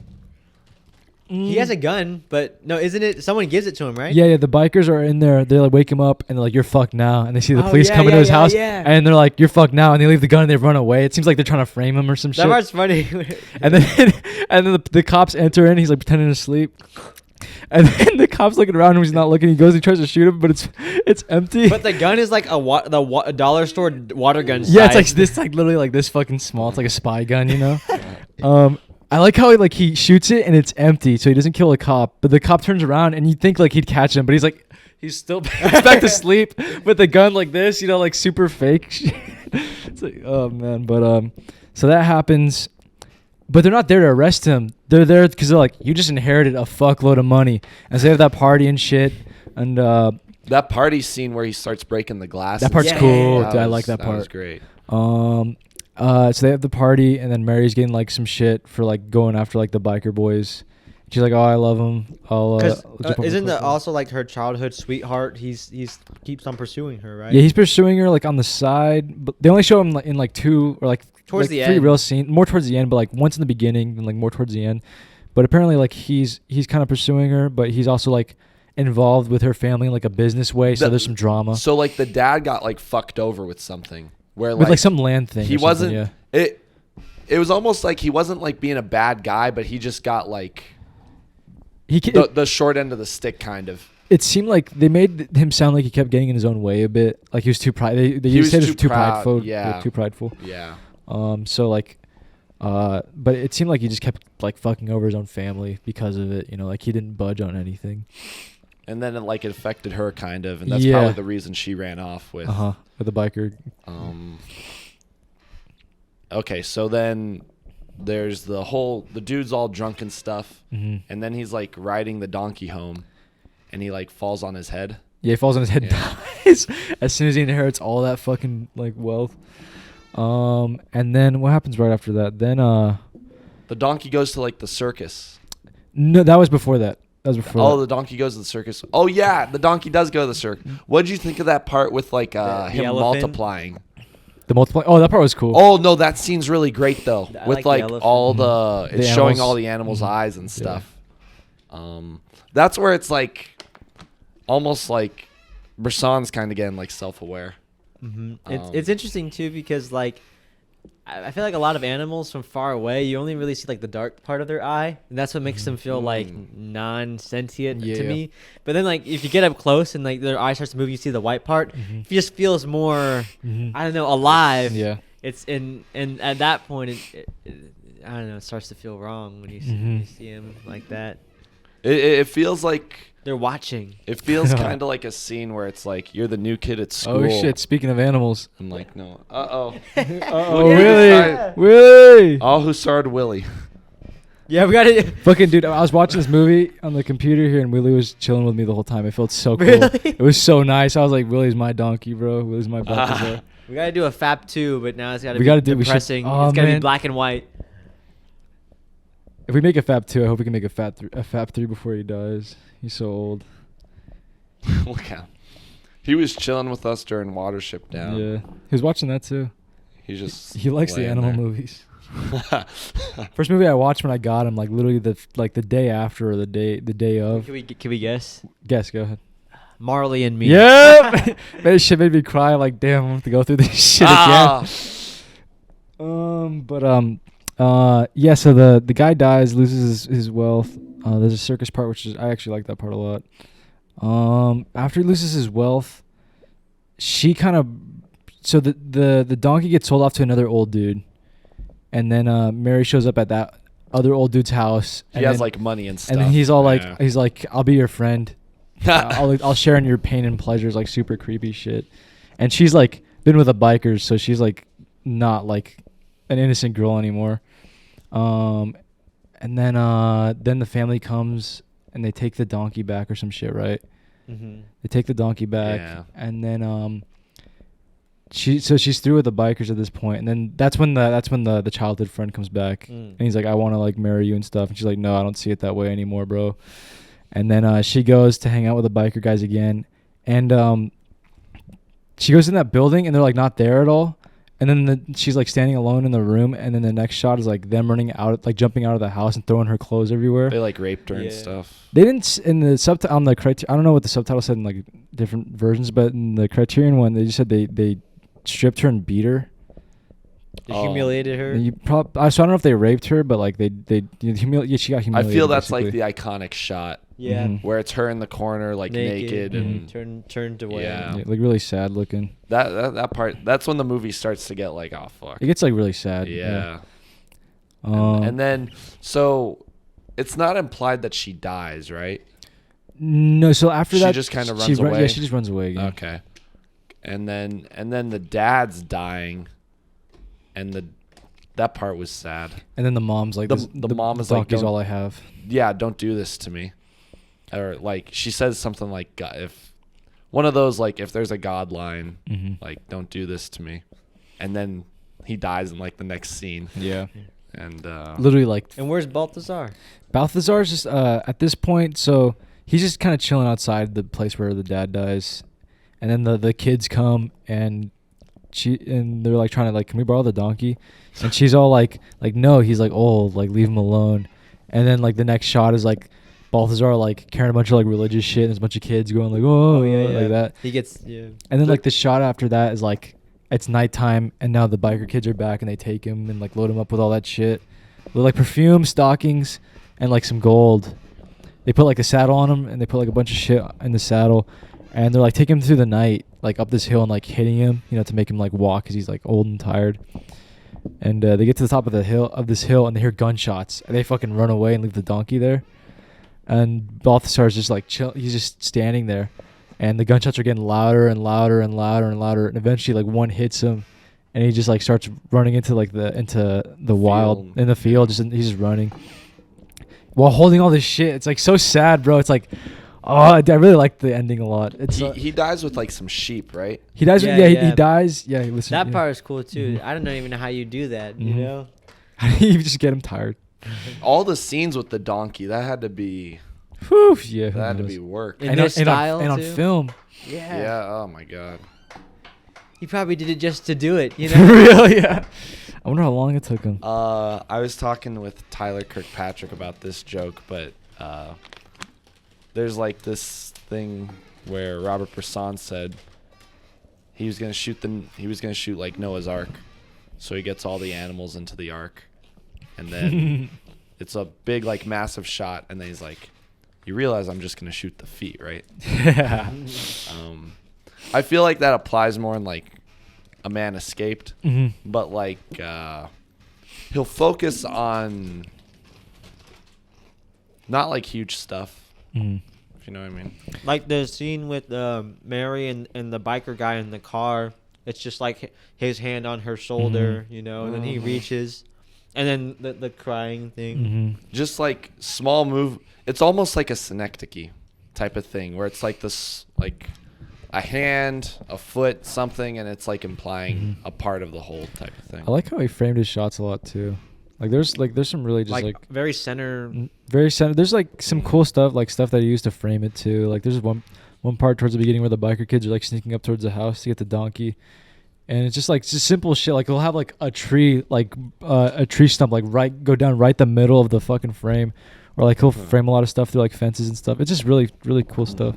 He has a gun, but no, isn't it? Someone gives it to him, right? Yeah, the bikers are in there. They like wake him up and they're like, "You're fucked now." And they see the Oh, police yeah, coming to yeah, his yeah, house, yeah. and they're like, "You're fucked now." And they leave the gun and they run away. It seems like they're trying to frame him or some That shit. part's funny. And then the cops enter in. He's like pretending to sleep. And then the cops looking around him. He's not looking. He goes. He tries to shoot him, but it's empty. But the gun is like a dollar store water gun. yeah, it's size. like this, like literally like this fucking small. It's like a spy gun, I like how he shoots it and it's empty, so he doesn't kill a cop. But the cop turns around and you think like he'd catch him, but he's still back to sleep with the gun like this, like super fake. It's like, oh man, but so that happens. But they're not there to arrest him. They're there because they're like, you just inherited a fuckload of money, and so they have that party and shit. And That party scene where he starts breaking the glass. that part's Yeah. cool. That I was- like that part. was great. So they have the party, and then Mary's getting like some shit for like going after like the biker boys. She's like, "Oh, I love him." I'll. Because jump over isn't the that cliff." also like her childhood sweetheart? He's keeps on pursuing her, right? Yeah, he's pursuing her like on the side, but they only show him like, in like 2 or like Towards like the 3 end. real scenes, more towards the end, but like once in the beginning and like more towards the end. But apparently, like he's kind of pursuing her, but he's also like involved with her family in like a business way, so there's some drama. So like the dad got like fucked over with something where With like some land thing. he or something, wasn't. Yeah. It was almost like he wasn't like being a bad guy, but he just got like He the short end of the stick, kind of. it seemed like they made him sound like he kept getting in his own way a bit. Like he was too pride. They He was said too he was too proud, prideful. yeah. Too prideful. Yeah. So like, but it seemed like he just kept like fucking over his own family because of it. You know, like he didn't budge on anything. And then it affected her kind of, and that's Yeah. probably the reason she ran off with. With the biker. Okay, so then there's the dude's all drunk and stuff, Mm-hmm. and then he's like riding the donkey home, and he like falls on his head. Yeah, he falls on his head, Yeah. dies as soon as he inherits all that fucking like wealth. And then what happens right after that? Then The donkey goes to like the circus. no, that was before that. That was before. Oh, that. the donkey goes to the circus. Oh yeah, the donkey does go to the circus. What did you think of that part with like The him elephant? multiplying? The multiply. Oh, that part was cool. Oh no, that scene's really great though. I With like the like elephant. all the The it's showing animals. all the animals' Mhm. eyes and stuff. That's where it's like almost like Bresson's kind of getting like self-aware. It's interesting too because like I feel like a lot of animals from far away, you only really see like the dark part of their eye, and that's what makes them feel like non-sentient to Yeah. me. But then like if you get up close and like their eye starts to move, you see the white part. It just feels more, I don't know, alive. Yeah. It's and at that point, it I don't know, it starts to feel wrong when you see them like that. It feels like They're watching. it feels kind of like a scene where it's like you're the new kid at school. Oh shit! Speaking of animals. And like no. Oh Oh Yeah. Willie! Willie! Oh, Hasard Willie. Yeah, we got it. Fucking dude, I was watching this movie on the computer here, and Willie was chilling with me the whole time. It felt so cool. Really? It was so nice. I was like, Willie's my donkey, bro. Willie's my Balthazar. We gotta do a FAP 2, but now it's gotta We be gotta do- we should- depressing. oh, It's gotta be man. black and white. If we make a FAP 2, I hope we can make a FAP 3 before he dies. He's so old. Look at him. He was chilling with us during Watership down. Yeah. He was watching that too. He's just He likes the laying animal there. movies. First movie I watched when I got him, like literally the day after or the day of. Can we guess? Guess, go ahead. Marley and me. Yep. That shit made me cry. Like, damn, I have to go through this shit Ah. again. Yeah. So the guy dies, loses his wealth. There's a circus part, which is I actually like that part a lot. After he loses his wealth, she kind of, so the donkey gets sold off to another old dude, and then Mary shows up at that other old dude's house. He and has then- like money and stuff. and then he's all Yeah. like, I'll be your friend. I'll share in your pain and pleasures, like super creepy shit. And she's like been with the bikers, so she's like not like an innocent girl anymore. And then the family comes and they take the donkey back or some shit, right? Mm-hmm. They take the donkey back, Yeah. and then she's through with the bikers at this point, and then that's when the childhood friend comes back, and he's like, I want to like marry you and stuff, and she's like, no, I don't see it that way anymore, bro. And then she goes to hang out with the biker guys again, and she goes in that building, and they're like not there at all. And then she's like standing alone in the room, and then the next shot is like them running out, like jumping out of the house and throwing her clothes everywhere. They like raped her and Yeah. stuff. They didn't in the subtitle on the Criterion. I don't know what the subtitle said in like different versions, but in the Criterion one, they just said they stripped her and beat her. They Oh. humiliated her. And you so I don't know if they raped her, but like they yeah, she got I humiliated. feel that's like basically. the iconic shot Yeah. Mhm. where it's her in the corner like naked and turned away. Yeah. Yeah, like really sad looking. that part. That's when the movie starts to get like, oh fuck. It gets like really sad. Yeah. Yeah. And then so it's not implied that she dies, right? No, so after She that, just kinda she runs away? Yeah, she just runs away again. Okay. And then the dad's dying, and that part was sad. And then the mom's like, The- this- the mom is like, donkey's don't- all I have. Yeah, don't do this to me. Or like she says something like, if one of those like if there's a God line, Mm-hmm. like don't do this to me, and then he dies in like the next scene, Yeah, and literally like And where's Balthazar? Balthazar's just at this point, so he's just kind of chilling outside the place where the dad dies, and then the kids come and they're like trying to like, can we borrow the donkey? And she's all like no, he's like old, like leave him alone. And then like the next shot is like Balthazar like carrying a bunch of like religious shit, and there's a bunch of kids going like, oh yeah, like that. He gets And then like the shot after that is like it's nighttime, and now the biker kids are back, and they take him and like load him up with all that shit, with like perfume, stockings, and like some gold. They put like a saddle on him, and they put like a bunch of shit in the saddle, and they're like taking him through the night, like up this hill and like hitting him, you know, to make him like walk because he's like old and tired. And they get to the top of this hill, and they hear gunshots, and they fucking run away and leave the donkey there. And Balthazar's just like chill. He's just standing there, and the gunshots are getting louder and louder and louder and louder. And eventually, like one hits him, and he just like starts running into the wild in the field. He's just running while holding all this shit. It's like so sad, bro. It's like, oh, I really like the ending a lot. It's he dies with like some sheep, right? He dies. Yeah, He yeah. dies. Yeah, listen, that yeah. part is cool too. Mhm. I don't even know how you do that. You Mhm. know, You just get him tired. All the scenes with the donkey, that had to be Whew, yeah, that had to knows? be work. In this style and on too? film. Yeah. Oh my god. He probably did it just to do it. You know. For real, yeah. I wonder how long it took him. I was talking with Tyler Kirkpatrick about this joke, but there's like this thing where Robert Bresson said he was gonna shoot like Noah's Ark, so he gets all the animals into the ark, and then it's a big like massive shot, and then he's like, "You realize I'm just gonna shoot the feet, right?" Yeah. I feel like that applies more in like A Man Escaped, Mhm. but like he'll focus on not like huge stuff, Mhm. if you know what I mean. Like the scene with Mary and the biker guy in the car. It's just like his hand on her shoulder, you know, and then he reaches, and then the crying thing. Mhm. Just like small move. It's almost like a synecdoche type of thing, where it's like this, like a hand, a foot, something, and it's like implying a part of the whole type of thing. I like how he framed his shots a lot too. Like there's some really just like very center. very center. There's like some cool stuff, like stuff that he used to frame it too. Like there's one part towards the beginning where the biker kids are like sneaking up towards the house to get the donkey, and it's just like just simple shit. Like he'll have like a tree, like a tree stump, like go down right the middle of the fucking frame, or like he'll frame a lot of stuff through like fences and stuff. It's just really really cool stuff.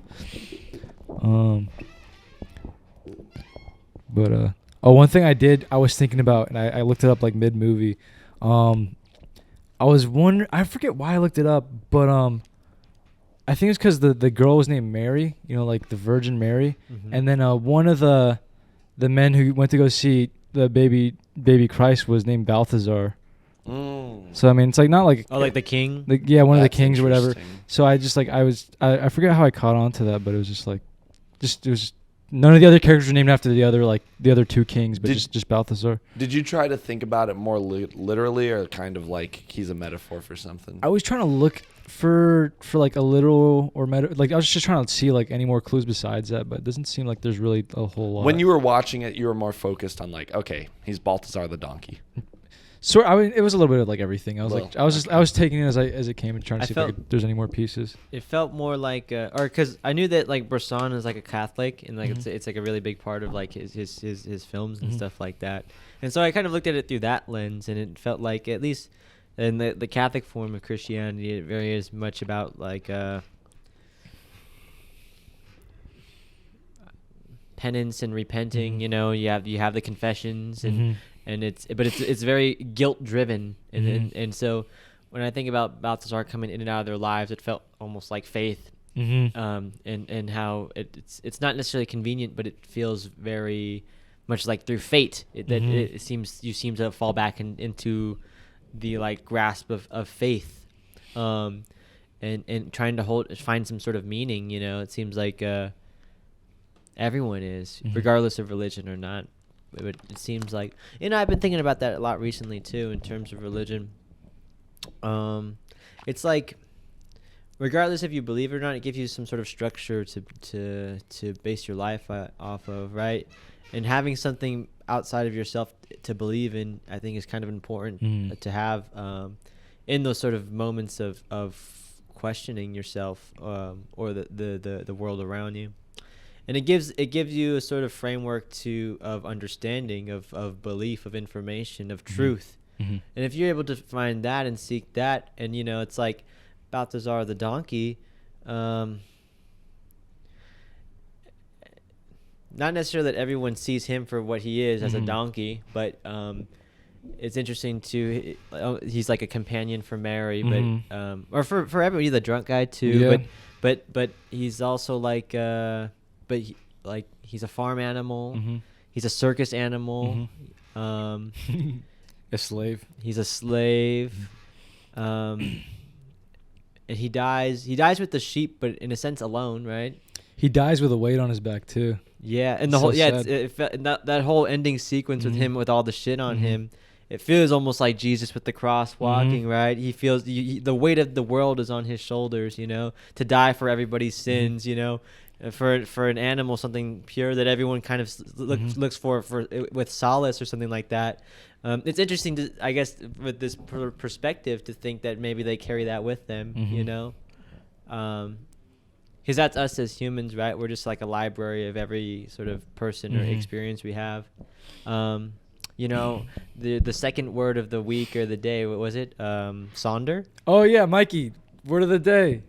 But one thing I was thinking about, and I looked it up like mid movie. I was wondering, I forget why I looked it up, but I think it's because the girl was named Mary, you know, like the Virgin Mary, and then one of the men who went to go see the baby Christ was named Balthazar. So I mean, it's like not like like the king. one of the That's kings or whatever. interesting. So I just like I forget how I caught on to that, but it was just like it was none of the other characters were named after the other two kings, but just Balthazar. Did you try to think about it more literally, or kind of like he's a metaphor for something? I was trying to look for like a literal or like I was just trying to see like any more clues besides that, but it doesn't seem like there's really a whole lot. When you were watching it, you were more focused on like, okay, he's Balthazar the donkey. So I mean, it was a little bit of like everything. I was Well, I was taking it as it came and trying to see if there's any more pieces. It felt more like, or because I knew that like Bresson is like a Catholic, and like it's like a really big part of like his films and stuff like that. And so I kind of looked at it through that lens, and it felt like at least in the Catholic form of Christianity, it very is much about like penance and repenting. You know, you have the confessions and. And it's very guilt driven, and so when I think about Balthazar coming in and out of their lives, it felt almost like faith, and how it's not necessarily convenient, but it feels very much like through fate that it seems you seem to fall back into the like grasp of faith, and trying to find some sort of meaning. You know, it seems like everyone is, regardless of religion or not. It seems like, and I've been thinking about that a lot recently too, in terms of religion. It's like, regardless if you believe it or not, it gives you some sort of structure to base your life off of, right? And having something outside of yourself to believe in, I think, is kind of important to have in those sort of moments of questioning yourself or the world around you. And it gives you a sort of framework of understanding, of belief, of information, of truth. And if you're able to find that and seek that, and you know, it's like Balthazar the donkey, not necessarily that everyone sees him for what he is as a donkey, but it's interesting to he's like a companion for Mary, but or for everybody, the drunk guy too. But he's also like he's a farm animal. He's a circus animal. A slave. He's a slave. And he dies with the sheep, but in a sense alone, right? He dies with a weight on his back too. Yeah, and the So whole sad. that whole ending sequence with him with all the shit on him, it feels almost like Jesus with the cross walking, right? He feels the weight of the world is on his shoulders, you know, to die for everybody's sins, you know, for an animal, something pure that everyone kind of looks for with solace or something like that. It's interesting to, I guess, with this perspective, to think that maybe they carry that with them, you know, because that's us as humans, right? We're just like a library of every sort of person or experience we have. You know, the second word of the week or the day, what was it? Sonder? Oh yeah, Mikey. Word of the day.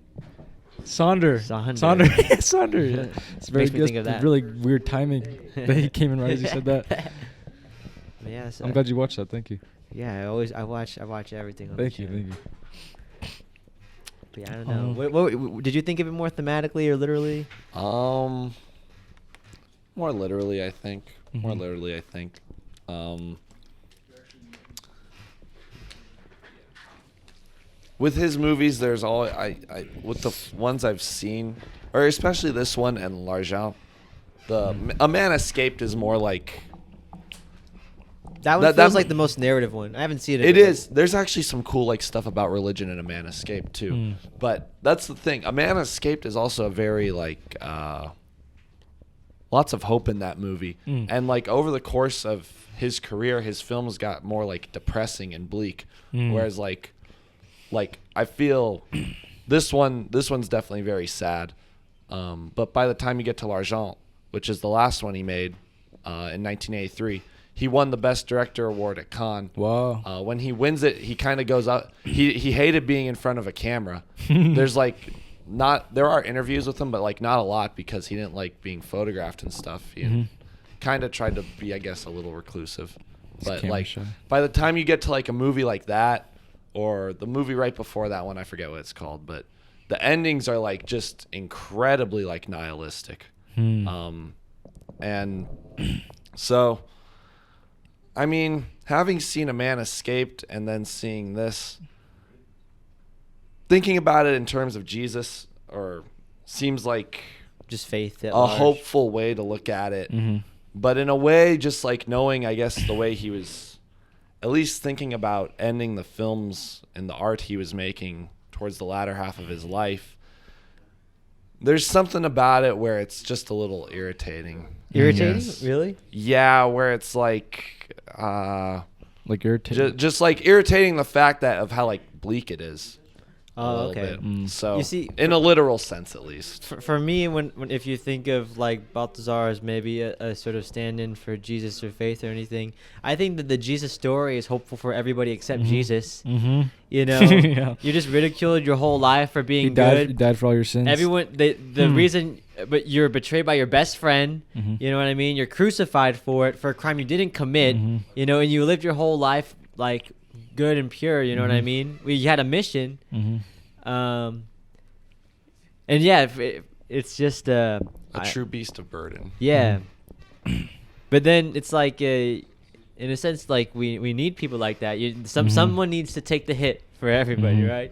Sonder. Sonder. Yeah. It's very Makes me think of that. really weird timing that he came in right as you said that. Yeah, so I'm glad you watched that. Thank you. Yeah, I watch everything on Thank the you. show. Thank you. But yeah, I don't know. What did you think of it more thematically or literally? More literally, I think. More literally, I think. With his movies, there's all with the ones I've seen, or especially this one and L'Argent, A Man Escaped is more like. That one feels like the most narrative one. I haven't seen it. It is. There's actually some cool like stuff about religion in A Man Escaped too. But that's the thing. A Man Escaped is also a very like lots of hope in that movie. And like over the course of his career, his films got more like depressing and bleak. Whereas like I feel this one's definitely very sad. But by the time you get to L'Argent, which is the last one he made in 1983, he won the Best Director award at Cannes. Wow. When he wins it, he kind of goes up. He hated being in front of a camera. There's like there are interviews with him, but like not a lot because he didn't like being photographed and stuff. He kind of tried to be, I guess, a little reclusive. But like shy. by the time you get to like a movie like that, or the movie right before that one, I forget what it's called, but the endings are like just incredibly like nihilistic. And so, I mean, having seen A Man Escaped and then seeing this, thinking about it in terms of Jesus, or seems like Just faith at a large. hopeful way to look at it. But in a way, just like knowing, I guess, the way he was at least thinking about ending the films and the art he was making towards the latter half of his life, there's something about it where it's just a little irritating. Irritating? Yes. Really? Yeah, where it's like Like irritating. just like irritating the fact that of how like bleak it is. A Oh, little okay. bit. So You see, in a literal sense, at least. For me, when if you think of like Balthazar as maybe a sort of stand-in for Jesus or faith or anything, I think that the Jesus story is hopeful for everybody except Jesus. You know, Yeah. you're just ridiculed your whole life for being He died good. for all your sins. Everyone, the reason, but you're betrayed by your best friend. You know what I mean? You're crucified for it, for a crime you didn't commit. You know, and you lived your whole life like good and pure. You know what I mean? You had a mission. And yeah, it's just A true beast of burden. Yeah. But then it's like in a sense, like we need people like that. Someone needs to take the hit for everybody, right?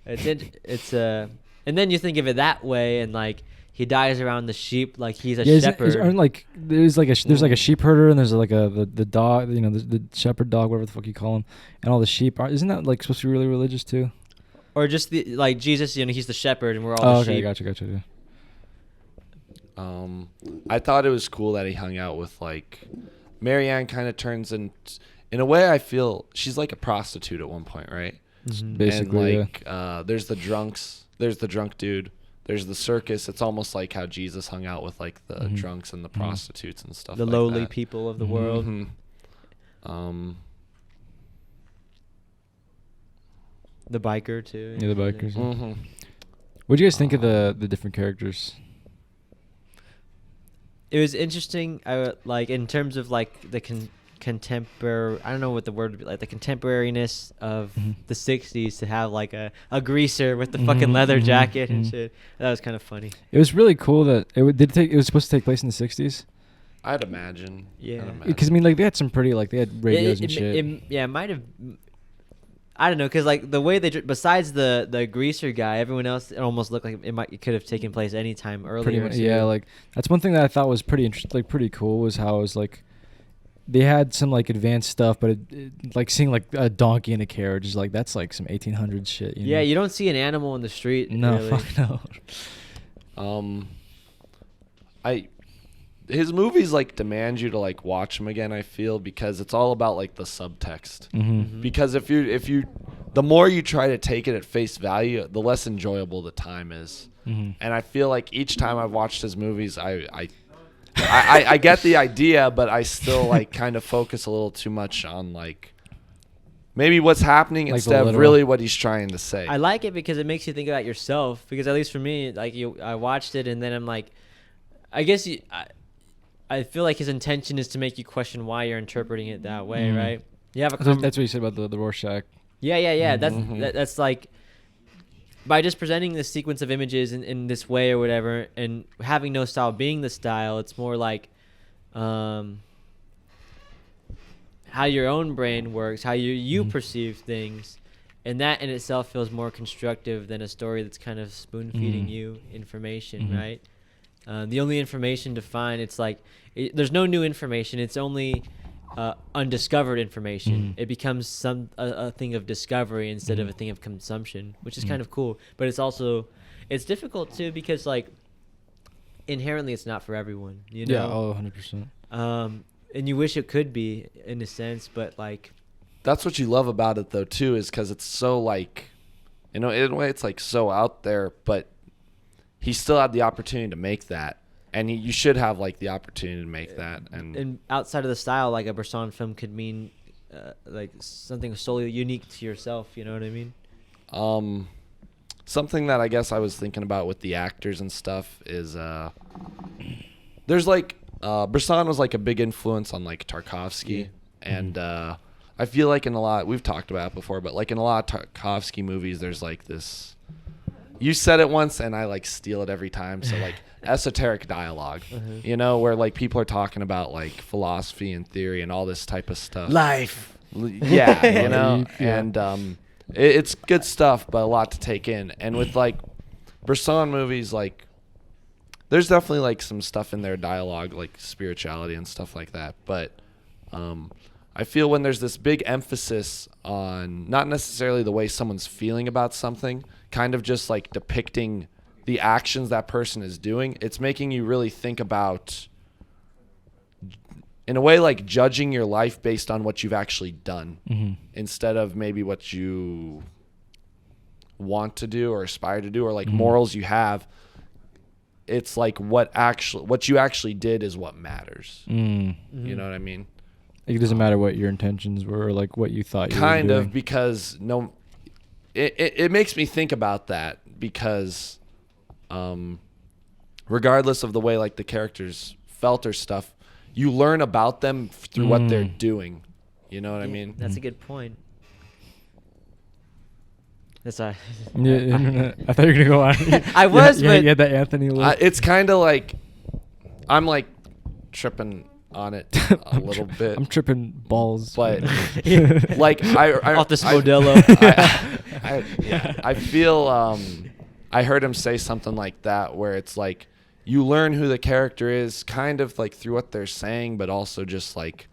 It's and then you think of it that way, and like he dies around the sheep, like he's a shepherd. Aren't like there's like a sheep herder, and there's like the dog, you know, the shepherd dog, whatever the fuck you call him, and all the sheep. Isn't that like supposed to be really religious too? Or just like Jesus, you know, he's the shepherd, and we're all the okay, sheep. gotcha. Yeah. I thought it was cool that he hung out with like Marianne. Kind of turns in a way. I feel she's like a prostitute at one point, right? Basically, and like there's the drunks, there's the drunk dude, there's the circus. It's almost like how Jesus hung out with like the drunks and the prostitutes and stuff. The like lowly that. people of the world. the biker too. Yeah, the bikers. Mm-hmm. What do you guys think of the different characters? It was interesting. Like in terms of like the contemporary. I don't know what the word would be, like the contemporariness of the '60s to have like a greaser with the fucking leather jacket and shit. That was kind of funny. It was really cool that it was supposed to take place in the '60s. I'd imagine. Yeah. Because I mean, like they had some pretty they had radios and shit. Yeah, it might have. I don't know, because like the way besides the greaser guy, everyone else it almost looked like it could have taken place any time earlier. Pretty much, yeah. Like that's one thing that I thought was pretty interesting, like pretty cool, was how it was like they had some like advanced stuff, but it like seeing like a donkey in a carriage is like that's like some 1800s shit. You know? You don't see an animal in the street. No, really. fuck no. His movies like demand you to like watch them again, I feel, because it's all about like the subtext. Because if you the more you try to take it at face value, the less enjoyable the time is. And I feel like each time I've watched his movies, I get the idea, but I still like kind of focus a little too much on like maybe what's happening like instead of really what he's trying to say. I like it because it makes you think about yourself. Because at least for me, like I watched it and then I'm like, I guess I feel like his intention is to make you question why you're interpreting it that way, right? You have That's what you said about the Rorschach. Yeah. That's like by just presenting this sequence of images in this way or whatever, and having no style being the style, it's more like how your own brain works, how you perceive things, and that in itself feels more constructive than a story that's kind of spoon feeding you information, right? The only information to find, it's like there's no new information. It's only undiscovered information. It becomes a thing of discovery instead of a thing of consumption, which is kind of cool. But it's difficult too because like inherently it's not for everyone. You know? Yeah, 100%. And you wish it could be in a sense, but like That's what you love about it though too, is because it's so like, you know, in a way it's like so out there, but he still had the opportunity to make that, and you should have like the opportunity to make that. And outside of the style, like a Bresson film could mean like something solely unique to yourself. You know what I mean? Something that I guess I was thinking about with the actors and stuff is there's like Bresson was like a big influence on like Tarkovsky, and I feel like in a lot, we've talked about it before, but like in a lot of Tarkovsky movies, there's like this. You said it once, and I like steal it every time. So like esoteric dialogue, you know, where like people are talking about like philosophy and theory and all this type of stuff. Life. Yeah, you know, and it's good stuff, but a lot to take in. And with like Bresson movies, like there's definitely like some stuff in their dialogue, like spirituality and stuff like that. But I feel when there's this big emphasis on not necessarily the way someone's feeling about something, kind of just like depicting the actions that person is doing, it's making you really think about, in a way, like judging your life based on what you've actually done instead of maybe what you want to do or aspire to do or like morals you have. It's like what you actually did is what matters. You know what I mean? It doesn't matter what your intentions were or like what you thought you were doing. Kind of, because it makes me think about that, because regardless of the way like the characters felt or stuff, you learn about them through what they're doing. You know what I mean? That's a good point. That's I thought you were gonna go on. I was, but but yeah, that Anthony look. It's kind of like I'm like tripping on it a little bit. I'm tripping balls. But like I off this Modelo. I feel I heard him say something like that, where it's like you learn who the character is kind of like through what they're saying, but also just like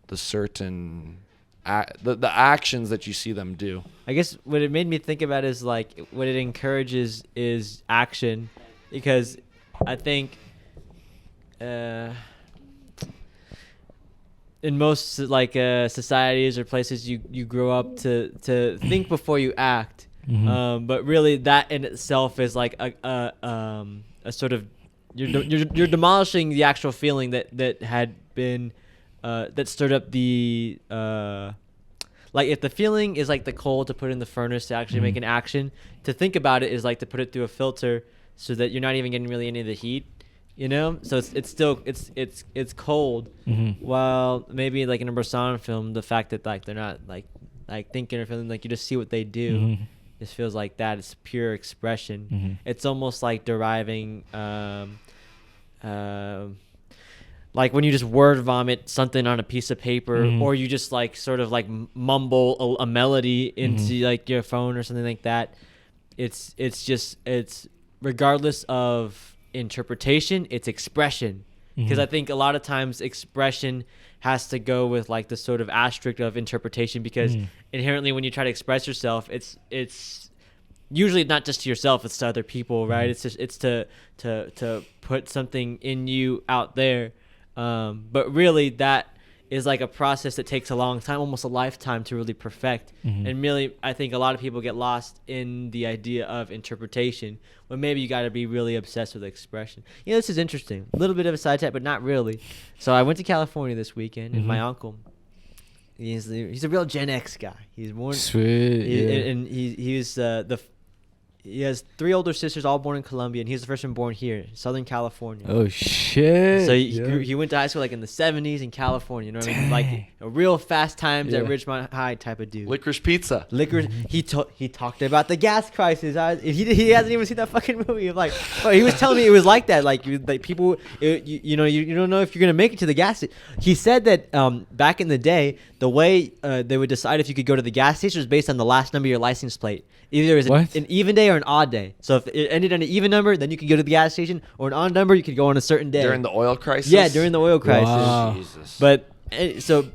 the certain the actions that you see them do. I guess what it made me think about is like what it encourages is action, because I think in most like societies or places you grow up to think before you act, but really that in itself is like a sort of you're demolishing the actual feeling that had been that stirred up the like if the feeling is like the coal to put in the furnace to actually make an action, to think about it is like to put it through a filter so that you're not even getting really any of the heat, you know. So it's still it's cold. While maybe like in a Bronstein film, the fact that like they're not like thinking or feeling, like you just see what they do. Just feels like that. It's pure expression. It's almost like deriving like when you just word vomit something on a piece of paper, or you just like sort of like mumble a melody into like your phone or something like that. It's regardless of interpretation, it's expression. Because I think a lot of times expression has to go with like the sort of asterisk of interpretation, because inherently when you try to express yourself, it's usually not just to yourself, it's to other people, right? It's to put something in you out there. But really that is like a process that takes a long time, almost a lifetime to really perfect. And really, I think a lot of people get lost in the idea of interpretation when maybe you got to be really obsessed with expression. You know, this is interesting. A little bit of a side chat, but not really. So I went to California this weekend, and my uncle, he's a real Gen X guy. He's born Sweet. and he was he has 3 older sisters, all born in Colombia, and he was the first one born here, Southern California. Oh shit. So he went to high school like in the 70s in California. You know what I mean? Like a real fast times at Ridgemont High type of dude. Licorice pizza. He talked about the gas crisis. He hasn't even seen that fucking movie. I'm like, oh, he was telling me it was like that. Like people, you don't know if you're gonna make it to the gas station. He said that back in the day, the way they would decide if you could go to the gas station was based on the last number of your license plate. Either it was an even day or an odd day. So if it ended on an even number, then you could go to the gas station, or an odd number, you could go on a certain day. During the oil crisis? Yeah, during the oil crisis. Wow. Jesus. But so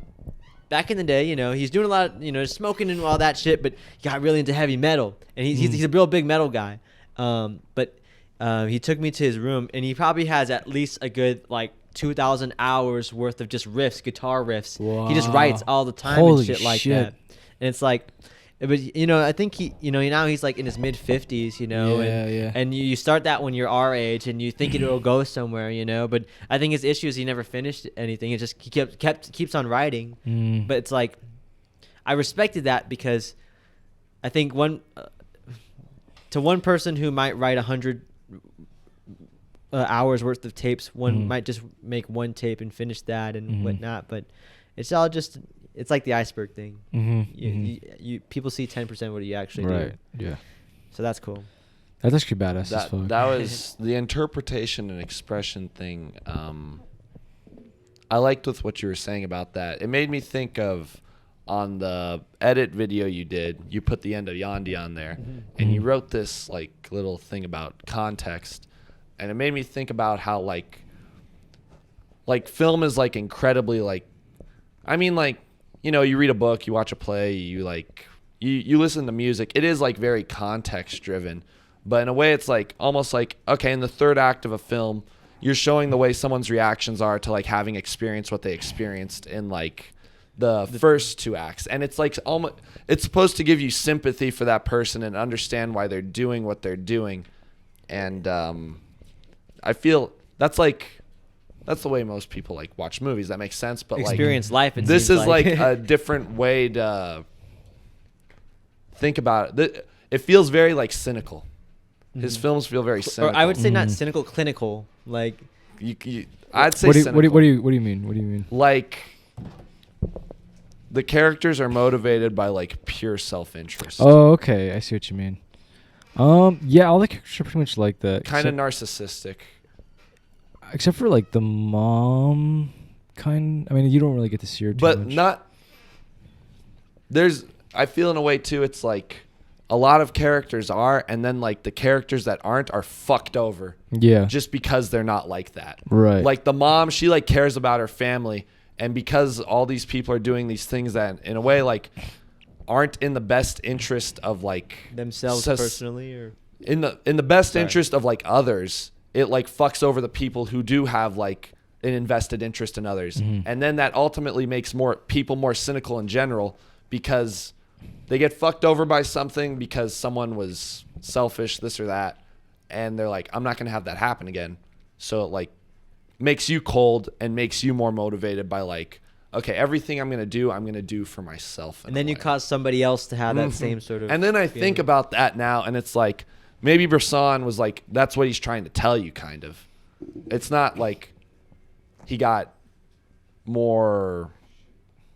back in the day, you know, he's doing a lot of, smoking and all that shit, but he got really into heavy metal. And he's a real big metal guy. But he took me to his room, and he probably has at least a good, like, 2,000 hours worth of just riffs, guitar riffs. Wow. He just writes all the time Holy and shit like shit. that. And it's like, but I think he, now he's like in his mid 50s, and you start that when you're our age, and you think it'll go somewhere, But I think his issue is he never finished anything. It just keeps on writing. But it's like, I respected that, because I think to one person who might write 100 hours worth of tapes, one might just make one tape and finish that and whatnot. But it's all just. It's like the iceberg thing. You people see 10% of what you actually do. Yeah. So that's cool. That's actually badass as fuck. That was the interpretation and expression thing. I liked with what you were saying about that. It made me think of, on the edit video you did, you put the end of Yandi on there, and you wrote this like little thing about context, and it made me think about how like film is like incredibly like, I mean like. You read a book, you watch a play, you listen to music. It is like very context driven, but in a way it's like almost like, okay, in the third act of a film, you're showing the way someone's reactions are to like having experienced what they experienced in like the first 2 acts. And it's like almost, it's supposed to give you sympathy for that person and understand why they're doing what they're doing. And I feel that's the way most people like watch movies. That makes sense, but experience life. This is like a different way to think about it. It feels very like cynical. His films feel very cynical. Or I would say not cynical, clinical. Like I'd say What cynical. do you mean? Like the characters are motivated by like pure self-interest. Oh, okay. I see what you mean. Yeah, all the characters are pretty much like that. Kind of narcissistic. Except for like the mom kind. I mean, you don't really get to see her too But much. I feel in a way too, it's like a lot of characters are, and then like the characters that aren't are fucked over. Yeah. Just because they're not like that. Right. Like the mom, she like cares about her family, and because all these people are doing these things that in a way like aren't in the best interest of like themselves personally, or in the best interest of like others, it like fucks over the people who do have like an invested interest in others. And then that ultimately makes more people more cynical in general, because they get fucked over by something because someone was selfish, this or that, and they're like, I'm not going to have that happen again. So it like makes you cold and makes you more motivated by like, okay, everything I'm gonna do for myself. And then you cause somebody else to have that same sort of. And then I feeling. think about that now, and it's like maybe Bresson was like, that's what he's trying to tell you, kind of. It's not like he got more.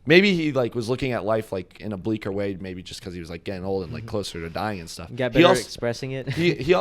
Maybe he like was looking at life like in a bleaker way, maybe just because he was like getting old and like closer to dying and stuff. You got better expressing it. He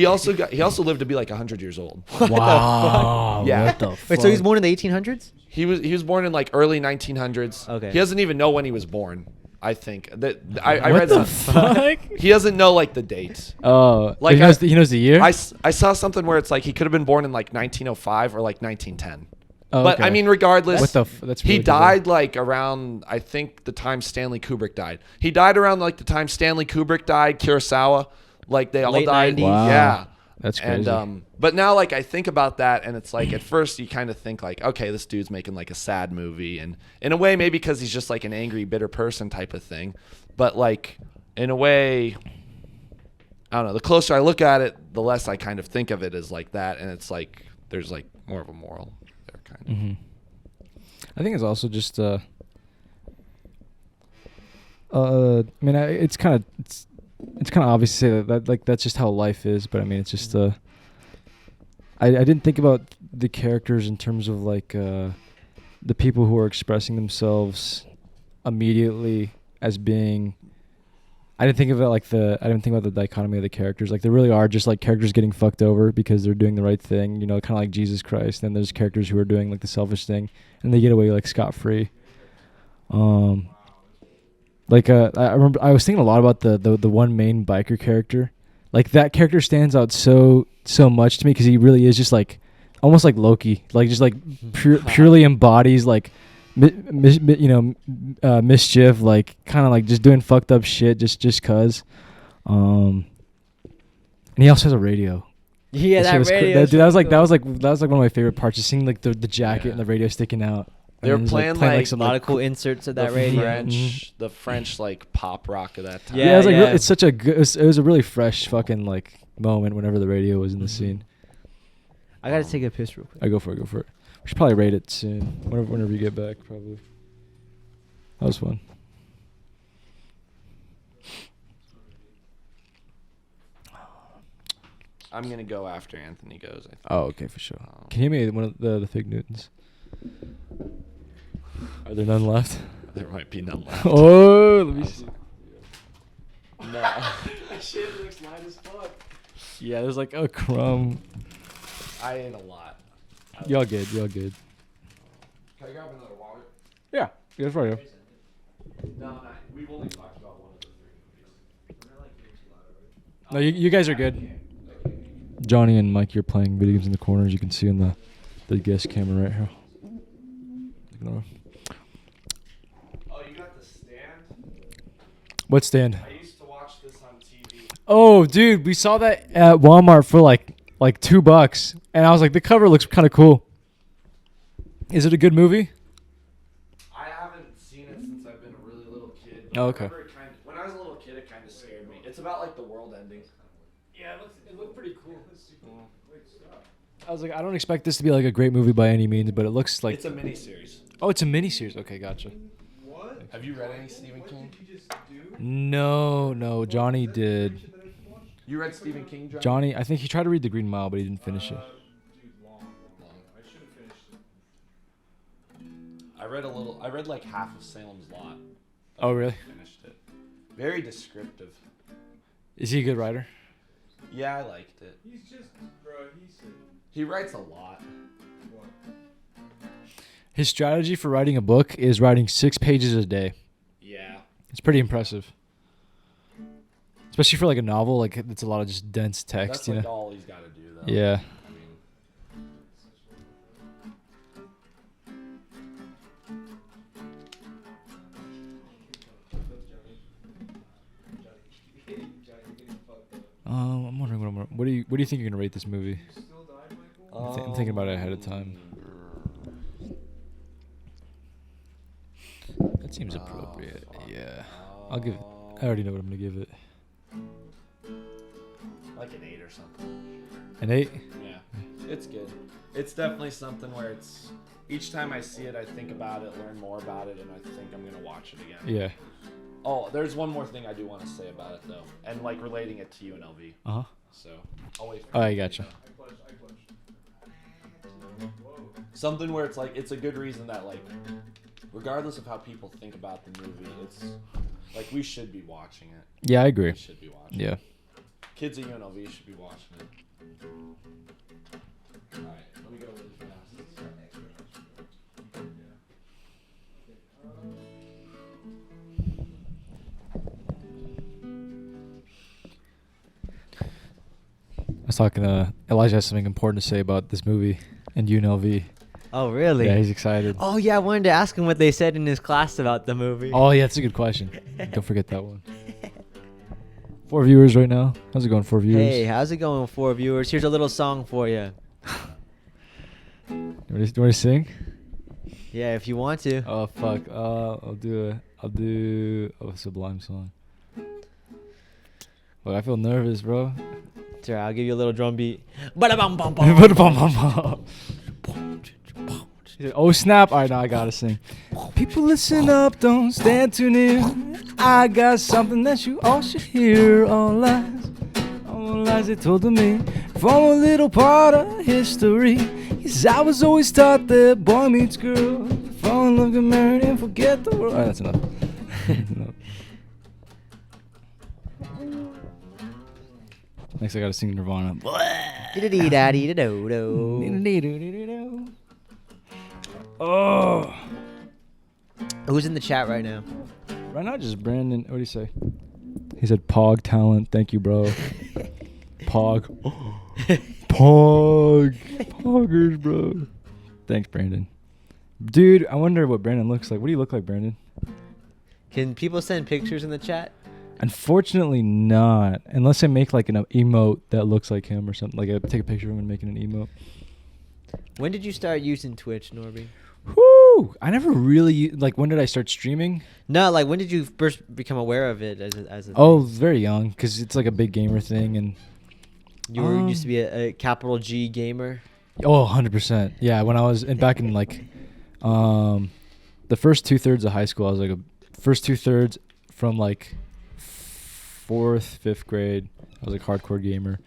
also lived to be like 100 years old. Wow. Yeah. What the fuck? Wait, so he's born in the 1800s? He was born in like early 1900s. Okay. He doesn't even know when he was born. I think that I what read the some- fuck? He doesn't know like the dates. Oh, Like, he knows the year. I saw something where it's like he could have been born in like 1905 or like 1910. Oh, But okay. I mean, regardless, What the that's he really died like around, I think, the time Stanley Kubrick died. He died around like the time Stanley Kubrick died, Kurosawa, like they all Late died. 90s. Wow. Yeah. That's crazy. And but now like I think about that, and it's like at first you kind of think like, okay, this dude's making like a sad movie, and in a way maybe because he's just like an angry, bitter person type of thing. But like in a way, I don't know. The closer I look at it, the less I kind of think of it as like that, and it's like there's like more of a moral there, kind of. Mm-hmm. I think it's also just I mean, it's kind of obvious to say that like that's just how life is, but I mean, it's just I didn't think about the characters in terms of like the people who are expressing themselves immediately as being. I didn't think about the dichotomy of the characters. Like, they really are just like characters getting fucked over because they're doing the right thing, you know, kind of like Jesus Christ. Then there's characters who are doing like the selfish thing and they get away like scot-free. Like I remember I was thinking a lot about the one main biker character. Like, that character stands out so much to me because he really is just like almost like Loki, like just like purely embodies like mischief, like kind of like just doing fucked up shit just cause. And he also has a radio. Yeah, that was radio. Dude, that was like one of my favorite parts, just seeing like the jacket and the radio sticking out. They were And it was, playing like a lot of cool inserts of that the radio. French, the French like pop rock of that time. Yeah, it was like yeah. it's such a good. It was a really fresh fucking like moment whenever the radio was in the scene. I gotta take a piss real quick. I go for it. We should probably rate it soon. Whenever you get back, probably. That was fun. I'm gonna go after Anthony goes. I think. Oh, okay, for sure. Can you hear me one of the fig Newtons? Are there none left? There might be none left. Oh, let me see. No. That shit looks light as fuck. Yeah, there's like a crumb. I ate a lot. Y'all good. Can I grab another water? Yeah, that's right. No, we've only talked about one of the three movies. No, you guys are good. Johnny and Mike, you're playing video games in the corners. You can see in the guest camera right here. Ignore. Oh, you got the stand? What stand? I used to watch this on TV. Oh, dude, we saw that at Walmart for like $2, and I was like, the cover looks kind of cool. Is it a good movie? I haven't seen it since I've been a really little kid. But Oh, I okay. remember when I was a little kid, it kind of scared me. It's about like the world ending. Yeah, it looked pretty cool. I was like, I don't expect this to be like a great movie by any means, but it looks like It's a miniseries. Oh, it's a miniseries. Okay, gotcha. What? Have you read any Stephen King? What did you just do? No, Johnny did. You read Stephen King, John? Johnny, I think he tried to read The Green Mile, but he didn't finish it. Dude, long. I should have finished it. I read like half of Salem's Lot. Oh, really? Finished it. Very descriptive. Is he a good writer? Yeah, I liked it. He's just, bro, he's He writes a lot. what? His strategy for writing a book is writing 6 pages a day. Yeah. It's pretty impressive. Especially for like a novel, like it's a lot of just dense text, That's you like know? all he's got to do, though. Yeah. I mean, I'm wondering what do you think you're gonna rate this movie? You still died, Michael? I'm thinking about it ahead of time. That seems appropriate. Yeah. I'll give it. I already know what I'm gonna give it. like an 8 or something. An 8? Yeah. It's good. It's definitely something where it's each time I see it, I think about it, learn more about it, and I think I'm gonna watch it again. Yeah. Oh, there's one more thing I do want to say about it though, and like relating it to UNLV. Uh huh. So I'll wait. Oh, I gotcha. Something where it's like it's a good reason that like, regardless of how people think about the movie, it's like we should be watching it. Yeah, I agree. We should be watching. Yeah. It. Kids at UNLV should be watching it. All right, let me go really fast. I was talking to Elijah has something important to say about this movie and UNLV. Oh, really? Yeah, he's excited. Oh, yeah. I wanted to ask him what they said in his class about the movie. Oh, yeah, that's a good question. Don't forget that one. 4 viewers right now. How's it going, 4 viewers? Hey, how's it going, 4 viewers? Here's a little song for you. You want to sing? Yeah, if you want to. Oh, fuck. I'll do a Sublime song. Look, I feel nervous, bro. It's all right, I'll give you a little drum beat. Ba-da-bum-bum-bum. Oh, snap. All right, now I gotta sing. People listen up, don't stand too near. I got something that you all should hear. All lies they told to me. From a little part of history. 'Cause I was always taught that boy meets girl. Fall in love, get married, and forget the world. All right, that's enough. Enough. Next, I gotta sing Nirvana. Dee-da-dee-da-dee-da-do-do. Oh. Who's in the chat right now? Right now, just Brandon. What do you say? He said, "Pog talent." Thank you, bro. Pog. Pog. Poggers, bro. Thanks, Brandon. Dude, I wonder what Brandon looks like. What do you look like, Brandon? Can people send pictures in the chat? Unfortunately, not. Unless I make like an emote that looks like him or something. Like I take a picture of him and make it an emote. When did you start using Twitch, Norby? Whoo! I never really like. When did I start streaming? No, like when did you first become aware of it as a Oh, thing? very young, because it's like a big gamer thing, and You were used to be a capital G gamer. oh, 100%. Yeah, when I was back in like the first 2/3 of high school, I was like first 2/3 from like 4th, 5th grade. I was like hardcore gamer.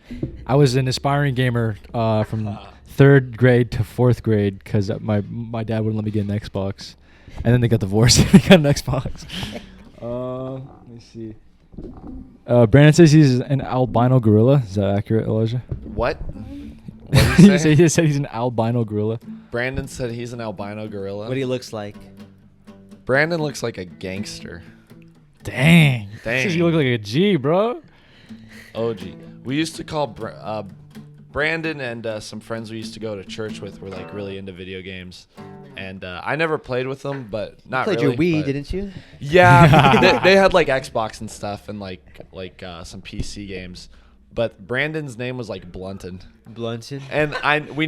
I was an aspiring gamer from 3rd grade to 4th grade because my dad wouldn't let me get an Xbox, and then they got divorced and they got an Xbox. Let me see. Brandon says he's an albino gorilla. Is that accurate, Elijah? What? What did he say? He said he's an albino gorilla. Brandon said he's an albino gorilla. What he looks like? Brandon looks like a gangster. Dang. Dang. Says you look like a G, bro. OG. We used to call Brandon and some friends we used to go to church with were like really into video games. And I never played with them, but not Played really. your Wii, but- didn't you? Yeah, they had like Xbox and stuff and like some PC games. But Brandon's name was like Blunton. Blunton. And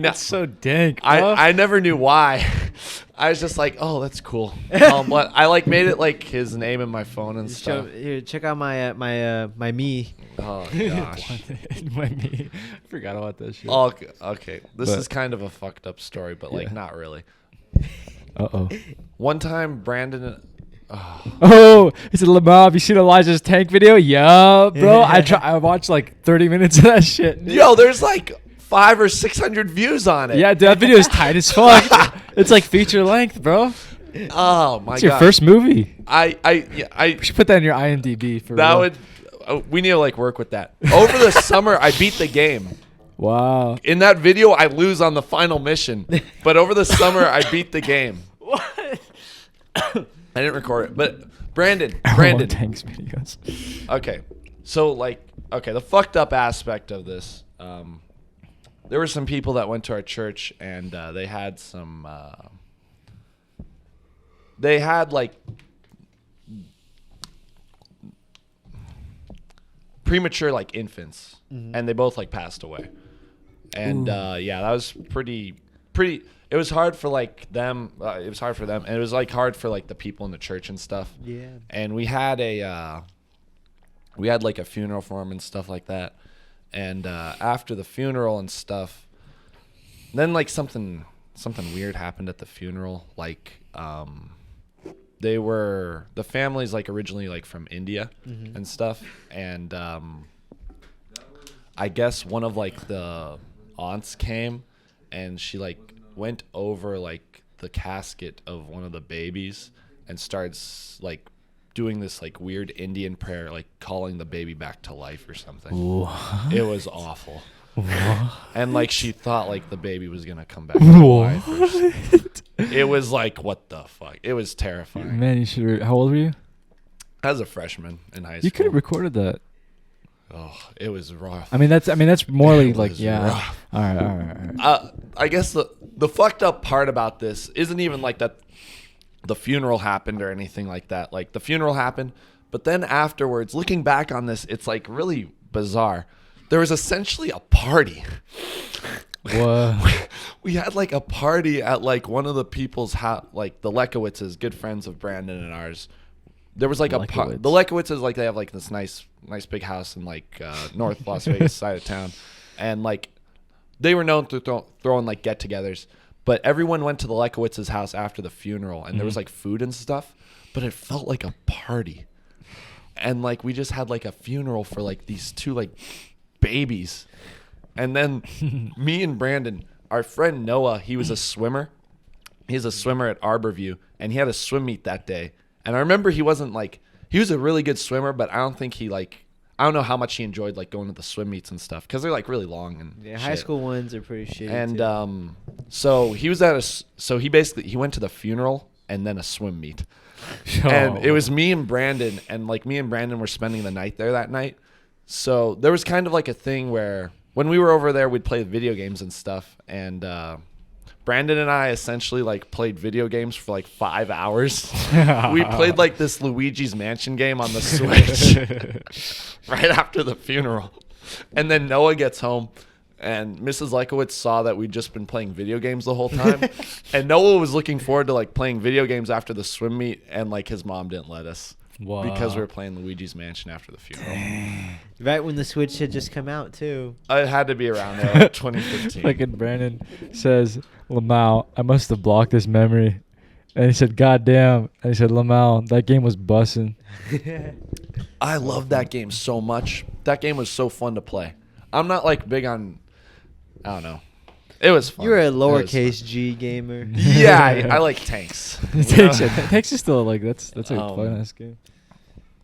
That's so dank. bro. I never knew why. I was just like, oh, that's cool. But I like made it like his name in my phone and stuff. Here, check out my my me. Oh gosh. I forgot about that shit. Oh, okay. This But- is kind of a fucked up story, but like Yeah. not really. Uh-oh. One time, Brandon. Oh, he said, Lamar, have you seen Elijah's tank video? Yeah, bro. I watched like 30 minutes of that shit. Yo, there's like 500 or 600 views on it. Yeah, dude, that video is tight as fuck. It's like feature length, bro. Oh my god. It's your first movie. I We should put that in your IMDb for that real. would. We need to like work with that. Over the summer, I beat the game. Wow. In that video, I lose on the final mission, but over the summer, I beat the game. What? I didn't record it, but Brandon. Tanks videos. Okay, so the fucked up aspect of this. There were some people that went to our church, and they had some. They had like premature like infants, and they both like passed away. And yeah, that was pretty. It was hard for like them. It was hard for them, and it was like hard for like the people in the church and stuff. Yeah. And we had like a funeral for him and stuff like that. And after the funeral and stuff, then like something something weird happened at the funeral. Like, the family's like originally like from India and stuff, and I guess one of like the aunts came, and she like went over like the casket of one of the babies and starts like doing this like weird Indian prayer, like calling the baby back to life or something. What? It was awful. What? And like she thought like the baby was gonna come back to life. It was like, what the fuck? It was terrifying. Man, you should. How old were you? As a freshman in high school. You could have recorded that. Oh, it was rough. I mean, that's morally like, was yeah. rough. All right. I guess the fucked up part about this isn't even like that the funeral happened or anything like that. Like the funeral happened, but then afterwards, looking back on this, it's like really bizarre. There was essentially a party. What? We had like a party at like one of the people's house, like the Lekowitzes, good friends of Brandon and ours. There was like the Lekowitzes, like they have like this nice big house in like North Las Vegas side of town, and like they were known to throwing like get-togethers. But everyone went to the Lekowitzes' house after the funeral, and there was like food and stuff, but it felt like a party. And like we just had like a funeral for like these two like babies. And then me and Brandon, our friend Noah, he was a swimmer. He's a swimmer at Arborview, and he had a swim meet that day. And I remember he was a really good swimmer, but I don't know how much he enjoyed like going to the swim meets and stuff, because they're like really long and Yeah, high school ones are pretty shitty. And so he was he went to the funeral and then a swim meet. And it was me and Brandon, and like me and Brandon were spending the night there that night. So there was kind of like a thing where when we were over there, we'd play video games and stuff. And Brandon and I essentially like played video games for like 5 hours. We played like this Luigi's Mansion game on the Switch right after the funeral. And then Noah gets home, and Mrs. Lekowitz saw that we'd just been playing video games the whole time. And Noah was looking forward to like playing video games after the swim meet, and like his mom didn't let us. Wow. Because we were playing Luigi's Mansion after the funeral. Right when the Switch had just come out, too. It had to be around there, like 2015. Fucking Brandon says, Lamau, I must have blocked this memory. And he said, God damn. And he said, Lamau, that game was bussin'. I love that game so much. That game was so fun to play. I'm not like big on, I don't know. It was fun. You're a lowercase G gamer. Yeah, I like tanks. Tanks is still like, that's a nice game.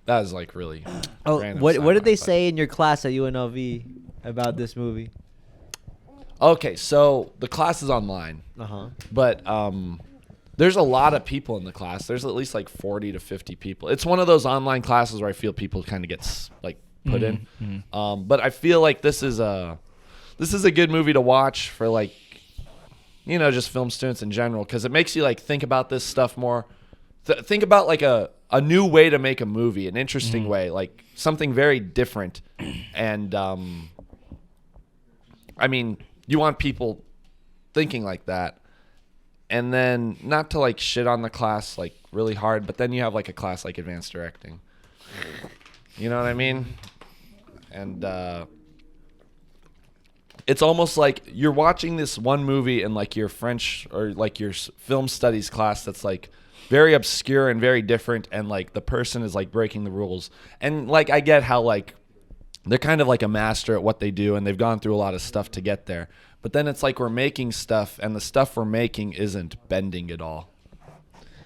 That is like really. Oh, what did they say in your class at UNLV about this movie? Okay, so the class is online. But there's a lot of people in the class. There's at least like 40 to 50 people. It's one of those online classes where I feel people kind of get like put in. But I feel like this is a good movie to watch for like, you know, just film students in general, because it makes you like think about this stuff more. Think about like a new way to make a movie, an interesting way, like something very different. And I mean, you want people thinking like that. And then not to like shit on the class like really hard, but then you have like a class like advanced directing. You know what I mean? And it's almost like you're watching this one movie in like your French or like your film studies class that's like very obscure and very different, and like the person is like breaking the rules. And like I get how like they're kind of like a master at what they do, and they've gone through a lot of stuff to get there. But then it's like we're making stuff, and the stuff we're making isn't bending at all.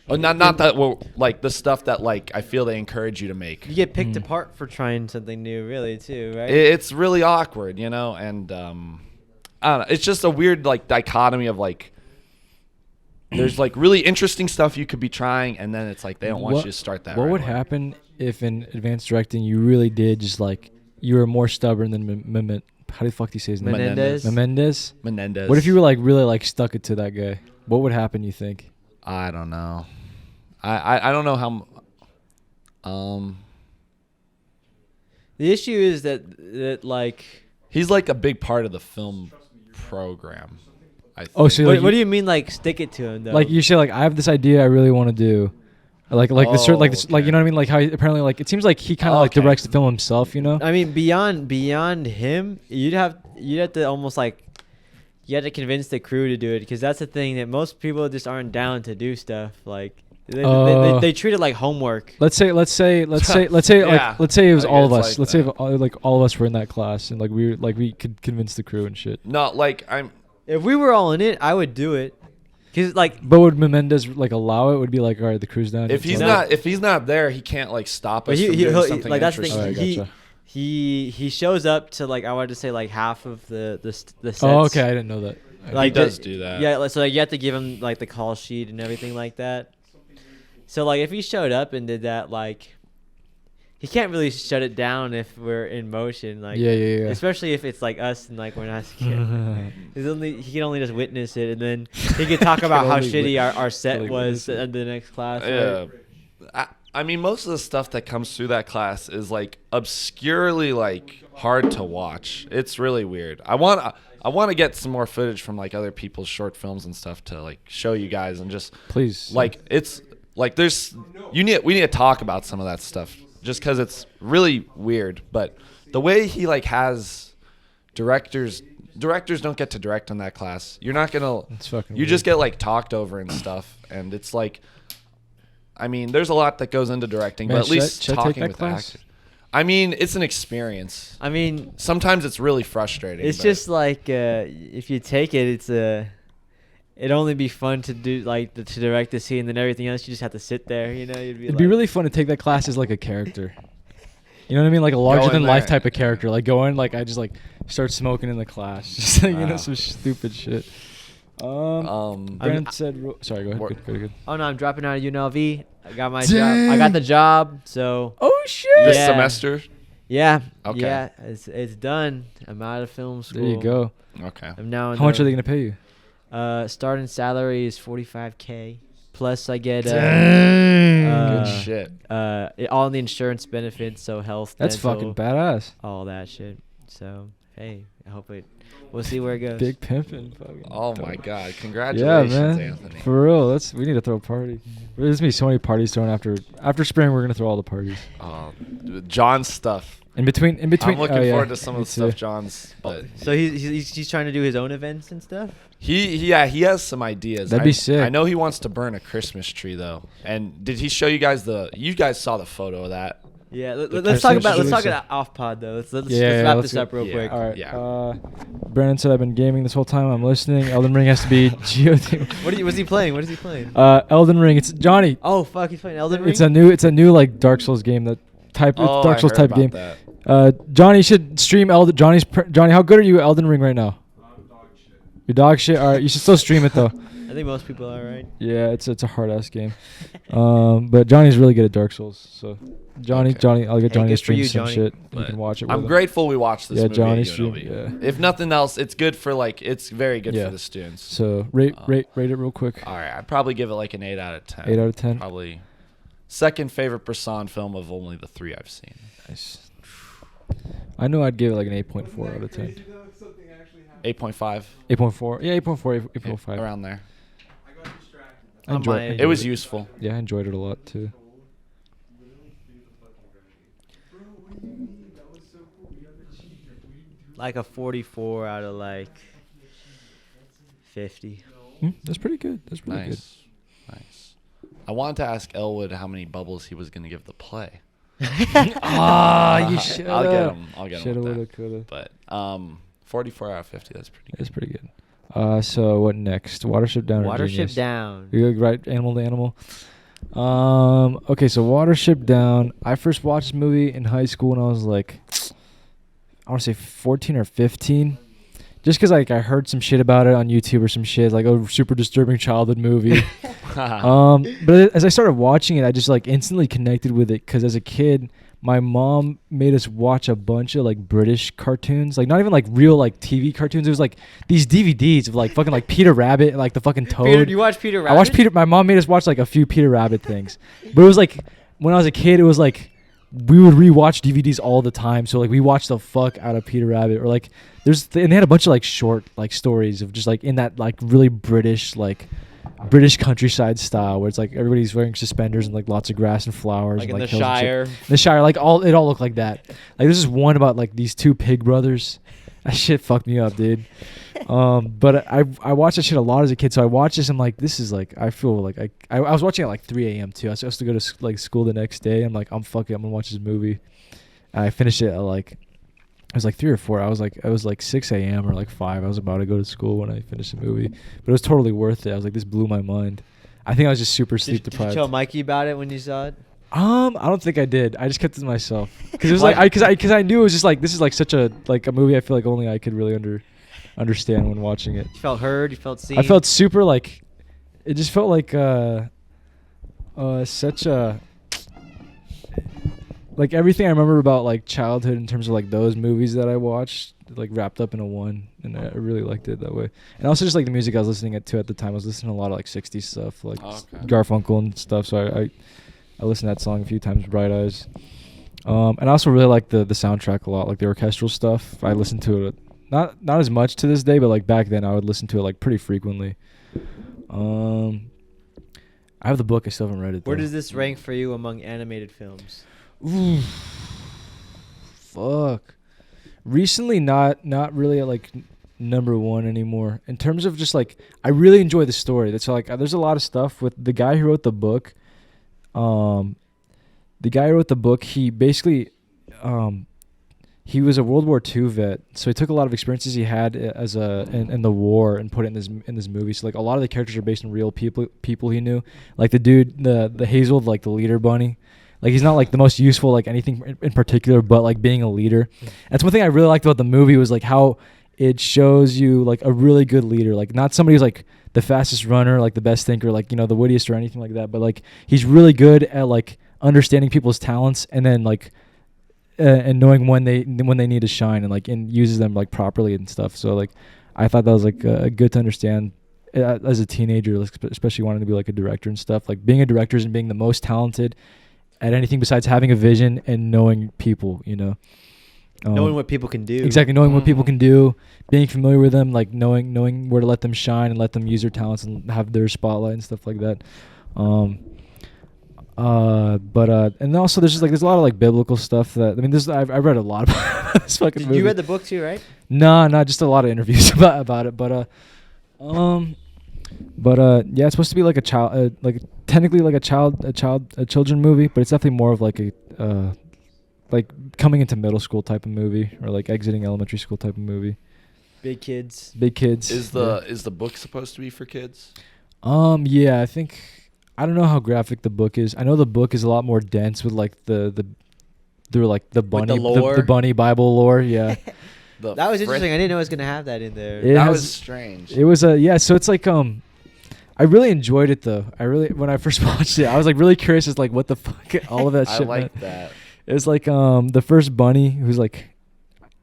Oh, not that we're like the stuff that like I feel they encourage you to make. You get picked apart for trying something new, really, too, right? It's really awkward, you know, and I don't know. It's just a weird like dichotomy of like there's like really interesting stuff you could be trying, and then it's like they don't want you to start that. What would happen if in advanced directing you really did just like you were more stubborn than how the fuck do you say his name? Menendez. What if you were like really like stuck it to that guy? What would happen, you think? I don't know. I don't know how. The issue is that like he's like a big part of the film program. I think. Oh, so what do you mean like stick it to him though? Like you say, like I have this idea I really want to do, like you know what I mean, like how apparently like it seems like he kind of like directs the film himself, you know. I mean beyond him, you'd have to almost like you had to convince the crew to do it, because that's the thing that most people just aren't down to do stuff. Like they treat it like homework. Let's say Yeah, let's say it was I all of guess us. like Let's say that. all of us were in that class and we could convince the crew and shit. No, like If we were all in it, I would do it. Cause like But would Menendez allow it? Would be like, all right, the crew's down. if he's It's not there, he can't like stop But us he- from he- doing he'll- something like, that's the interesting. thing. Alright, he gotcha. he shows up to like, I wanted to say like half of the sets. Oh, okay, I didn't know that. Like he does do that. Yeah, so like, you have to give him like the call sheet and everything like that. So like if he showed up and did that, like he can't really shut it down if we're in motion. Like yeah. especially if it's like us and like we're not scared. He can only just witness it, and then he could talk about how only shitty our set only was witness it. at the next class. Yeah. right? I mean, most of the stuff that comes through that class is like obscurely like hard to watch. It's really weird. I want to get some more footage from like other people's short films and stuff to like show you guys, and just Please. like it's like we need to talk about some of that stuff just because it's really weird. But the way he like has directors don't get to direct in that class. You're not gonna. It's fucking You weird. just get like talked over and stuff, and it's like, I mean, there's a lot that goes into directing, Man, but at least should I take talking that with class? actors. I mean, it's an experience. I mean, Sometimes it's really frustrating. it's but- just like if you take it, it'd only be fun to do like to direct the scene, and then everything else you just have to sit there. You know, It'd be really fun to take that class as like a character. You know what I mean? Like a larger in than life there. type of character. Like go in, like I just like start smoking in the class. Just like, Wow. some stupid shit. Brent said, sorry, go ahead. What- Good. Oh no, I'm dropping out of UNLV. I got my job. I got the job. So Oh shit! this Yeah. semester. yeah, Okay. yeah, it's done. I'm out of film school. There you go. Okay. I'm now. How much are they gonna pay you? Starting salary is $45K. Plus I get Dang. uh, Good shit. all the insurance benefits, so health, That's dental, fucking badass. all that shit. So hey, I hope we'll see where it goes. Big pimpin'. Fucking Oh dope. my god! Yeah, Congratulations, man. Anthony. For real, we need to throw a party. There's gonna be so many parties thrown after spring. We're gonna throw all the parties. John's stuff. In between. I'm looking oh, yeah, forward to some of me the stuff too. John's. But So he's trying to do his own events and stuff. he has some ideas. That'd be sick. I know he wants to burn a Christmas tree though. And did he show you guys you guys saw the photo of that? Yeah, The let's talk Christmas about tree. off pod though. Let's Yeah, wrap let's this up go. real Yeah. quick. All right. Yeah. Brandon said I've been gaming this whole time. I'm listening. Elden Ring has to be GOT. Was he playing? What is he playing? Elden Ring. It's Johnny. Oh fuck, he's playing Elden Ring. It's a new like Dark Souls game that type. It's Oh, Dark I Souls heard type about game. that. Johnny should stream Johnny, how good are you at Elden Ring right now? You're dog shit. All right, you should still stream it though. I think most people are right. Yeah, it's a hard ass game. But Johnny's really good at Dark Souls. So Johnny, Okay. I'll get Hey, Johnny to good for stream you, some Johnny. shit. You But can watch it. I'm with him. grateful we watched this Yeah, movie. Johnny at stream. UNLV. Yeah. If nothing else, it's good for it's very good Yeah. for the students. So rate it real quick. All right, I'd probably give it like an 8 out of 10. 8 out of 10. Probably second favorite Bresson film of only the 3 I've seen. Nice. I know I'd give it like an 8.4 out of 10. 8.5. 8.4. Yeah, 8.4, 8.5. Around there. I enjoyed It It was useful. Yeah, I enjoyed it a lot too. Like a 44 out of like 50. That's pretty good. That's really good. Nice. I wanted to ask Elwood how many bubbles he was going to give the play. Ah, you should. I'll get him. I'll get him. Shoulda, with woulda, that. coulda. But 44 out of 50. That's pretty good. That's pretty good. So what next? Watership down. or Watership Genius? down. You go right animal to animal. Okay, so Watership Down. I first watched this movie in high school when I was like, I want to say 14 or 15. Just because like I heard some shit about it on YouTube or some shit like, oh, super disturbing childhood movie. But as I started watching it, I just like instantly connected with it because as a kid, my mom made us watch a bunch of like British cartoons, like not even like real like TV cartoons. It was like these DVDs of like fucking like Peter Rabbit, like the fucking Toad. Peter, you watch Peter Rabbit? I watched Peter. My mom made us watch like a few Peter Rabbit things, but it was like when I was a kid, it was like we would rewatch DVDs all the time. So like we watched the fuck out of Peter Rabbit, or like and they had a bunch of like short like stories of just like in that like really British countryside style where it's like everybody's wearing suspenders and like lots of grass and flowers, Like and, in the hills and shit. Shire. The Shire, like it all looked like that. Like this is one about like these two pig brothers, That shit fucked me up, dude. But I watched that shit a lot as a kid, so I watched this. I'm like, this is like, I feel like I was watching at like 3 a.m. too. I was supposed to go to like school the next day. I'm like, I'm gonna watch this movie. And I finished it at like, it was like 3 or 4. It was like 6 a.m. or like 5. I was about to go to school when I finished the movie, but it was totally worth it. I was like, this blew my mind. I think I was just super sleep deprived. Did you tell Mikey about it when you saw it? I don't think I did. I just kept it to myself because it was like because I knew it was just like, this is like such a movie. I feel like only I could really understand when watching it. You felt heard. You felt seen. I felt super like, it just felt like such a, like everything I remember about like childhood in terms of like those movies that I watched, like wrapped up into one, and I really liked it that way. And also just like the music I was listening to at the time. I was listening to a lot of like 60s stuff, like Garfunkel and stuff. So I listened to that song a few times, Bright Eyes. And I also really like the soundtrack a lot, like the orchestral stuff. I listened to it not as much to this day, but like back then I would listen to it like pretty frequently. I have the book. I still haven't read it though. Where does this rank for you among animated films? Ooh, fuck. Recently, not really at like number 1 anymore. In terms of just like, I really enjoy the story. That's like, there's a lot of stuff with the guy who wrote the book. He basically, he was a World War II vet, so he took a lot of experiences he had as in the war and put it in this movie. So like a lot of the characters are based on real people he knew. Like the dude, the Hazel, like the leader bunny. Like he's not like the most useful like anything in particular, but like being a leader. That's one thing I really liked about the movie was like how it shows you like a really good leader, like not somebody who's like the fastest runner, like the best thinker, like, you know, the wittiest or anything like that, but like he's really good at like understanding people's talents and then like and knowing when they need to shine and uses them like properly and stuff. So like I thought that was like good to understand as a teenager, like, especially wanting to be like a director and stuff. Like being a director and being the most talented at anything besides having a vision and knowing people, you know. Knowing what people can do. Exactly, knowing what people can do, being familiar with them, like knowing where to let them shine and let them use their talents and have their spotlight and stuff like that. And also there's a lot of like biblical stuff that, I mean, I've read a lot about this fucking movie. You read the book too, right? No, just a lot of interviews about it. But yeah, it's supposed to be like a child, like technically like a children movie, but it's definitely more of like a like coming into middle school type of movie or like exiting elementary school type of movie. Big kids. Is the book supposed to be for kids? Yeah, I think, I don't know how graphic the book is. I know the book is a lot more dense with like the bunny, lore? the bunny Bible lore. Yeah. That was interesting. I didn't know it was gonna have that in there. That was strange. It was yeah. So it's like I really enjoyed it though. When I first watched it, I was like really curious as like what the fuck all of that shit I like meant. that. It was like the first bunny who's like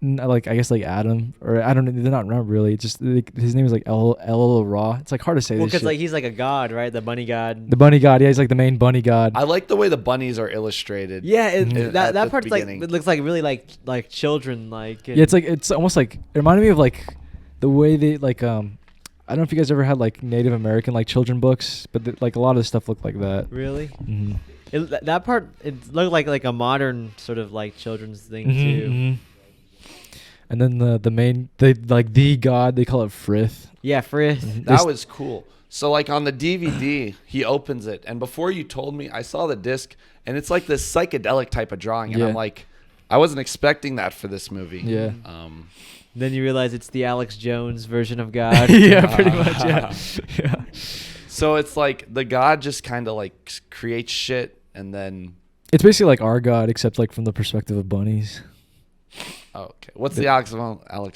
I guess like Adam, or I don't know, they're not really. It's just like, his name is like El Ra. It's like hard to say. Well, because like he's like a god, right? The bunny god. The bunny god. Yeah, he's like the main bunny god. I like the way the bunnies are illustrated. Yeah, that part's like, beginning. it looks like really like children like. Yeah, it's almost like, it reminded me of like the way they like I don't know if you guys ever had like Native American like children books, but like a lot of the stuff looked like that. Really? Mm-hmm. That part, it looked like a modern sort of like children's thing too. Mm-hmm. And then the god, they call it Frith. Yeah, Frith. Mm-hmm. That was cool. So like on the DVD, he opens it, and before you told me, I saw the disc, and it's like this psychedelic type of drawing, and Yeah. I'm like, I wasn't expecting that for this movie. Yeah. Then you realize it's the Alex Jones version of God. Yeah, pretty much. Yeah. Yeah. So it's like the god just kind of like creates shit, and then It's basically like our god, except like from the perspective of bunnies. okay, what's the Alex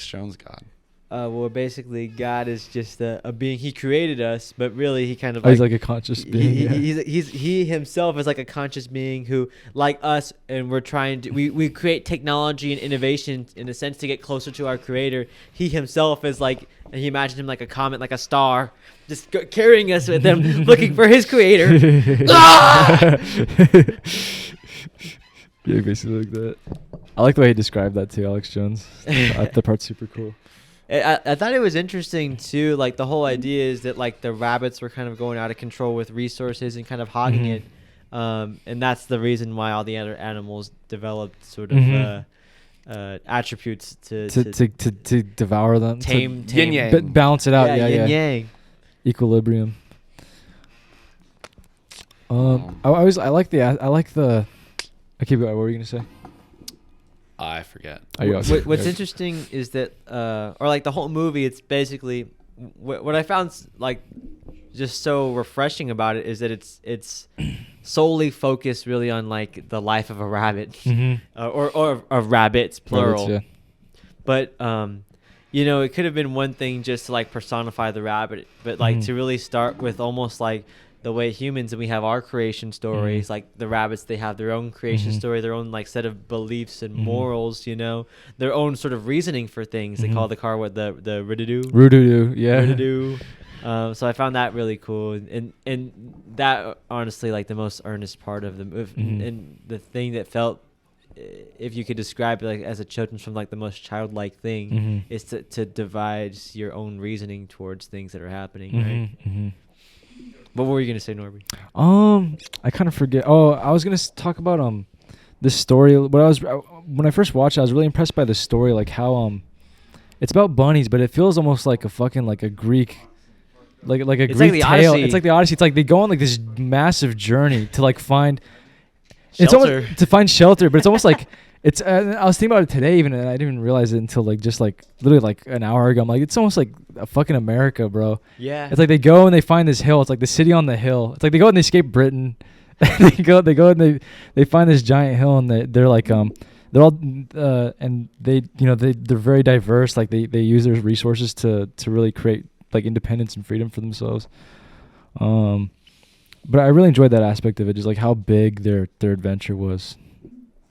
Jones god? Well, basically, God is just a being. He created us, but really, he kind of He's like a conscious being. he himself is like a conscious being who, like us, and we're trying to we create technology and innovation in a sense to get closer to our Creator. He himself is like, and he imagined him like a comet, like a star, just carrying us with him, looking for his Creator. Yeah, basically like that. I like the way he described that too, Alex Jones. The part's super cool. I thought it was interesting too. Like the whole idea is that like the rabbits were kind of going out of control with resources and kind of hogging it, and that's the reason why all the other animals developed sort of attributes to to devour them, tame yin yang. balance it out. Yeah, yin yang. Equilibrium. I like the. Okay, what were you gonna say? I forget. What's interesting is that, or like the whole movie, it's basically what I found like just so refreshing about it is that it's solely focused really on like the life of a rabbit, or of rabbits plural. Rabbits, yeah. But it could have been one thing just to like personify the rabbit, but like to really start with almost like the way humans, and we have our creation stories, like the rabbits, they have their own creation story, their own like set of beliefs and morals, their own sort of reasoning for things. They call the car the Rududu, yeah. Rududu. So I found that really cool, and that honestly like the most earnest part of the movie, and the thing that felt, if you could describe it like as a children's film, like the most childlike thing is to devise your own reasoning towards things that are happening, right? What were you gonna say, Norbert? I kind of forget. Oh, I was gonna talk about this story. When I first watched it, I was really impressed by the story, like how it's about bunnies, but it feels almost like a fucking like a Greek, like a It's Greek like the tale. Odyssey. It's like the Odyssey. It's like they go on like this massive journey to like find. It's Shelter. almost to find shelter, but it's almost like it's. I was thinking about it today, even, and I didn't even realize it until like just like literally like an hour ago. I'm like, it's almost like a fucking America, bro. Yeah. It's like they go and they find this hill. It's like the city on the hill. It's like they go and they escape Britain. they go and they find this giant hill, and they're like they're all and they're very diverse. Like they use their resources to really create like independence and freedom for themselves. But I really enjoyed that aspect of it, just like how big their adventure was.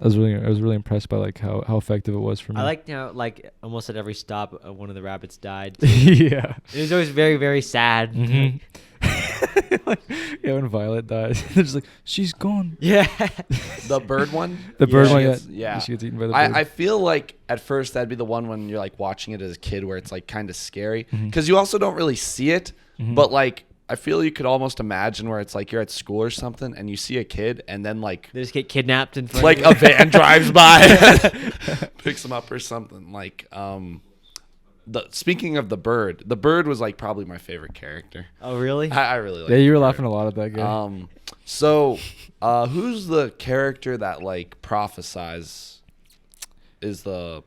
I was really impressed by like how effective it was for me. I liked how like almost at every stop one of the rabbits died. Yeah. It was always very, very sad. Yeah, when Violet dies, they're just like, she's gone. Yeah. The bird one? The bird one, Yeah. She gets eaten by the bird. I feel like at first that'd be the one when you're like watching it as a kid where it's like kind of scary. Because you also don't really see it. But like, I feel you could almost imagine where it's like you're at school or something and you see a kid and then like They just get kidnapped in front like of you. a van drives by, picks them up or something. Like speaking of the bird was like probably my favorite character. Oh, really? I really like. Yeah, you were the laughing bird. a lot at that guy. So who's the character that like prophesies? Is the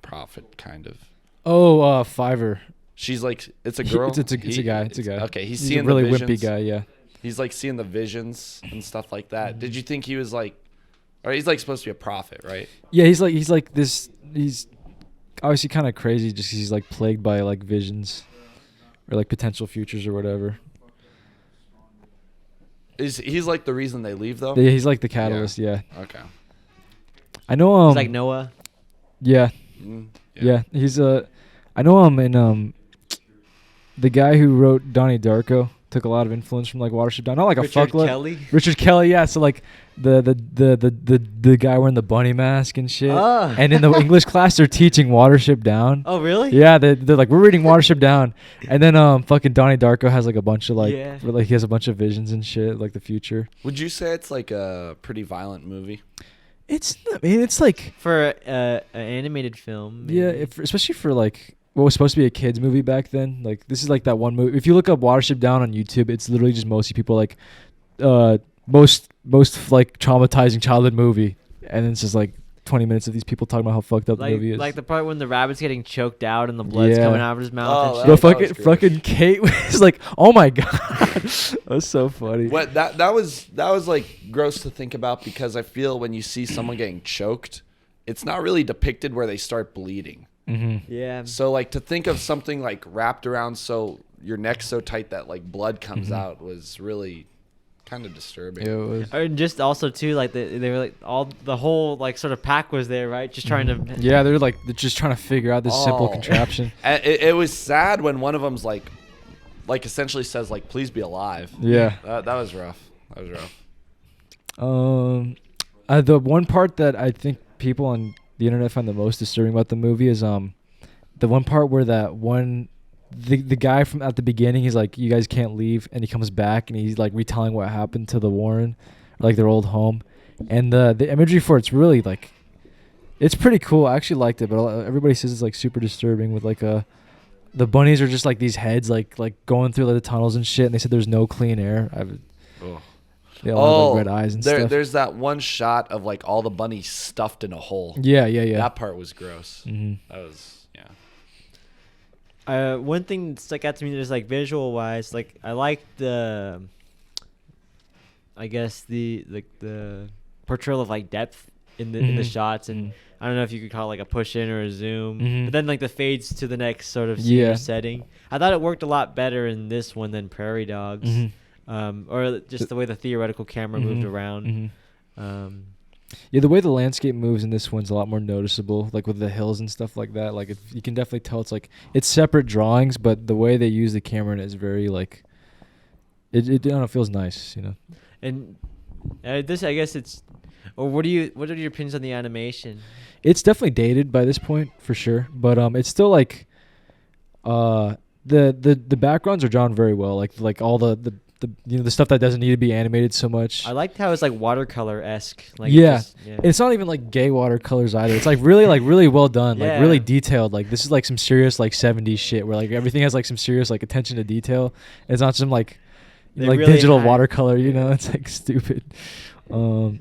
prophet kind of? Oh, Fiverr. She's like, it's a girl. It's a guy. It's a guy. Okay, he's a seeing really the visions. wimpy guy. Yeah. He's like seeing the visions and stuff like that. Did you think he was like, or he's like supposed to be a prophet, right? Yeah, he's like this. He's obviously kind of crazy. Just 'cause he's like plagued by like visions, or like potential futures or whatever. He's like the reason they leave though? Yeah, he's like the catalyst. Yeah. Okay. I know. He's like Noah. Yeah. Yeah. He's I know him in the guy who wrote Donnie Darko took a lot of influence from like Watership Down. Not like Richard a fuckload. Kelly? Richard Kelly, yeah. So like the guy wearing the bunny mask and shit. Ah. And in the English class they're teaching Watership Down. Oh, really? Yeah, they're like, we're reading Watership Down. And then fucking Donnie Darko has like a bunch of like Yeah. where, like he has a bunch of visions and shit, like the future. Would you say it's like a pretty violent movie? It's like For an animated film. yeah, especially for like what was supposed to be a kids movie back then. Like this is like that one movie. If you look up Watership Down on YouTube, it's literally just mostly people like most like traumatizing childhood movie, and it's just like 20 minutes of these people talking about how fucked up the movie is. Like the part when the rabbit's getting choked out and the blood's Yeah. coming out of his mouth Oh, and that shit. Bro, was fucking gross. Kate was like, oh my god, that was so funny. What that was like gross to think about, because I feel when you see someone getting choked, it's not really depicted where they start bleeding. Yeah. So like to think of something like wrapped around so your neck's so tight that like blood comes out was really kind of disturbing. Yeah, it was. And just also too, like they were like the whole like sort of pack was there, right? Just trying to. Yeah, they're just trying to figure out this simple Oh. contraption. And it was sad when one of them's like essentially says like, please be alive. Yeah. That was rough. That was rough. The one part that I think people on the internet find the most disturbing about the movie is the one part where the guy from at the beginning, he's like, you guys can't leave, and he comes back and he's like retelling what happened to the Warren, like their old home, and the imagery for it's really like It's pretty cool. I actually liked it, but everybody says it's like super disturbing with like the bunnies are just like these heads like going through like the tunnels and shit, and they said there's no clean air. They all have like red eyes and stuff. There's that one shot of like all the bunnies stuffed in a hole. Yeah. That part was gross. Mm-hmm. That was One thing that stuck out to me is like visual wise, like I like the, I guess the portrayal of like depth in the shots, and I don't know if you could call it like a push in or a zoom, but then like the fades to the next sort of scene setting. I thought it worked a lot better in this one than Prairie Dogs, or just the way the theoretical camera moved around. Yeah, the way the landscape moves in this one's a lot more noticeable, like with the hills and stuff like that. Like you can definitely tell it's like it's separate drawings, but the way they use the camera in it is very like it I don't know, feels nice, you know. And this, I guess it's, or what are your opinions on the animation? It's definitely dated by this point for sure, but it's still like the backgrounds are drawn very well, like all the the stuff that doesn't need to be animated so much. I liked how it's like watercolor-esque. Like It's not even like gay watercolors either. It's like really well done, like really detailed. Like this is like some serious like 70s shit where like everything has like some serious like attention to detail. It's not some like really digital watercolor, you know. It's like stupid. But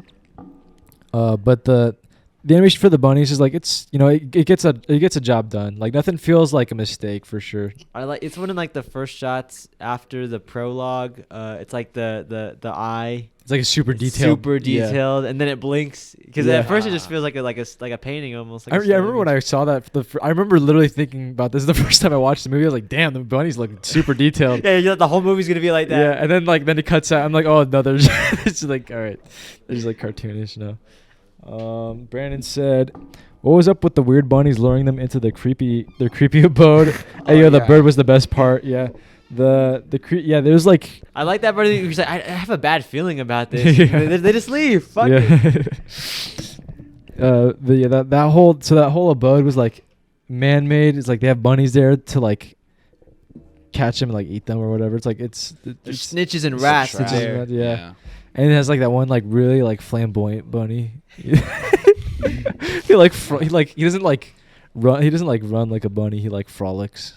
the animation for the bunnies is like it's, you know, it gets a job done. Like nothing feels like a mistake for sure. It's one of like the first shots after the prologue. It's like the eye. It's like a super detailed, and then it blinks because at first it just feels like a painting almost. Like I remember when I saw that. I remember literally thinking about this the first time I watched the movie. I was like, "Damn, the bunnies look super detailed." Yeah, the whole movie's gonna be like that. Yeah, and then it cuts out. I'm like, "Oh no, there's it's like all right, they're just like cartoonish now." Brandon said, "What was up with the weird bunnies luring them into their creepy abode?" The bird was the best part. Yeah. There's like I like that part. He's like, I have a bad feeling about this. They just leave. Fuck it. That whole abode was like man-made. It's like they have bunnies there to like catch them and like eat them or whatever. It's like it's snitches and rats there. Yeah. And it has like that one like really like flamboyant bunny. he doesn't like run like a bunny. He like frolics.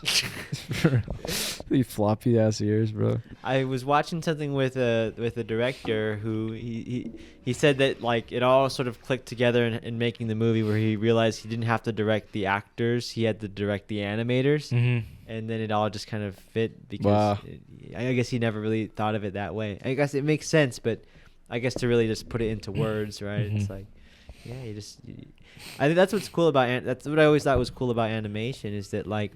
The floppy ass ears, bro. I was watching something with a director who he said that like it all sort of clicked together in making the movie, where he realized he didn't have to direct the actors, he had to direct the animators, and then it all just kind of fit because I guess he never really thought of it that way. I guess it makes sense, but I guess to really just put it into words, right? It's like, I think that's what's cool about that's what I always thought was cool about animation, is that like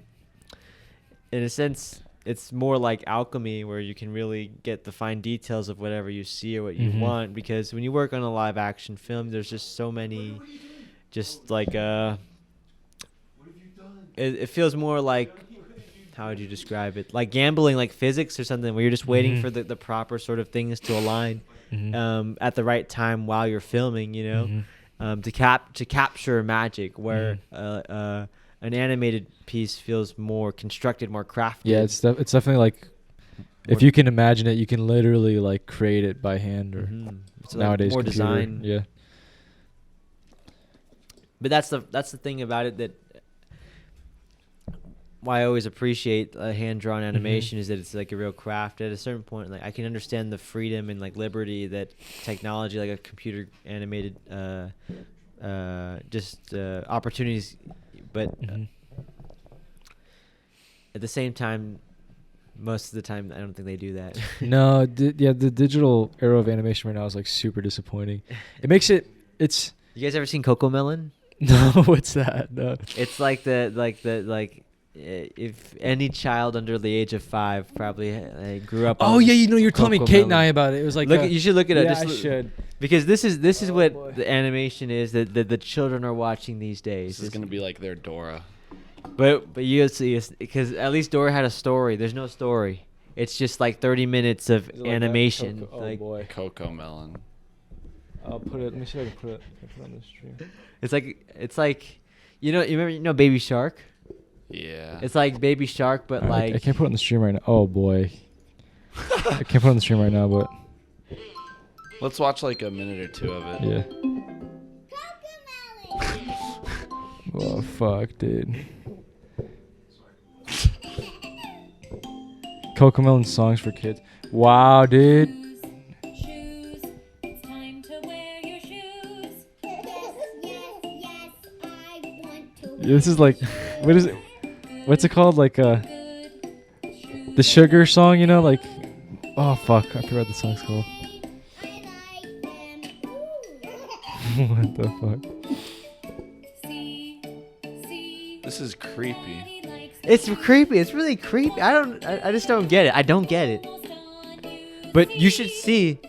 in a sense it's more like alchemy, where you can really get the fine details of whatever you see or what you want, because when you work on a live action film, there's just so many, just like it feels more like, how would you describe it, like gambling, like physics or something, where you're just waiting for the proper sort of things to align at the right time while you're filming, you know, to capture magic, where an animated piece feels more constructed, more crafted. Yeah, it's definitely like, if you can imagine it, you can literally like create it by hand, or so nowadays more computer. design. Yeah. But that's the thing about it, that why I always appreciate hand-drawn animation is that it's like a real craft. At a certain point, like I can understand the freedom and like liberty that technology, like a computer animated opportunities, but at the same time, most of the time I don't think they do that. No, the digital era of animation right now is like super disappointing. It makes it's You guys ever seen Cocomelon? No, what's that? No. It's like if any child under the age of 5 probably grew up. Oh on yeah, you know, you're telling me Kate and I Cocomelon. about it. It was like You should look it up. Yeah, Just I should. Because this is what boy. the animation is that the children are watching these days. This is gonna be like their Dora. But you see, because at least Dora had a story. There's no story. It's just like 30 minutes of Is it like animation. that? Oh Like, boy. Cocomelon. I'll put it. Let me see if I can put it on the stream. it's like you remember Baby Shark? Yeah. It's like Baby Shark, but like I can't put it on the stream right now. Oh boy. I can't put it on the stream right now, but Let's watch like a minute or two of it. yeah. Oh fuck, dude. Cocomelon songs for kids. Wow, dude. Shoes, it's time to wear your shoes. Yes, I want to wear This is like, what is it? What's it called? Like the sugar song, you know? Like, oh fuck, I forgot what the song's called. What the fuck? This is creepy. It's creepy. It's really creepy. I just don't get it. I don't get it. But you should see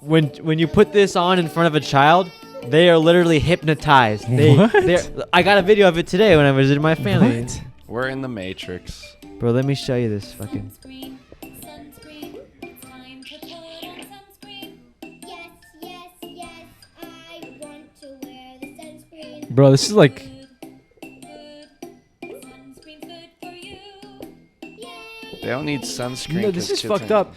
when you put this on in front of a child, they are literally hypnotized. I got a video of it today when I visited my family. What? We're in the Matrix. Bro, let me show you this fucking. Sunscreen, it's time to put on sunscreen. Yes, I want to wear the sunscreen. Bro, this is like, Sunscreen's good for you. Yay. They don't need sunscreen. no, this 'cause is kids fucked are- up.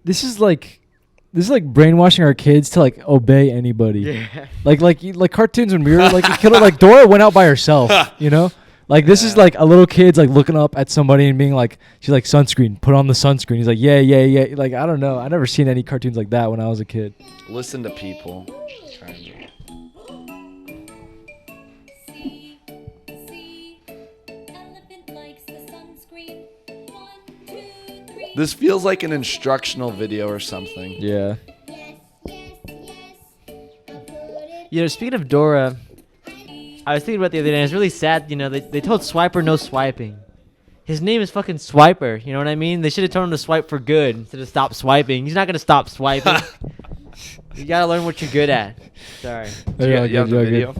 This is like brainwashing our kids to like obey anybody. Yeah. Like cartoons when we were like a killer, like Dora went out by herself, you know? Like this is like a little kid's like looking up at somebody and being like, she's like, sunscreen, put on the sunscreen. He's like, yeah. Like, I don't know. I never seen any cartoons like that when I was a kid. Listen to people. See, elephant likes the sunscreen. 1, 2, 3. This feels like an instructional video or something. Yeah. You know, speaking of Dora, I was thinking about it the other day, and it's really sad, you know, they told Swiper no swiping. His name is fucking Swiper, you know what I mean? They should have told him to swipe for good instead of stop swiping. He's not going to stop swiping. You got to learn what you're good at. Sorry. Do you have the video?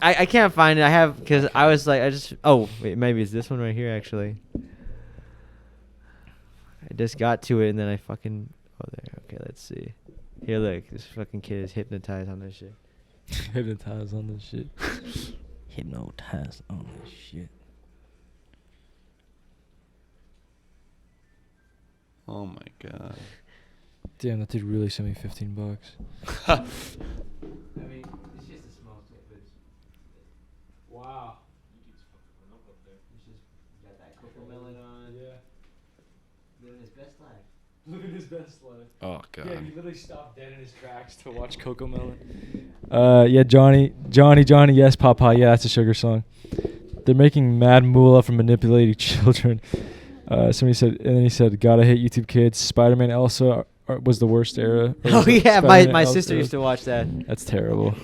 I can't find it. I have, because I was like, oh, wait, maybe it's this one right here, actually. I just got to it, and then I fucking, oh, there. Okay, let's see. Here, look, this fucking kid is hypnotized on this shit. Hypnotized on this shit. Hypnotized on this shit. Oh my god. Damn, that dude really sent me $15. I mean, it's just a small clip, but Wow. it's just got that cocoa melon on. Yeah. Living his best life. Living his best life. Oh god. Yeah, he literally stopped dead in his tracks to watch Cocomelon. Yeah, Johnny, yes, Papa, yeah, that's a sugar song. They're making mad moolah from manipulating children. Somebody said, and then he said, "Gotta hate YouTube Kids." Spider-Man Elsa was the worst era. Or Oh was it yeah, Spider-Man my Elsa? sister used to watch that. That's terrible.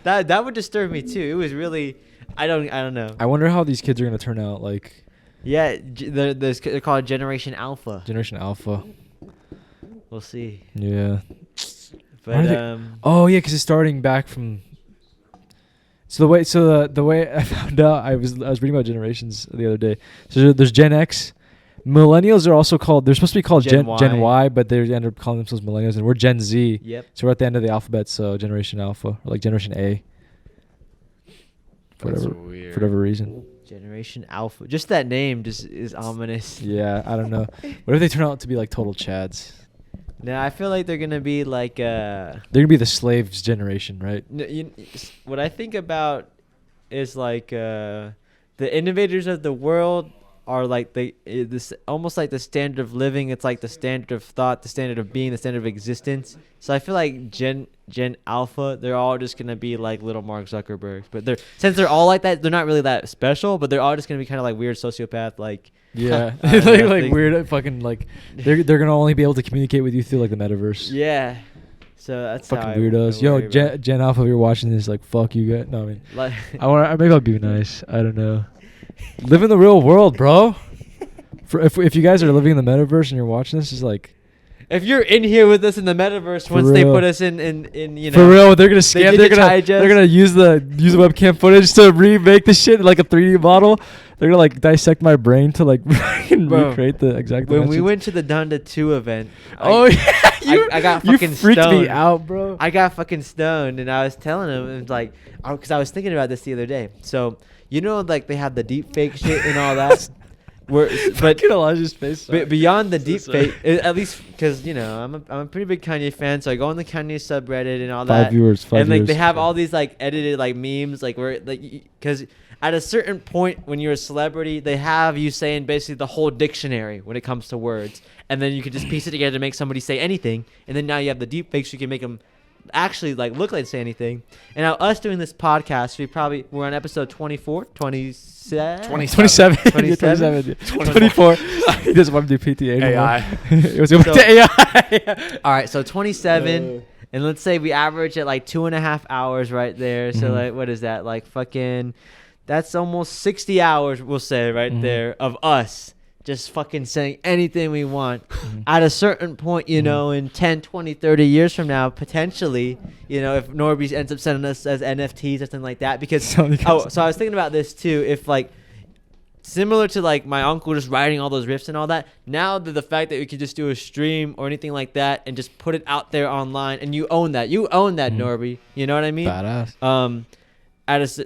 That would disturb me too. It was really, I don't know. I wonder how these kids are gonna turn out. Like Yeah, they're called Generation Alpha. Generation Alpha. We'll see. Yeah. Why But do they- Oh yeah, because it's starting back from. So the way I found out, I was reading about generations the other day. So there's Gen X, millennials are also called. They're supposed to be called Gen Gen Y. Y, but they end up calling themselves millennials, and we're Gen Z. Yep. So we're at the end of the alphabet. So Generation Alpha, or like Generation A. For That's whatever weird. for whatever reason. Generation Alpha. Just that name just is ominous. Yeah, I don't know. What if they turn out to be like total chads? No, I feel like they're gonna be like They're gonna be the slaves generation, right? what I think about is like the innovators of the world are like this almost like the standard of living. It's like the standard of thought, the standard of being, the standard of existence. So I feel like Gen Alpha, they're all just gonna be like little Mark Zuckerberg. But since they're all like that, they're not really that special. But they're all just gonna be kind of like weird sociopath, like. Yeah, I don't know, like weird fucking like they're gonna only be able to communicate with you through like the metaverse. Yeah. So that's how Fucking I weirdos. worry Yo, about it. Gen Alpha, if you're watching this, like fuck you guys. No, I mean, Like, maybe I'll be nice. I don't know. Live in the real world, bro. If you guys are living in the metaverse and you're watching this, it's like if you're in here with us in the metaverse, For once they real. put us in you know. for real. They're gonna scam. They're digitize gonna us. use the webcam footage to remake the shit like a 3D model. They're gonna like dissect my brain to like Bro, recreate the exact. When we dimensions. went to the Donda 2 event, Oh yeah, I got you fucking freaked me stoned. out, bro. I got fucking stoned, and I was telling him, it was like, because I was thinking about this the other day. So, you know, like they have the deep fake shit and all that. but Elijah's face. beyond the deep sorry. fake, at least because I'm a pretty big Kanye fan, so I go on the Kanye subreddit and all 5 that. viewers. 5 and like viewers. they have all these like edited like memes, like where like because at a certain point when you're a celebrity, they have you saying basically the whole dictionary when it comes to words, and then you can just piece it together to make somebody say anything, and then now you have the deep fakes, so you can make them actually like look like say anything. And now us doing this podcast, we're on episode 24, 27. 27. 27? 24. He doesn't want to do PTA anymore. AI. It was going So- to AI. All right, so 27, and let's say we average at like 2.5 hours right there. So Mhm. like, what is that? Like fucking, that's almost 60 hours. We'll say right there of us just fucking saying anything we want. At a certain point, you know, in 10, 20, 30 years from now, potentially, you know, if Norby ends up sending us as NFTs or something like that, because so I was thinking about this too. If like similar to like my uncle just writing all those riffs and all that, now that the fact that we could just do a stream or anything like that and just put it out there online, and you own that Norby, you know what I mean? Badass.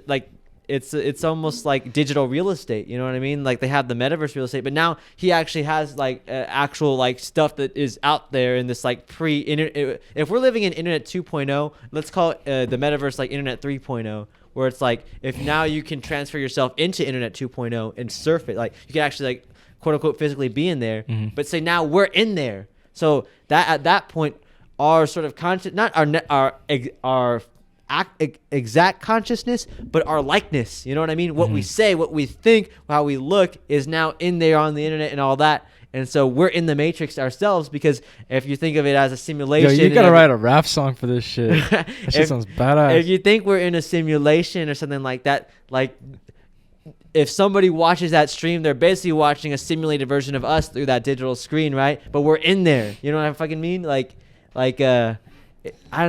Like it's almost like digital real estate, you know what I mean? Like they have the metaverse real estate, but now he actually has like actual like stuff that is out there in this like pre-internet. If we're living in internet 2.0, let's call it the metaverse like internet 3.0, where it's like if now you can transfer yourself into internet 2.0 and surf it, like you can actually like quote unquote physically be in there. But say now we're in there, so that at that point our sort of conscious, not our exact consciousness, but our likeness, you know what I mean? What we say, what we think, how we look is now in there on the internet and all that. And so we're in the matrix ourselves, because if you think of it as a simulation, Yo, you gotta write a rap song for this shit. That shit sounds badass. if you think we're in a simulation or something like that, like if somebody watches that stream, they're basically watching a simulated version of us through that digital screen, right? But we're in there. You know what I fucking mean? I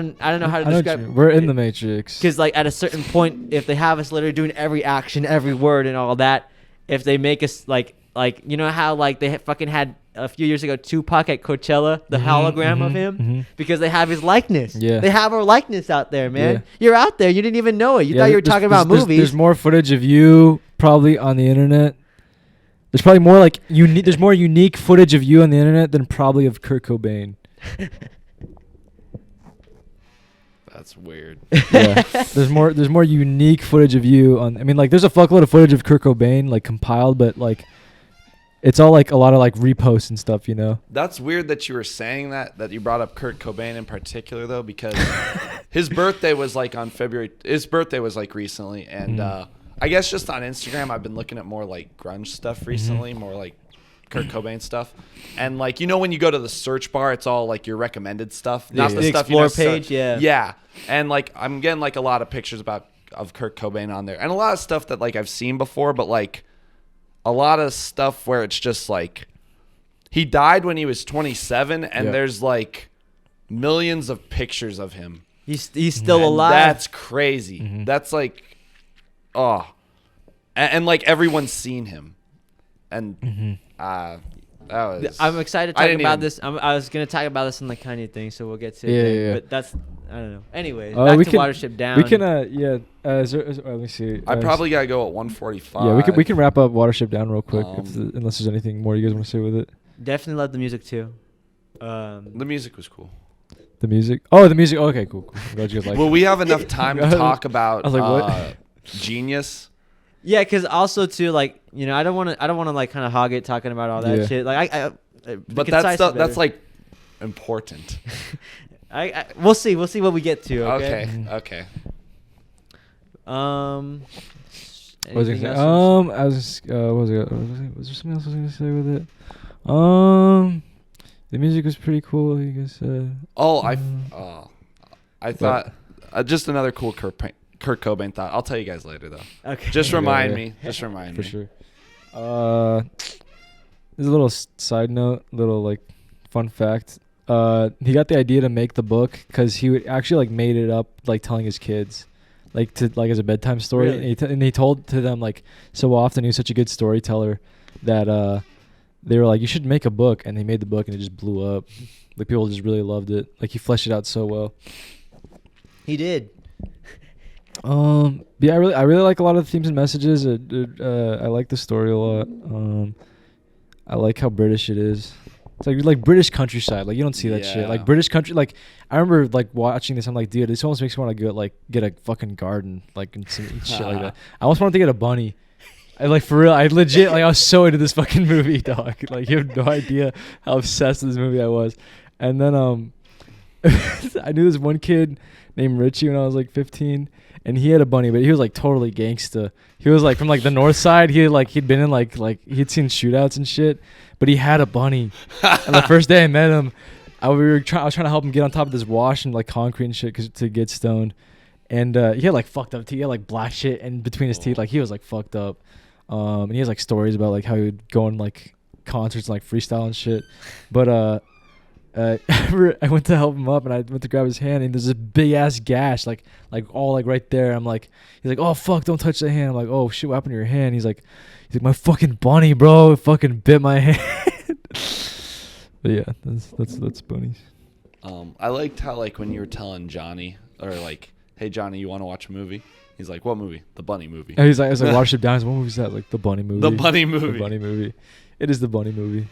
don't know how to describe it. We're in the matrix. Because like at a certain point, if they have us literally doing every action, every word, and all that, if they make us like you know how like they fucking had a few years ago Tupac at Coachella, the hologram of him, because they have his likeness. Yeah. They have our likeness out there, man. Yeah. You're out there. You didn't even know it. You thought you were talking about movies. There's more footage of you probably on the internet. There's probably more like there's more unique footage of you on the internet than probably of Kurt Cobain. That's weird. Yeah. There's more unique footage of you on. I mean, like there's a fuckload of footage of Kurt Cobain like compiled, but like it's all like a lot of like reposts and stuff, you know. That's weird that you were saying that you brought up Kurt Cobain in particular though, because his birthday was like on February. His birthday was like recently, and I guess just on Instagram I've been looking at more like grunge stuff recently, more like Kurt Cobain stuff, and like you know when you go to the search bar, it's all like your recommended stuff, not the stuff Explore you necessarily- page, yeah. yeah, and like I'm getting like a lot of pictures of Kurt Cobain on there, and a lot of stuff that like I've seen before, but like a lot of stuff where it's just like he died when he was 27, and there's like millions of pictures of him. He's still And alive. That's crazy. That's like, and like everyone's seen him, and that was. I'm excited to I talk didn't about even- this. I was gonna talk about this in the Kanye thing, so we'll get to it. Yeah, then. yeah, yeah. But that's I don't know. Anyways, back we to can- Watership Down. We can let me see. I probably gotta go at 1:45. Yeah, we can wrap up Watership Down real quick unless there's anything more you guys want to say with it. definitely love the music too. The music was cool. The music. Oh, the music. Okay, cool. I'm glad you guys like Will it. we have enough time to talk about I was like, what? Genius? Yeah, because also too, like I don't want to like kind of hog it talking about all that Yeah. shit. Like But that's stuff that's like important. we'll see what we get to. Okay. Okay. What was I anything gonna say? else? I was. What was it? Was there something else I was gonna say with it? The music was pretty cool. You guys said. I thought just another cool Kurt Cobain thought. I'll tell you guys later though. Okay. Just Okay, remind yeah. me. Just remind For me. sure. There's a little side note, little like fun fact. He got the idea to make the book because he would actually like made it up like telling his kids, like to like as a bedtime story. Really? And he told to them like so often. He was such a good storyteller that they were like, you should make a book, and they made the book, and it just blew up. Like people just really loved it. Like he fleshed it out so well. He did. Yeah, I really like a lot of the themes and messages. I like the story a lot. I like how British it is. It's like British countryside. Like you don't see that shit. Like Yeah. British country. Like I remember like watching this. I'm like, dude, this almost makes me want to get a fucking garden, like and some shit like that. I almost wanted to get a bunny. I like for real. I legit like I was so into this fucking movie, dog. Like you have no idea how obsessed with this movie I was. And then I knew this one kid named Richie when I was like 15, and he had a bunny, but he was like totally gangsta. He was like from like the north side. He'd been in like he'd seen shootouts and shit, but he had a bunny. And the first day I met him, I was trying to help him get on top of this wash and like concrete and shit to get stoned. And he had like fucked up teeth. He had like black shit in between his teeth. Like he was like fucked up. And he has like stories about like how he would go on like concerts and like freestyle and shit. But I went to help him up and I went to grab his hand and there's this big ass gash like all like right there. I'm like, he's like, oh fuck, don't touch the hand. I'm like, oh shit, what happened to your hand? He's like, my fucking bunny, bro, it fucking bit my hand. But yeah, that's bunnies. I liked how like when you were telling Johnny or like, hey Johnny, you want to watch a movie? He's like, what movie? The bunny movie. And he's like, I was like, Watership Down. What movie is that? Like the bunny movie. The bunny movie. The bunny movie. It is the bunny movie.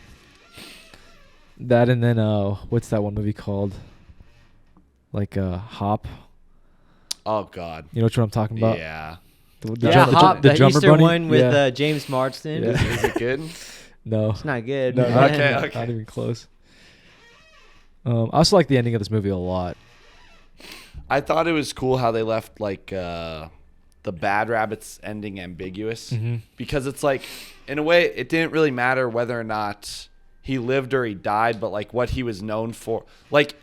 That and then what's that one movie called? Like Hop. Oh God. You know what I'm talking about? Yeah. The Hop, the drummer Easter bunny? one with Yeah. James Marsden. Yeah. Is it good? No. It's not good. No, Okay, not, okay. not even close. I also like the ending of this movie a lot. I thought it was cool how they left like the Bad Rabbits ending ambiguous because it's like in a way it didn't really matter whether or not he lived or he died, but like what he was known for, like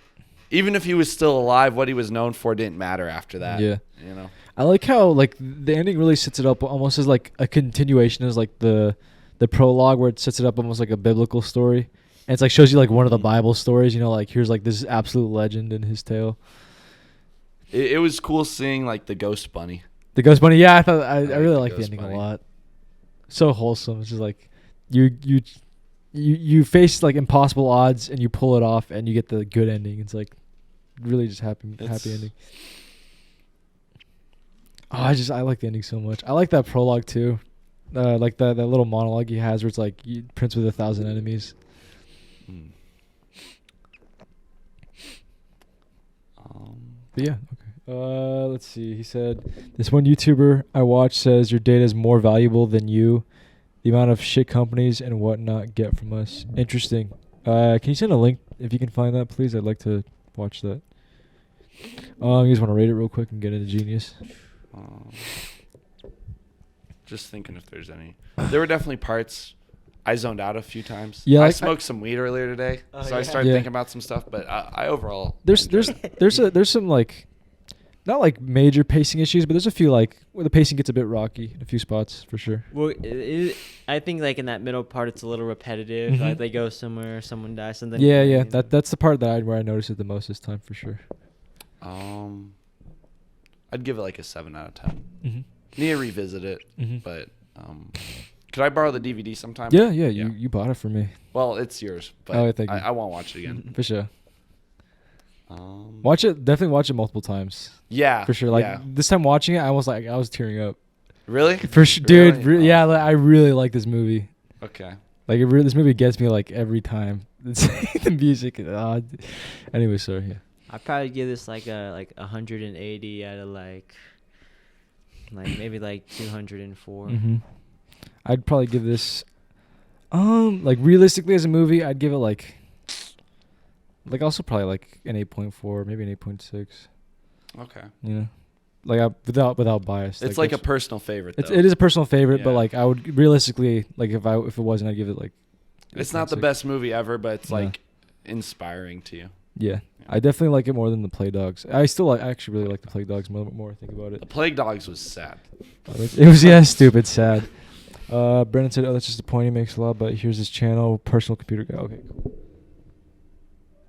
even if he was still alive, what he was known for didn't matter after that. Yeah. You know. I like how like the ending really sets it up almost as like a continuation as like the prologue where it sets it up almost like a biblical story. And it's like shows you like one of the Bible stories, you know, like here's like this absolute legend in his tale. It was cool seeing like the ghost bunny. The Ghost Bunny, yeah, I really the like the Ghost ending Bunny. a lot. So wholesome. It's just like you face like impossible odds and you pull it off and you get the good ending. It's like really just happy ending. Oh, I like the ending so much. I like that prologue too. Like that little monologue he has where it's like Prince with 1,000 enemies. But yeah, okay. Let's see. He said, this one YouTuber I watch says your data is more valuable than you. The amount of shit companies and whatnot get from us. Interesting. Can you send a link if you can find that, please? I'd like to watch that. You just want to rate it real quick and get into Genius. Just thinking if there's any. There were definitely parts I zoned out a few times. Yeah, I like- smoked some weed earlier today, Oh, so I yeah. started Yeah. thinking about some stuff. But I overall There's enjoyed it. there's some like not like major pacing issues, but there's a few like where the pacing gets a bit rocky in a few spots for sure. Well, I think like in that middle part, it's a little repetitive. Mhm. Like they go somewhere, someone dies, something. Yeah, you yeah. know. That's the part where I noticed it the most this time for sure. I'd give it like a 7 out of 10. Mm-hmm. Need to revisit it, Mm-hmm. but could I borrow the DVD sometime? Yeah. You bought it for me Well, it's yours, but Oh, thank you. I won't watch it again. for sure. Um, Watch it. Definitely watch it multiple times Yeah, for sure. Like yeah. this time watching it, I was tearing up Really? for sure, dude. Really? Yeah, like, I really like this movie. Okay. Like this movie gets me like every time. It's the music. Anyway, sorry. Yeah. I'd probably give this like a 180 out of like maybe like 204. Mm-hmm. I'd probably give this, like realistically as a movie, I'd give it like also probably like an 8.4, maybe an 8.6. Okay. You know, like without bias. It's like a that's- personal favorite. Though. it is a personal favorite, but Yeah. like I would realistically like if it wasn't, I'd give it like. It's not the 8.6. best movie ever, but it's No. like inspiring to you. Yeah, I definitely like it more than the Plague Dogs. I actually really like the Plague Dogs more I think about The it. Plague Dogs was sad. It was stupid, sad. Brennan said, "Oh, that's disappointing. Makes a lot, but here's his channel, personal computer guy." Okay, cool.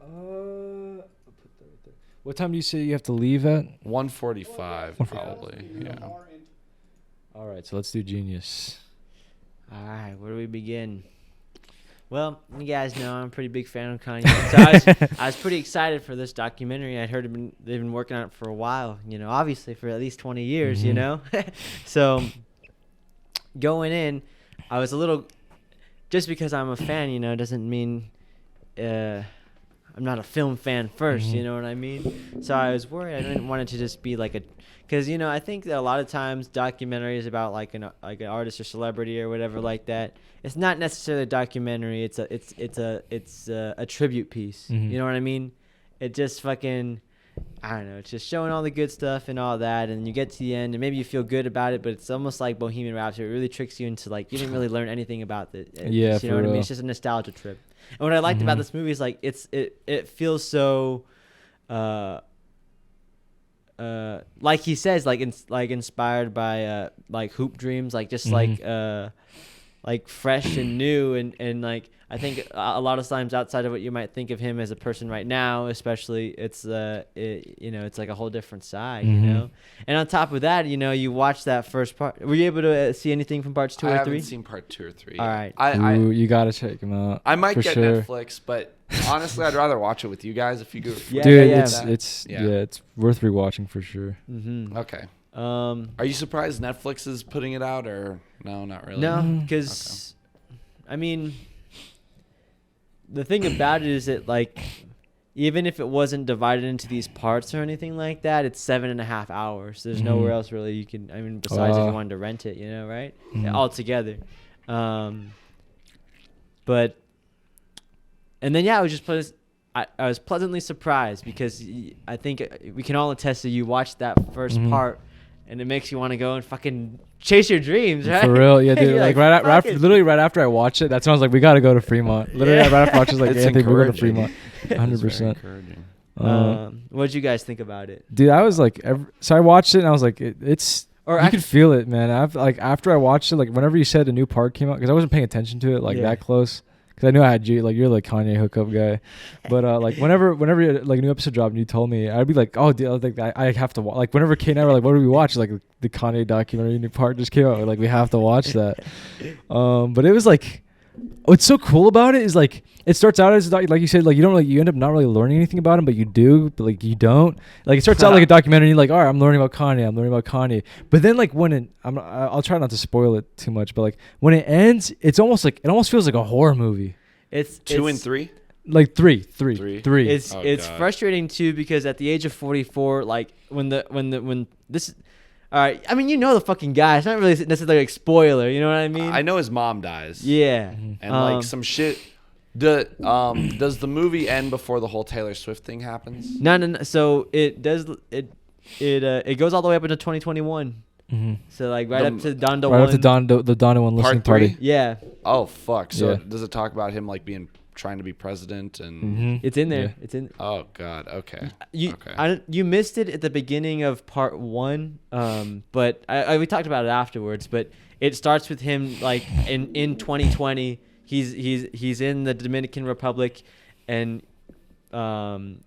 I'll put that right there. What time do you say you have to leave at? 145 probably. Yeah. All right, so let's do Genius. All right, where do we begin? Well, you guys know I'm a pretty big fan of Kanye. So I was pretty excited for this documentary. I'd heard they've been working on it for a while, you know, obviously for at least 20 years, you Mhm. know. So going in, I was a little just because I'm a fan, you know, doesn't mean I'm not a film fan first, you know what I mean? So I was worried. I didn't want it to just be like because, you know, I think that a lot of times documentaries about like an artist or celebrity or whatever like that, it's not necessarily a documentary. It's a tribute piece. You know what I mean? It just fucking, I don't know. It's just showing all the good stuff and all that, and you get to the end, and maybe you feel good about it, but it's almost like Bohemian Rhapsody. It really tricks you into like you didn't really learn anything about it. Yeah, you know what I mean? It's just a nostalgia trip. And what I liked about this movie is like it feels so, like he says, like inspired by like Hoop Dreams, like just like fresh and new, and like I think a lot of times outside of what you might think of him as a person right now, especially, it's you know, it's like a whole different side, you know. And on top of that, you know, you watch that first part. Were you able to see anything from parts 2 or 3? I haven't seen part 2 or 3. All right. Ooh, you gotta check him out. I might get sure. Netflix, but honestly, I'd rather watch it with you guys if you go. Yeah, Dude, yeah, it's worth rewatching for sure. Okay. Are you surprised Netflix is putting it out, or no, not really? No, because I mean, the thing about it is that like, even if it wasn't divided into these parts or anything like that, it's 7.5 hours. There's nowhere else really you can. I mean, besides if you wanted to rent it, you know, right? All together. But, and then yeah, I was just I was pleasantly surprised because I think we can all attest that you watched that first part, and it makes you want to go and fucking chase your dreams, right? For real, yeah, dude. like right after, literally right after I watched it, that's when I was like, we gotta go to Fremont. Literally, right after I watched it, like, It's Anthony, we're going to encouraging. Fremont. 100%. Encouraging. What did you guys think about it? Dude, I was like, so I watched it and I was like, it's. Or you could feel it, man. After I watched it, like whenever you said a new part came out, because I wasn't paying attention to it like that close. Because I knew I had you, like you're the Kanye hookup guy, but like whenever like a new episode dropped and you told me, I'd be like, oh, dude, like I have to watch. Like whenever Kate and I were like, what do we watch? Like the Kanye documentary new part just came out. We're like, we have to watch that. But it was like, what's so cool about it is like it starts out as like you said, like you end up not really learning anything about him, but you do, but like you don't. Like it starts out like a documentary, and you're like, all right, I'm learning about Kanye. But then like when I'll try not to spoil it too much, but like when it ends, it almost feels like a horror movie. It's 2 and 3. Like three. It's frustrating too because at the age of 44, like when this. All right, I mean, you know the fucking guy. It's not really necessarily like spoiler. You know what I mean? I know his mom dies. Yeah, and like some shit. Does the movie end before the whole Taylor Swift thing happens? No. So it does. It goes all the way up into 2021. So like up to Donda right one. up to the Donda one listening Part 3? party. Yeah. Oh fuck! So Yeah. does it talk about him like trying to be president and? It's in there. Yeah. It's in. Oh god. Okay. You missed it at the beginning of part 1. But we talked about it afterwards. But it starts with him like in 2020. He's in the Dominican Republic, and in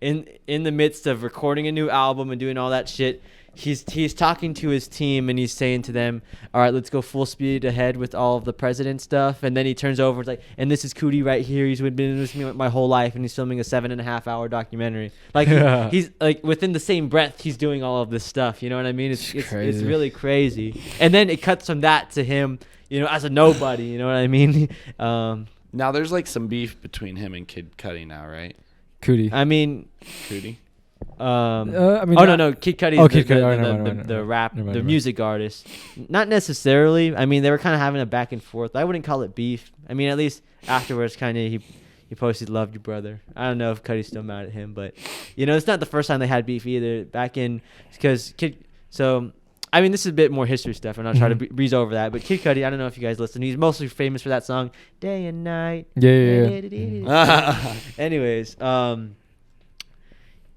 the midst of recording a new album and doing all that shit, he's talking to his team and he's saying to them, all right, let's go full speed ahead with all of the president stuff. And then he turns over, it's like, and this is Cootie right here. He's been with me my whole life, and he's filming a 7.5 hour documentary. Like he's like within the same breath, he's doing all of this stuff. You know what I mean? It's really crazy. And then it cuts from that to him, you know, as a nobody. You know what I mean? Now there's like some beef between him and Kid Cudi now, right? Cootie. I mean, Cudi. I mean, no, Kid Cudi is the rap, the music artist. Not necessarily. I mean, they were kind of having a back and forth. I wouldn't call it beef. I mean, at least afterwards, kind of he posted "Love You, Brother." I don't know if Cudi's still mad at him, but you know, it's not the first time they had beef either. Back in because so. I mean, this is a bit more history stuff, and I'll try to breeze over that. But Kid Cudi, I don't know if you guys listen. He's mostly famous for that song, "Day and Night." Yeah. Anyways,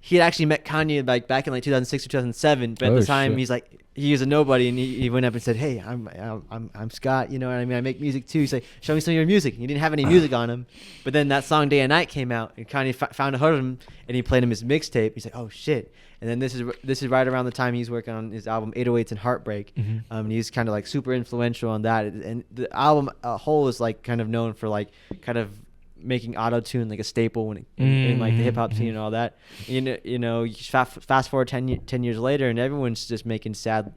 he had actually met Kanye like back in like 2006 or 2007. But at the time, he was a nobody, and he went up and said, "Hey, I'm Scott. You know what I mean? I make music too." He's like, "Show me some of your music." He didn't have any music on him, but then that song "Day and Night" came out, and Kanye found a hold of him, and he played him his mixtape. He's like, "Oh shit." And then this is right around the time he's working on his album 808s and Heartbreak. And he's kind of like super influential on that. And the album a whole is like kind of known for like kind of making auto-tune like a staple when in like the hip-hop scene and all that. You know, you fast forward 10 years later, and everyone's just making sad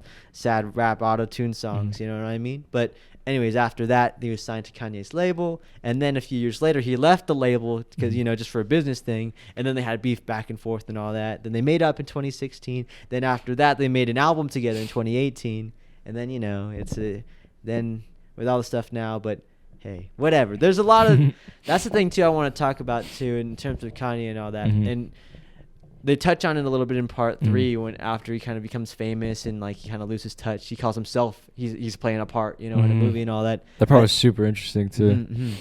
rap auto-tune songs. You know what I mean? But anyways, after that, he was signed to Kanye's label, and then a few years later, he left the label because just for a business thing, and then they had beef back and forth and all that. Then they made up in 2016. Then after that, they made an album together in 2018, and then then with all the stuff now, but. Hey, whatever. There's a lot of that's the thing too I want to talk about too in terms of Kanye and all that. And they touch on it a little bit in part 3 when after he kind of becomes famous and like he kind of loses touch. He calls himself he's playing a part, in a movie and all that. That part was super interesting too.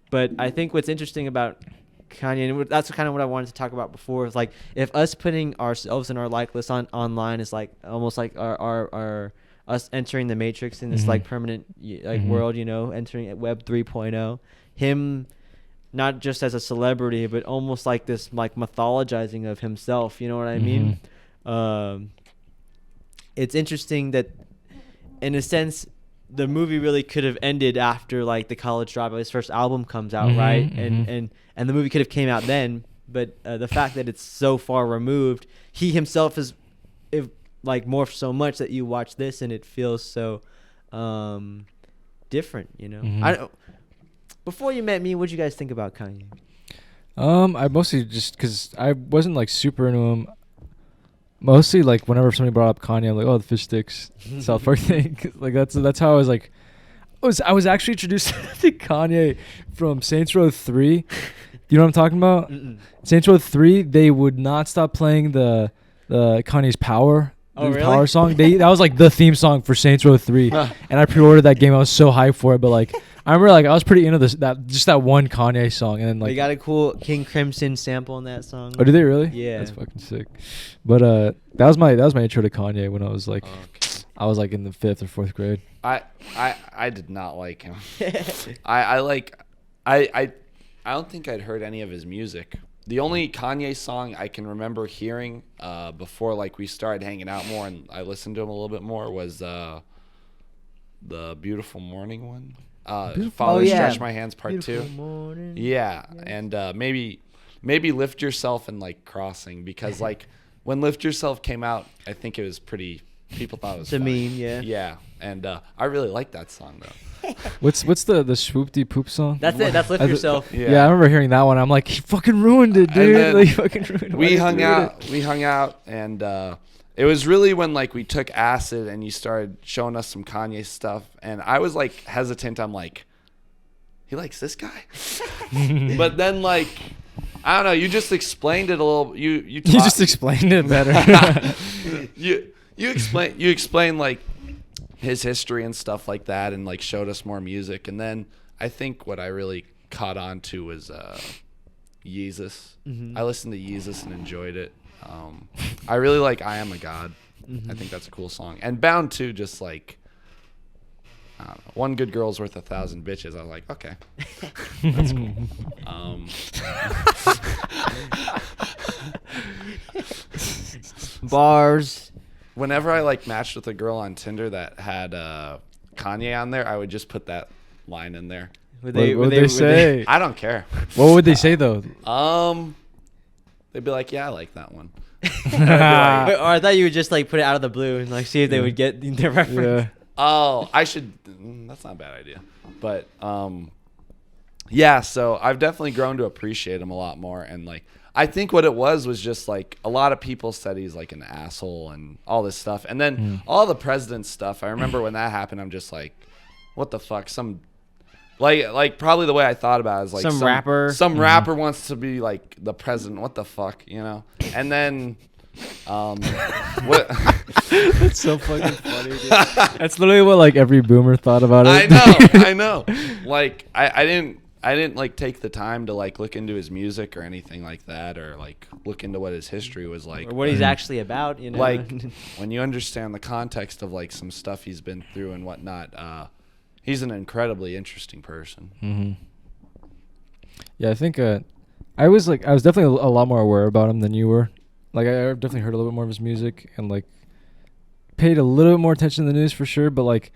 But I think what's interesting about Kanye, and that's kind of what I wanted to talk about before, is like if us putting ourselves and our like list online is like almost like our us entering the Matrix in this like permanent world, entering at Web 3.0, him not just as a celebrity, but almost like this like mythologizing of himself. You know what I mean? It's interesting that, in a sense, the movie really could have ended after like the College Dropout, his first album comes out, right? And the movie could have came out then, but the fact that it's so far removed, he himself is. Like morphed so much that you watch this and it feels so different, Before you met me, what'd you guys think about Kanye? I mostly just because I wasn't like super into him. Mostly like whenever somebody brought up Kanye, I'm like, oh, the fish sticks South Park thing. Like that's how I was like. I was actually introduced to Kanye from Saints Row 3. You know what I'm talking about? Saints Row 3. They would not stop playing the Kanye's Power. Oh, really? Power song. That was like the theme song for Saints Row 3, and I pre-ordered that game. I was so hyped for it, but like I remember, like I was pretty into that one Kanye song, and then like they got a cool King Crimson sample in that song. Oh, did they really? Yeah, that's fucking sick. But that was my intro to Kanye when I was like, I was like in the 5th or 4th grade. I did not like him. I don't think I'd heard any of his music. The only Kanye song I can remember hearing before like we started hanging out more and I listened to him a little bit more was the Beautiful Morning one. Father Stretch My Hands Part Beautiful 2. Morning. Yeah, and maybe Lift Yourself and like Crossing, because like when Lift Yourself came out, I think it was pretty. People thought it was funny. Yeah. Yeah, and I really like that song though. What's the swoop-de poop song? That's it. That's Lift Yourself. Yeah, I remember hearing that one. I'm like, he fucking ruined it, dude. Like, he fucking ruined it. We hung out, and it was really when like we took acid and you started showing us some Kanye stuff, and I was like hesitant. I'm like, he likes this guy, but then like, I don't know. You just explained it a little. You just explained it better. You explained like his history and stuff like that, and like showed us more music. And then I think what I really caught on to was Yeezus. I listened to Yeezus and enjoyed it. I really like I Am a God. I think that's a cool song. And Bound 2, just like, I don't know, one good girl's worth 1,000 bitches. I was like, okay, that's cool. Bars. Whenever I like matched with a girl on Tinder that had Kanye on there, I would just put that line in there. What would they say? I don't care. What would they say though? They'd be like, "Yeah, I like that one." Or I thought you would just like put it out of the blue and like see if they would get the reference. Yeah. Oh, I should. That's not a bad idea. But yeah. So I've definitely grown to appreciate him a lot more, and like I think what it was just like a lot of people said he's like an asshole and all this stuff, and then all the president stuff. I remember when that happened, I'm just like, what the fuck? Some like probably the way I thought about it is like some rapper wants to be like the president. What the fuck, you know? And then what? That's so fucking funny, dude. That's literally what like every boomer thought about it. I know. Like I didn't like take the time to like look into his music or anything like that, or like look into what his history was like, or what he's actually about, you know. Like when you understand the context of like some stuff he's been through and whatnot, he's an incredibly interesting person. Yeah, I think I was definitely a lot more aware about him than you were. Like I definitely heard a little bit more of his music and like paid a little bit more attention to the news for sure, but like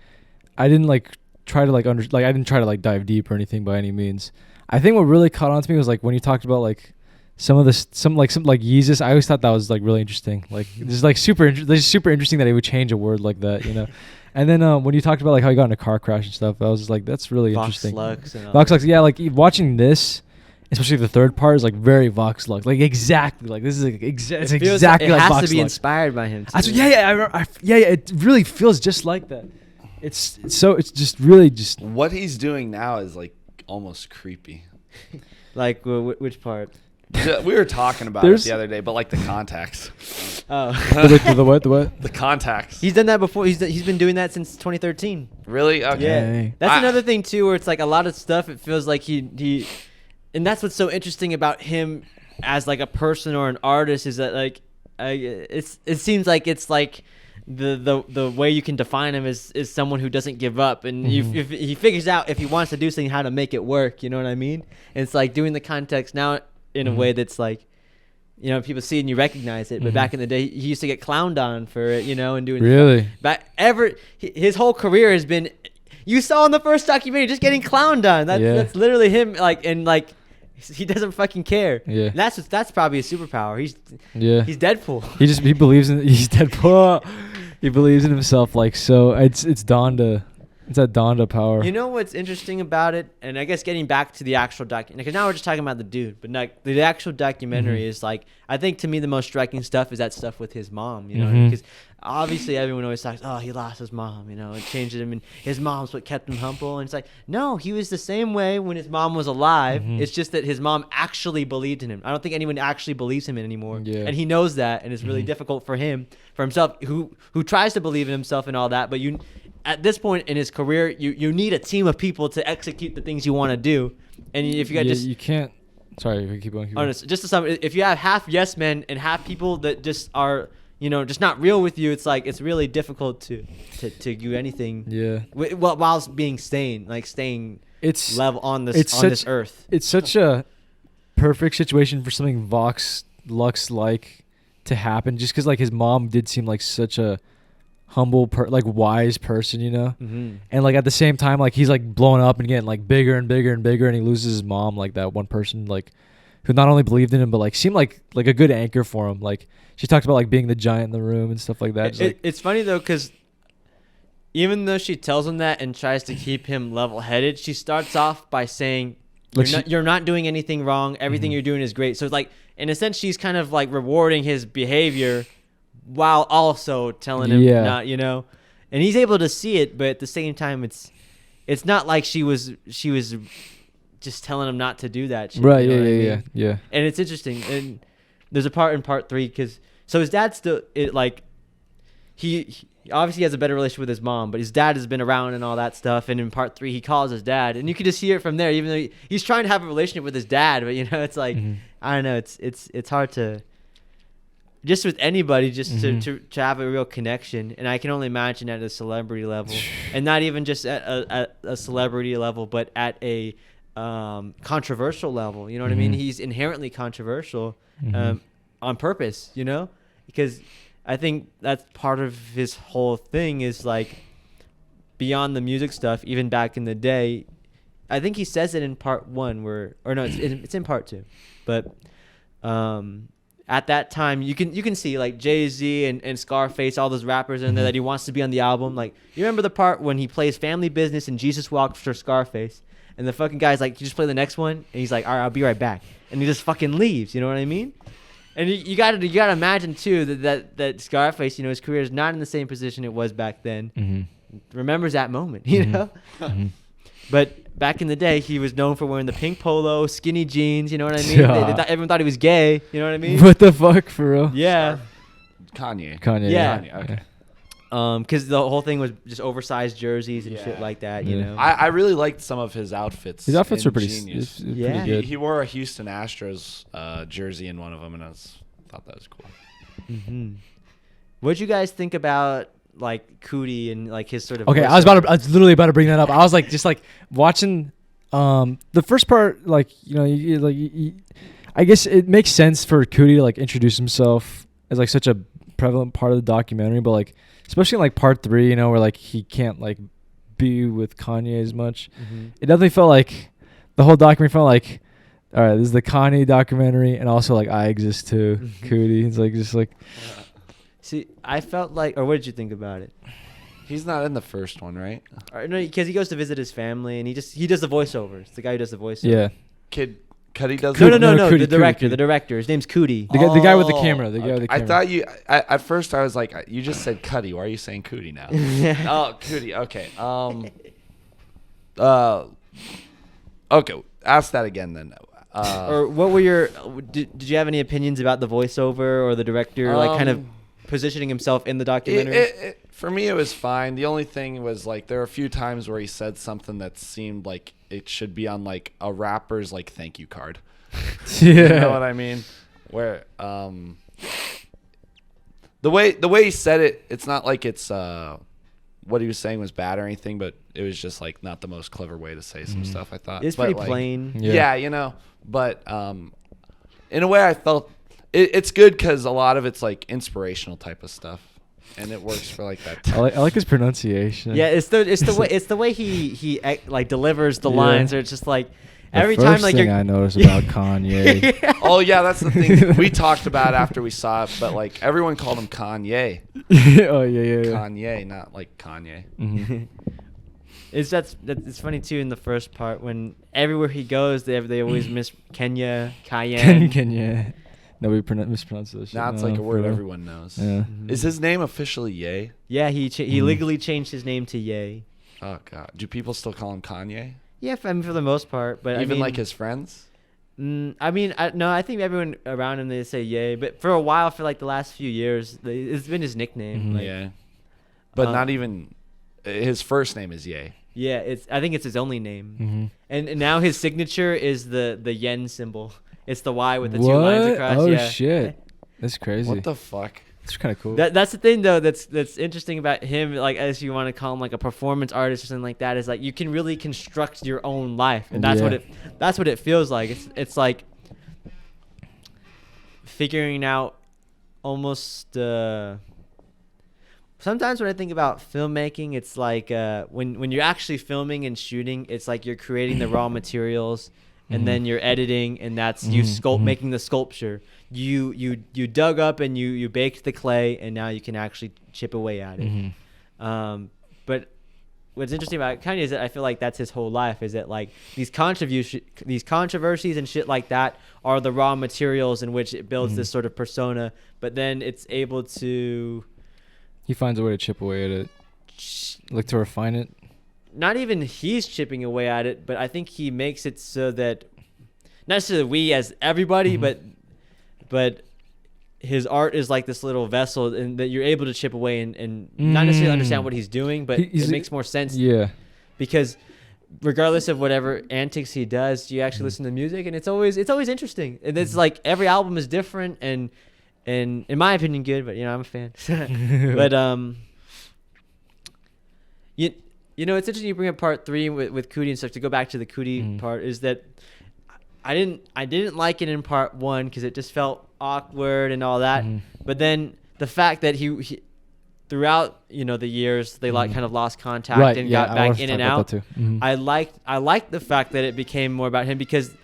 I didn't like try to like I didn't try to like dive deep or anything by any means. I think what really caught on to me was like when you talked about like some Yeezus. I always thought that was like really interesting. Like this is like super interesting that he would change a word like that, you know. And then when you talked about like how you got in a car crash and stuff, I was just like, that's really Vox interesting. Lux and all Vox that. Lux, yeah, like watching this, especially the third part, is like very Vox Lux, like exactly like this is like it's It feels- exactly it like has Vox to be Lux. inspired by him. That's too. what, yeah, it really feels just like that. It's just really just What he's doing now is like almost creepy. Like which part? We were talking about it There's- the other day, but like the contacts. Oh, the what? The contacts. he's done that before. He's been doing that since 2013. Really? Okay. Yeah. That's I- another thing too, where it's like a lot of stuff. It feels like he, and that's what's so interesting about him as like a person or an artist is that like, it seems like it's like the way you can define him is someone who doesn't give up, and if he figures out if he wants to do something how to make it work. You know what I mean? And it's like doing the context now in a way that's like, you know, people see it and you recognize it. But back in the day, he used to get clowned on for it, you know, and doing Really? his whole career has been. You saw in the first documentary just getting clowned on. That's literally him. Like and like, he doesn't fucking care. Yeah. And that's probably a superpower. He's Deadpool. He believes in he's Deadpool. He believes in himself like so. It's Donda. It's that Donda power. You know what's interesting about it, and I guess getting back to the actual documentary, because now we're just talking about the dude, but like the actual documentary is like, I think to me the most striking stuff is that stuff with his mom, you know, because obviously everyone always talks, oh, he lost his mom, you know, it changed him, and his mom's what kept him humble, and it's like, no, he was the same way when his mom was alive. It's just that his mom actually believed in him. I don't think anyone actually believes him anymore, Yeah. and he knows that, and it's really difficult for himself, who tries to believe in himself and all that, but at this point in his career, you need a team of people to execute the things you want to do, and if you got you can't. Sorry, keep going. honest, just to sum, if you have half yes men and half people that just are, you know, just not real with you, it's like it's really difficult to do anything. Yeah. While being staying It's level on this it's this such- earth. It's such a perfect situation for something Vox Lux like to happen, just because like his mom did seem like such a humble like wise person, you know. And like at the same time, like he's like blowing up and getting like bigger and bigger and bigger, and he loses his mom, like that one person like who not only believed in him but like seemed like a good anchor for him. Like she talks about like being the giant in the room and stuff like that. Just, like, It's funny though, because even though she tells him that and tries to keep him level-headed, she starts off by saying, Like you're not doing anything wrong. Everything you're doing is great. So it's like, in a sense, she's kind of like rewarding his behavior while also telling him not, you know. And he's able to see it, but at the same time, it's not like she was just telling him not to do that shit. right? you know what I Yeah. mean? Yeah. And it's interesting. And there's a part in part 3 because his dad still he obviously has a better relationship with his mom, but his dad has been around and all that stuff. And in part 3, he calls his dad, and you can just hear it from there. Even though he's trying to have a relationship with his dad, but you know, it's like I don't know. It's hard to just with anybody just to have a real connection. And I can only imagine at a celebrity level, and not even just at a celebrity level, but at a controversial level. You know what I mean? He's inherently controversial on purpose, you know, because I think that's part of his whole thing is like beyond the music stuff. Even back in the day, I think he says it in part 1 it's in part 2, but at that time you can see like Jay-Z and Scarface, all those rappers in there that he wants to be on the album. Like, you remember the part when he plays Family Business and Jesus Walks for Scarface, and the fucking guy's like, you just play the next one, and he's like, all right, I'll be right back, and he just fucking leaves. You know what I mean? And you gotta imagine too that Scarface, you know, his career is not in the same position it was back then. Remembers that moment, you know. But back in the day, he was known for wearing the pink polo, skinny jeans. You know what I mean? Yeah. Everyone thought he was gay. You know what I mean? What the fuck, for real? Yeah. Kanye. Yeah. Kanye, okay. Because the whole thing was just oversized jerseys and shit like that. You Yeah. know. I really liked some of his outfits. His outfits in are pretty, Jeen-Yuhs. pretty Yeah. good. He wore a Houston Astros jersey in one of them, and thought that was cool. What'd you guys think about like Cootie and like his sort of? Okay, I was literally about to bring that up. I was like, just like watching the first part, like, you know, I guess it makes sense for Cootie to like introduce himself as like such a prevalent part of the documentary, but like especially in like part 3, you know, where like he can't like be with Kanye as much. It definitely felt like the whole documentary felt like, all right, this is the Kanye documentary, and also like I exist too, Cootie. It's like just like. See, I felt like, or what did you think about it? He's not in the first one, right? No, because he goes to visit his family and he does the voiceovers. It's the guy who does the voiceovers. Yeah. Kid Cudi does No, it? no. Cootie, The director. Cootie. The director. His name's Cootie. The guy with the Oh, camera. The guy with the camera. I thought you. At first, I was like, you just said Cudi. Why are you saying Cootie now? Oh, Cootie. Okay. Okay. Ask that again then. Or what were your? Did you have any opinions about the voiceover or the director, like kind of positioning himself in the documentary? For me, it was fine. The only thing was like there were a few times where he said something that seemed like it should be on like a rapper's like thank you card. Yeah. You know what I mean? Where the way he said it, it's not like it's what he was saying was bad or anything, but it was just like not the most clever way to say some stuff, I thought. It's But, pretty like, plain. Yeah, you know. But in a way, I felt it's good because a lot of it's like inspirational type of stuff, and it works for like that. I like his pronunciation. Yeah, it's the way he like delivers the Yeah. lines. Or it's just like The every first time like thing you're. I noticed about Kanye. Oh yeah, that's the thing we talked about after we saw it. But like everyone called him Kanye, Oh yeah. Kanye, not like Kanye. Mm-hmm. It's funny too in the first part when everywhere he goes they always miss Kenya, Cayenne. Kenya. Nobody mispronounces this shit. Now it's No, like a for word real. everyone knows. Yeah. Is his name officially Ye? Yeah, he legally changed his name to Ye. Oh god, do people still call him Kanye? Yeah, for the most part, but Even I mean, like his friends? I think everyone around him they say Ye, but for a while, for like the last few years, it's been his nickname. Mhm. Like, Yeah, but um, not even his first name is Ye. yeah, I think it's his only name, Mm-hmm. and now his signature is the yen symbol. It's the Y with the 2 lines across. Oh yeah. shit, that's crazy. What the fuck? It's kind of cool. That's the thing though that's interesting about him, like as you want to call him like a performance artist or something like that, is like you can really construct your own life, and that's what it feels like. It's like figuring out almost. Sometimes when I think about filmmaking, it's like when you're actually filming and shooting, it's like you're creating the raw materials. And then you're editing, and that's you making the sculpture. You dug up and you baked the clay, and now you can actually chip away at it. But what's interesting about Kanye is that I feel like that's his whole life. Is that like these controversies and shit like that are the raw materials in which it builds this sort of persona. But then it's able to. He finds a way to chip away at it, like to refine it. Not even he's chipping away at it, but I think he makes it so that not necessarily we as everybody, but his art is like this little vessel, and that you're able to chip away and not necessarily understand what he's doing, but it makes more sense. Yeah, because regardless of whatever antics he does, you actually listen to music, and it's always interesting. And it's like every album is different, and in my opinion, good. But I'm a fan. But You know, it's interesting you bring up part 3 with Cootie and stuff. To go back to the Cootie part, is that I didn't like it in part 1 because it just felt awkward and all that. But then the fact that he throughout the years they kind of lost contact and got back in and out. I liked the fact that it became more about him, because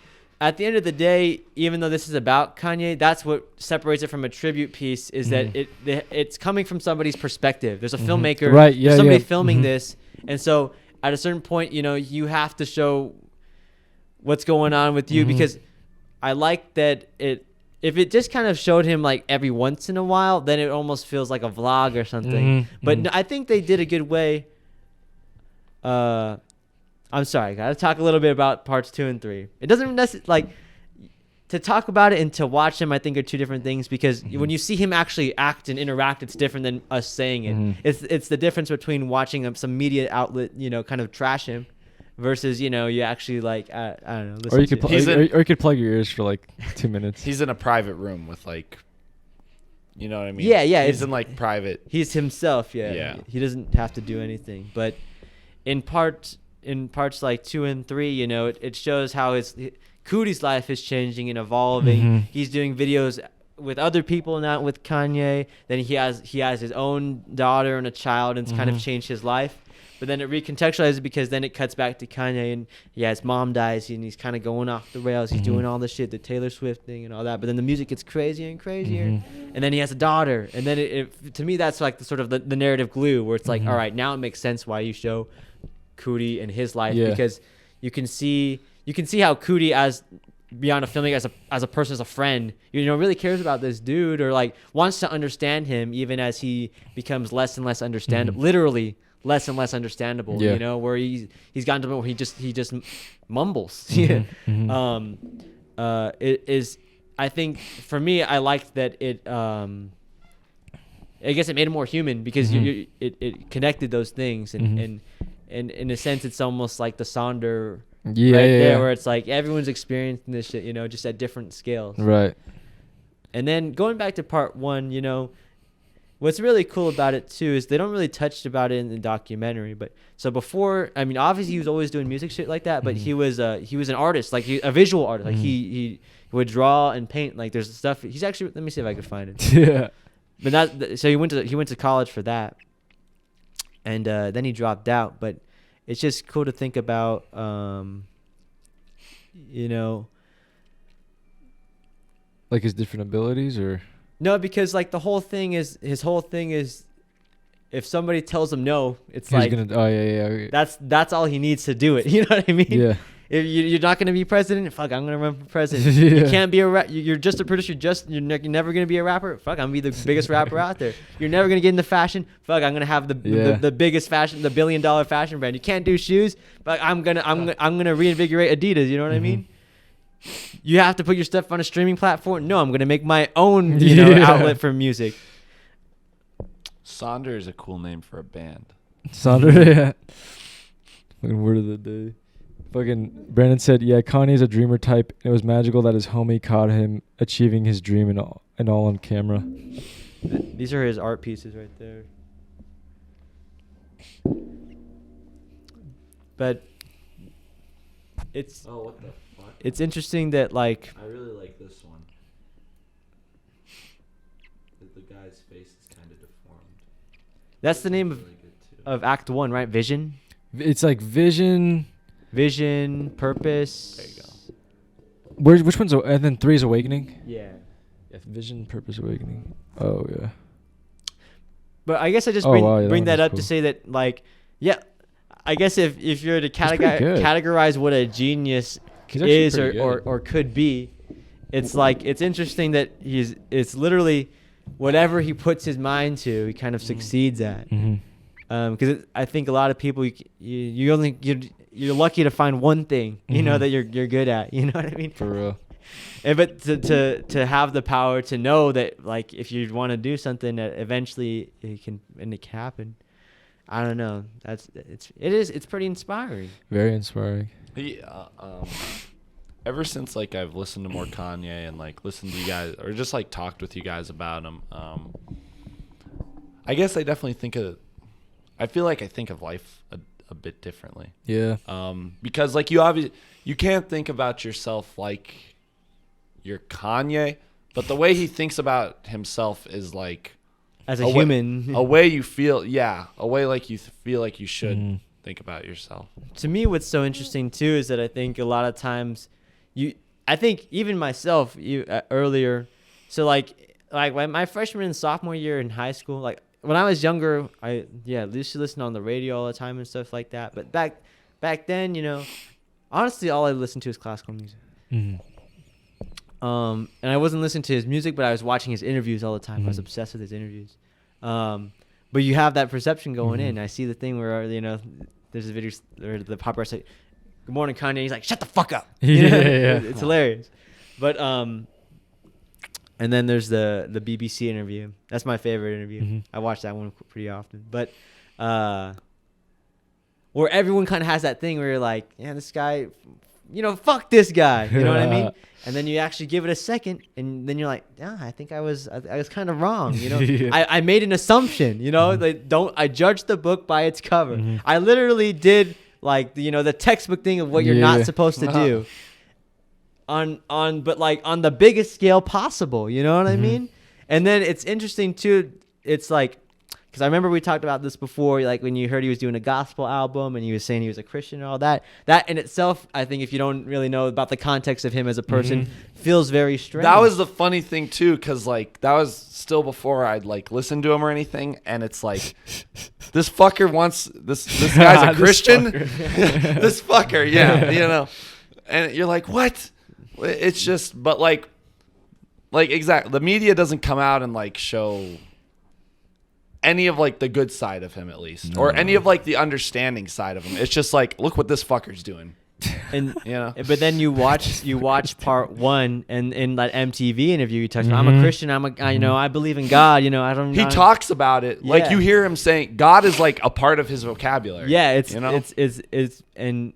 at the end of the day, even though this is about Kanye, that's what separates it from a tribute piece, is that it's coming from somebody's perspective. There's a filmmaker, there's somebody filming this. And so at a certain point, you have to show what's going on with you, because I like that if it just kind of showed him like every once in a while, then it almost feels like a vlog or something. But I think they did a good way. I'm sorry, I got to talk a little bit about parts 2 and 3. It doesn't necessarily to talk about it and to watch him, I think, are two different things, because when you see him actually act and interact, it's different than us saying it. It's the difference between watching some media outlet, kind of trash him, versus, you actually I don't know. Or you could or you could plug your ears for like 2 minutes. He's in a private room with you know what I mean? Yeah. He's in private. He's himself. Yeah. He doesn't have to do anything. But in parts 2 and 3, it shows how Cootie's life is changing and evolving. He's doing videos with other people, not with Kanye. Then he has his own daughter and a child, and it's kind of changed his life. But then it recontextualizes because then it cuts back to Kanye and his mom dies and he's kind of going off the rails. He's doing all the shit, the Taylor Swift thing and all that. But then the music gets crazier and crazier. And then he has a daughter. And then it to me, that's like the sort of the narrative glue where it's like, all right, now it makes sense why you show Cootie and his life because you can see how Cootie as beyond a filmmaker as a person, as a friend, really cares about this dude or like wants to understand him even as he becomes less and less understandable, literally less and less understandable, where he's gotten to the point where he just mumbles. It is, I think for me, I liked that it, I guess it made it more human because it connected those things and in a sense, it's almost like the Sonder there where it's like everyone's experiencing this shit, just at different scales. Right. And then going back to part 1, what's really cool about it too is they don't really touch about it in the documentary. But so before, I mean, obviously he was always doing music shit like that, but he was an artist, like a visual artist. Like he would draw and paint. Like there's stuff. He's actually, let me see if I can find it. Yeah. But so he went to college for that, and then he dropped out. But it's just cool to think about, like his different abilities or. No, because like his whole thing is if somebody tells him no, it's He's like gonna, that's all he needs to do it. You know what I mean? Yeah. If you're not gonna be president, fuck, I'm gonna run for president. Yeah. You can't be you're just a producer. You're never gonna be a rapper. Fuck, I'm gonna be the biggest rapper out there. You're never gonna get into fashion. Fuck, I'm gonna have the biggest fashion, the $1 billion fashion brand. You can't do shoes, but I'm gonna reinvigorate Adidas. You know what I mean? You have to put your stuff on a streaming platform. No, I'm gonna make my own outlet for music. Sonder is a cool name for a band. Sonder, yeah. Fucking word of the day. Fucking Brandon said, yeah, Kanye's a dreamer type. It was magical that his homie caught him achieving his dream and all on camera. These are his art pieces right there. But it's what the fuck? It's interesting that like I really like this one. The guy's face is kind of deformed. that's the name Really good too. of Act 1, right? Vision, It's like vision. purpose. There you go. Which one's and then 3 is awakening. Yeah. Yeah, vision, purpose, awakening. Oh yeah. But I guess I just Oh, bring wow, yeah, bring that that was up cool. to say that like I guess if you're to pretty good. categorize what a genius He's actually is pretty good. or could be, it's like it's interesting that it's literally whatever he puts his mind to, he kind of succeeds at. Because I think a lot of people you're lucky to find one thing that you're good at. You know what I mean? For real. But to have the power to know that like if you want to do something that eventually it can happen. I don't know. It's pretty inspiring. Very inspiring. Ever since like I've listened to more Kanye and like listened to you guys or just like talked with you guys about him, I guess I definitely I feel like I think of life a bit differently. Yeah. Because like you can't think about yourself like you're Kanye, but the way he thinks about himself is like As a human. a way you feel, a way like you feel like you should think about yourself. To me, what's so interesting too is that I think a lot of times I think even myself earlier, so like when my freshman and sophomore year in high school, like when I was younger, I used to listen on the radio all the time and stuff like that. But back then, honestly, all I listened to was classical music. And I wasn't listening to his music, but I was watching his interviews all the time. I was obsessed with his interviews. But you have that perception going in. I see the thing where there's a video where the paparazzi say, "Good morning, Kanye." He's like, "Shut the fuck up." Yeah. It's hilarious. But and then there's the BBC interview. That's my favorite interview. I watch that one pretty often. But where everyone kind of has that thing where you're like, yeah, this guy, fuck this guy. You know what I mean? And then you actually give it a second, and then you're like, yeah, I think I was kind of wrong. Yeah. I made an assumption. Like I judged the book by its cover. I literally did like the textbook thing of what you're not supposed to do. But like on the biggest scale possible. You know what I mean? And then it's interesting too. It's like because I remember we talked about this before, like when you heard he was doing a gospel album and he was saying he was a Christian and all that. That in itself, I think if you don't really know about the context of him as a person, feels very strange. That was the funny thing too, because like that was still before I'd like listened to him or anything, and it's like this fucker wants this guy's a Christian. This fucker, yeah, you know, and you're like, what? It's just, but like exactly, the media doesn't come out and like show any of like the good side of him, at least, or any of like the understanding side of him. It's just like, look what this fucker's doing. And you know, but then you watch part 1, and in that MTV interview he talks about, I'm a Christian, I believe in God, he talks about it like Yeah. you hear him saying God is like a part of his vocabulary. Yeah, it's you know? it's and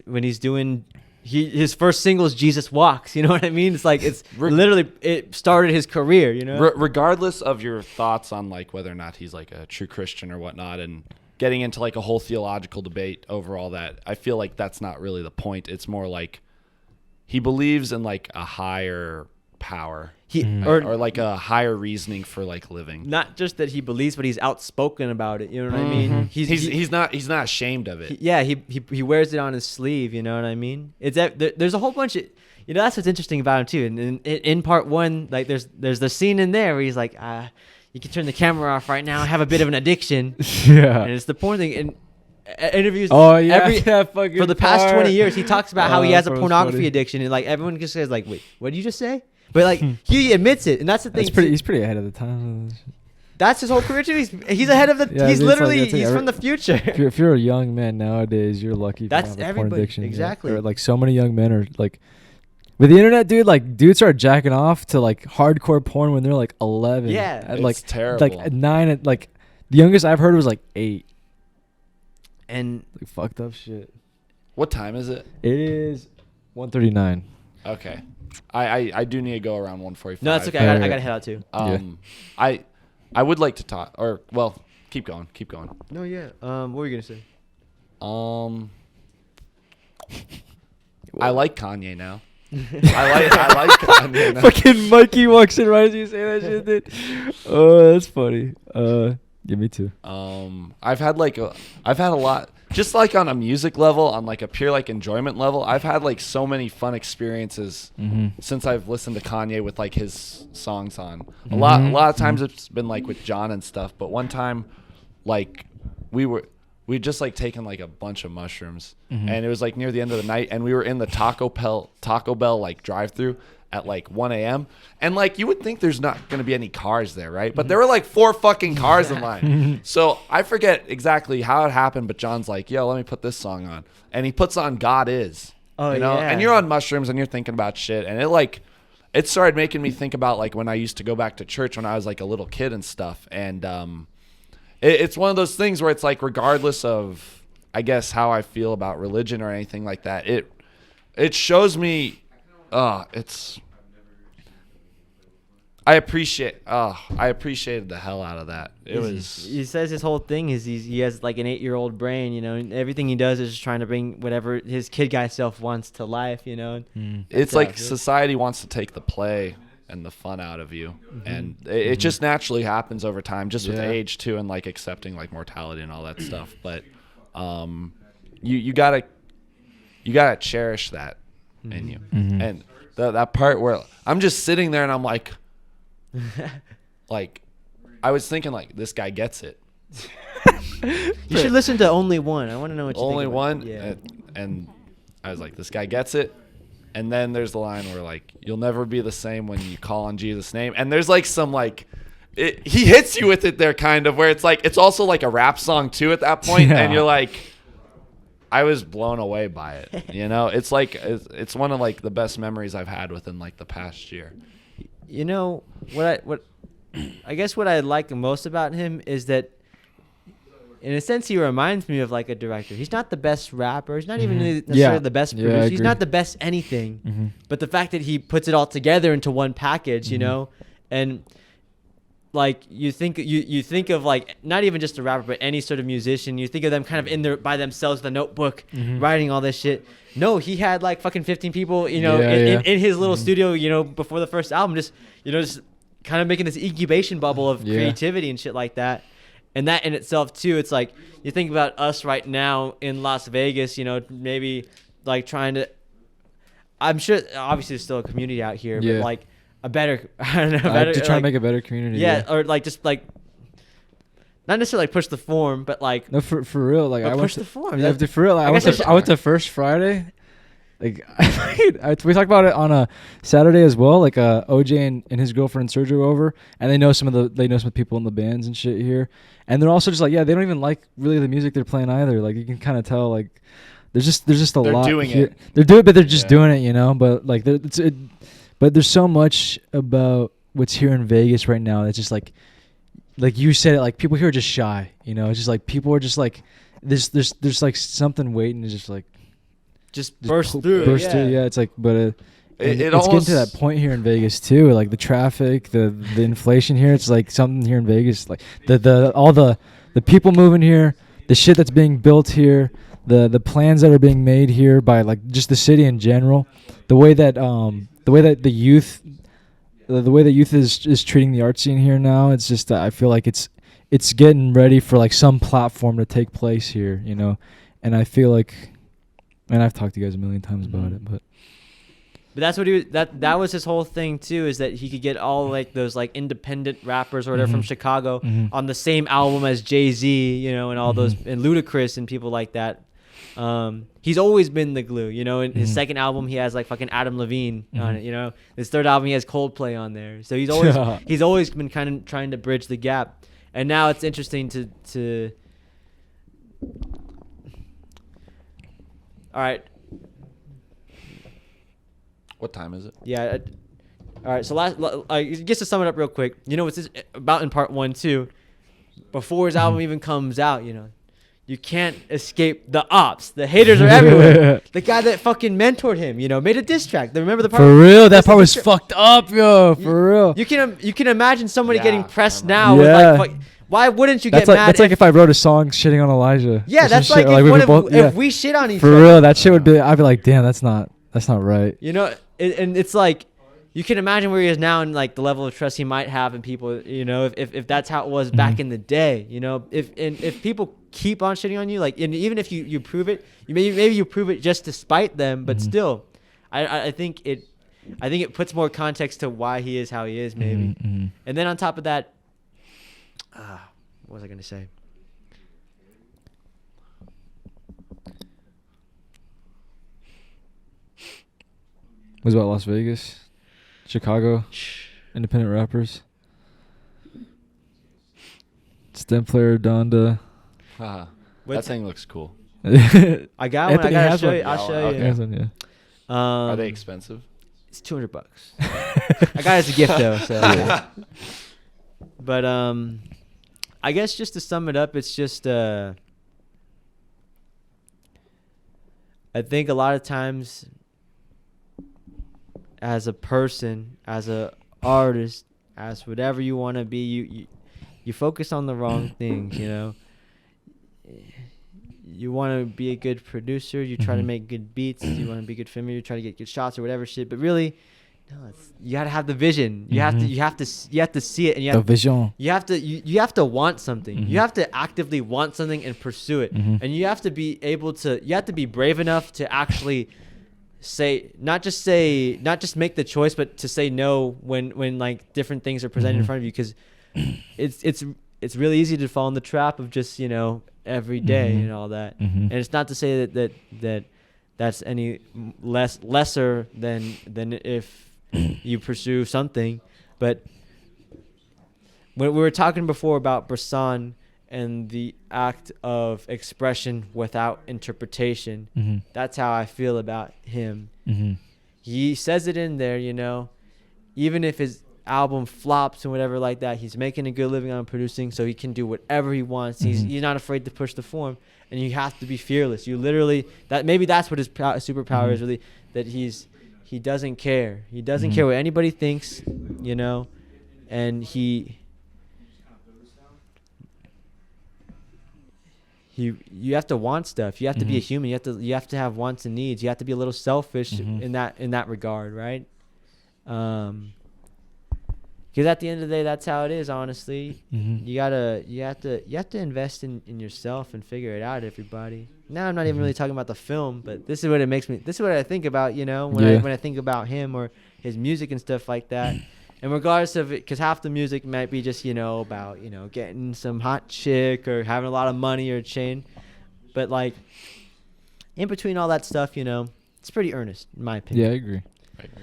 when he's doing his first single is Jesus Walks, you know what I mean? It's like it's literally it started his career, you know. Regardless of your thoughts on like whether or not he's like a true Christian or whatnot, and getting into like a whole theological debate over all that, I feel like that's not really the point. It's more like he believes in like a higher power, or like a higher reasoning for like living. Not just that he believes, but he's outspoken about it. You know what I mean? He's not ashamed of it. He wears it on his sleeve. You know what I mean? There's a whole bunch of, that's what's interesting about him too. And in part 1, like there's the scene in there where he's like, you can turn the camera off right now. I have a bit of an addiction. Yeah. And it's the porn thing. And interviews. Oh yeah, that fucking for the past part. 20 years, he talks about how he has a that was pornography funny. addiction, and like everyone just says like, wait, what did you just say? But like he admits it, and that's the thing. He's pretty ahead of the time. That's his whole career too. He's ahead of the. Yeah, he's it's literally like- he's from the future. If you're a young man nowadays, you're lucky. If That's you don't have a porn everybody, addiction. exactly. Or, like so many young men are like, with the internet, dude. Like dudes start jacking off to like hardcore porn when they're like 11. Yeah. at, It's like terrible. Like at 9. At like the youngest I've heard was like 8. And Like fucked up shit. What time is it? It is 1:39. Okay, I do need to go around 1:45. no, that's okay. I gotta head out too. I would like to talk, or well, keep going. No, yeah. What were you gonna say? I like Kanye now. I like Kanye now. Fucking Mikey walks in right as you say that shit, dude. Oh, that's funny. Yeah, me too. I've had a lot, just like on a music level, on like a pure like enjoyment level. I've had like so many fun experiences since I've listened to Kanye with like his songs on. A lot of times it's been like with John and stuff. But one time, like we just like taken like a bunch of mushrooms, and it was like near the end of the night, and we were in the Taco Bell like drive-through at like 1 a.m. And like you would think there's not going to be any cars there, right? But there were like 4 fucking cars in line. So I forget exactly how it happened, but John's like, yo, let me put this song on. And he puts on God Is. Oh, you know? yeah. And you're on mushrooms and you're thinking about shit. And it started making me think about like when I used to go back to church when I was like a little kid and stuff. And it's one of those things where it's like regardless of, I guess, how I feel about religion or anything like that, it shows me I appreciated the hell out of that. He says his whole thing is he has like an 8-year-old brain, and everything he does is just trying to bring whatever his kid guy self wants to life, It's like society wants to take the play and the fun out of you, and it just naturally happens over time, just with age too, and like accepting like mortality and all that stuff. But you gotta cherish that in you, and that part where I'm just sitting there and I'm like I was thinking like this guy gets it. You should listen to Only One. I want to know what you Only think. one, Yeah. and I was like, this guy gets it. And then there's the line where like you'll never be the same when you call on Jesus' name. And there's like some like he hits you with it there, kind of, where it's like it's also like a rap song too at that point, and you're like, I was blown away by it. It's like it's one of like the best memories I've had within like the past year. What I guess what I like most about him is that, in a sense, he reminds me of like a director. He's not the best rapper. He's not even necessarily the best producer. He's not the best anything. But the fact that he puts it all together into one package, and like you think of like not even just a rapper, but any sort of musician. You think of them kind of in there by themselves, the notebook, writing all this shit. No, he had like fucking 15 people, in his little studio, before the first album, just kind of making this incubation bubble of creativity and shit like that. And that in itself too, it's like you think about us right now in Las Vegas, you know, maybe like trying to. I'm sure, obviously, there's still a community out here, Yeah. but like a better, I don't know, better, to try like, to make a better community. yeah, or like just like not necessarily like push the form, but like No, for real. Like but I went push to, the form. yeah, for real. Like, I guess I went to First Friday. Like we talked about it on a Saturday as well. Like OJ and his girlfriend Sergio were over, and they know some of the people in the bands and shit here, and they're also just like, yeah, they don't even like really the music they're playing either. Like you can kind of tell, like there's just a They're lot doing here. it. They're doing it, but they're just Yeah. doing it, you know. But like but there's so much about what's here in Vegas right now that's just like you said it, like people here are just shy, you know. It's just like people are just like there's like something waiting to just like just burst burst through. through. Yeah, it's like, but It it's almost getting to that point here in Vegas too. Like the traffic, the inflation here. It's like something here in Vegas. Like all the people moving here, the shit that's being built here, the plans that are being made here by like just the city in general, the way that the youth is treating the art scene here now. It's just I feel like it's getting ready for like some platform to take place here, you know, and I feel like. And I've talked to you guys a million times about it, but that's what that was his whole thing too, is that he could get all like those like independent rappers or whatever from Chicago on the same album as Jay-Z, you know, and all those and Ludacris and people like that. He's always been the glue, you know. In his second album, he has like fucking Adam Levine on it, you know. His third album, he has Coldplay on there. So he's always been kind of trying to bridge the gap. And now it's interesting to all right. What time is it? Yeah. All right. So just to sum it up real quick, you know what's this about in part 1 too? Before his album even comes out, you know, you can't escape the ops. The haters are everywhere. The guy that fucking mentored him, you know, made a diss track. Remember the part? For real, that part was fucked up, yo. For real. You can imagine somebody Yeah, getting pressed I now remember. with like. Why wouldn't you That's get like mad? that's like if I wrote a song shitting on Elijah. Yeah, Or some that's shit, like or if, we were if we shit on each for other. real, that shit would be. I'd be like, damn, that's not right. You know, and it's like you can imagine where he is now and like the level of trust he might have in people. You know, if that's how it was back in the day. You know, if people keep on shitting on you, like, and even if you prove it, maybe you prove it just to spite them, but still, I think it puts more context to why he is how he is, maybe. And then on top of that, what was I gonna say? Was about Las Vegas, Chicago, independent rappers. Stem player Donda. That What's- thing looks cool. I got one. I Anthony gotta has show one. you. I'll show Okay. you. Has one, yeah. Are they expensive? It's $200. I got it as a gift though. So. But I guess just to sum it up, it's just I think a lot of times as a person, as a artist, as whatever you want to be, you focus on the wrong things, you know. You want to be a good producer, you try to make good beats, you want to be a good filmer, you try to get good shots or whatever shit, but really no, you got to have the vision. You have to see it, and you have The vision. you have to want something. You have to actively want something and pursue it. And you have to be brave enough to actually not just make the choice, but to say no when like different things are presented in front of you, because it's really easy to fall in the trap of just, you know, every day and all that. And it's not to say that that's any lesser than if you pursue something, but when we were talking before about Bresson and the act of expression without interpretation, that's how I feel about him. He says it in there, you know, even if his album flops and whatever like that, he's making a good living on producing, so he can do whatever he wants. He's not afraid to push the form, and you have to be fearless. You literally, that's what his superpower is, really, that he doesn't care. He doesn't care what anybody thinks, you know, and you have to want stuff. You have to be a human. You have to have wants and needs. You have to be a little selfish in that regard, right? Because at the end of the day, that's how it is. Honestly, Mhm. you have to invest in yourself and figure it out. Everybody. Now I'm not even really talking about the film, but this is what it makes me. This is what I think about. You know, when Yeah. I think about him or his music and stuff like that. And regardless of it, because half the music might be just about getting some hot chick or having a lot of money or chain, but like in between all that stuff, it's pretty earnest in my opinion. Yeah, I agree. I agree.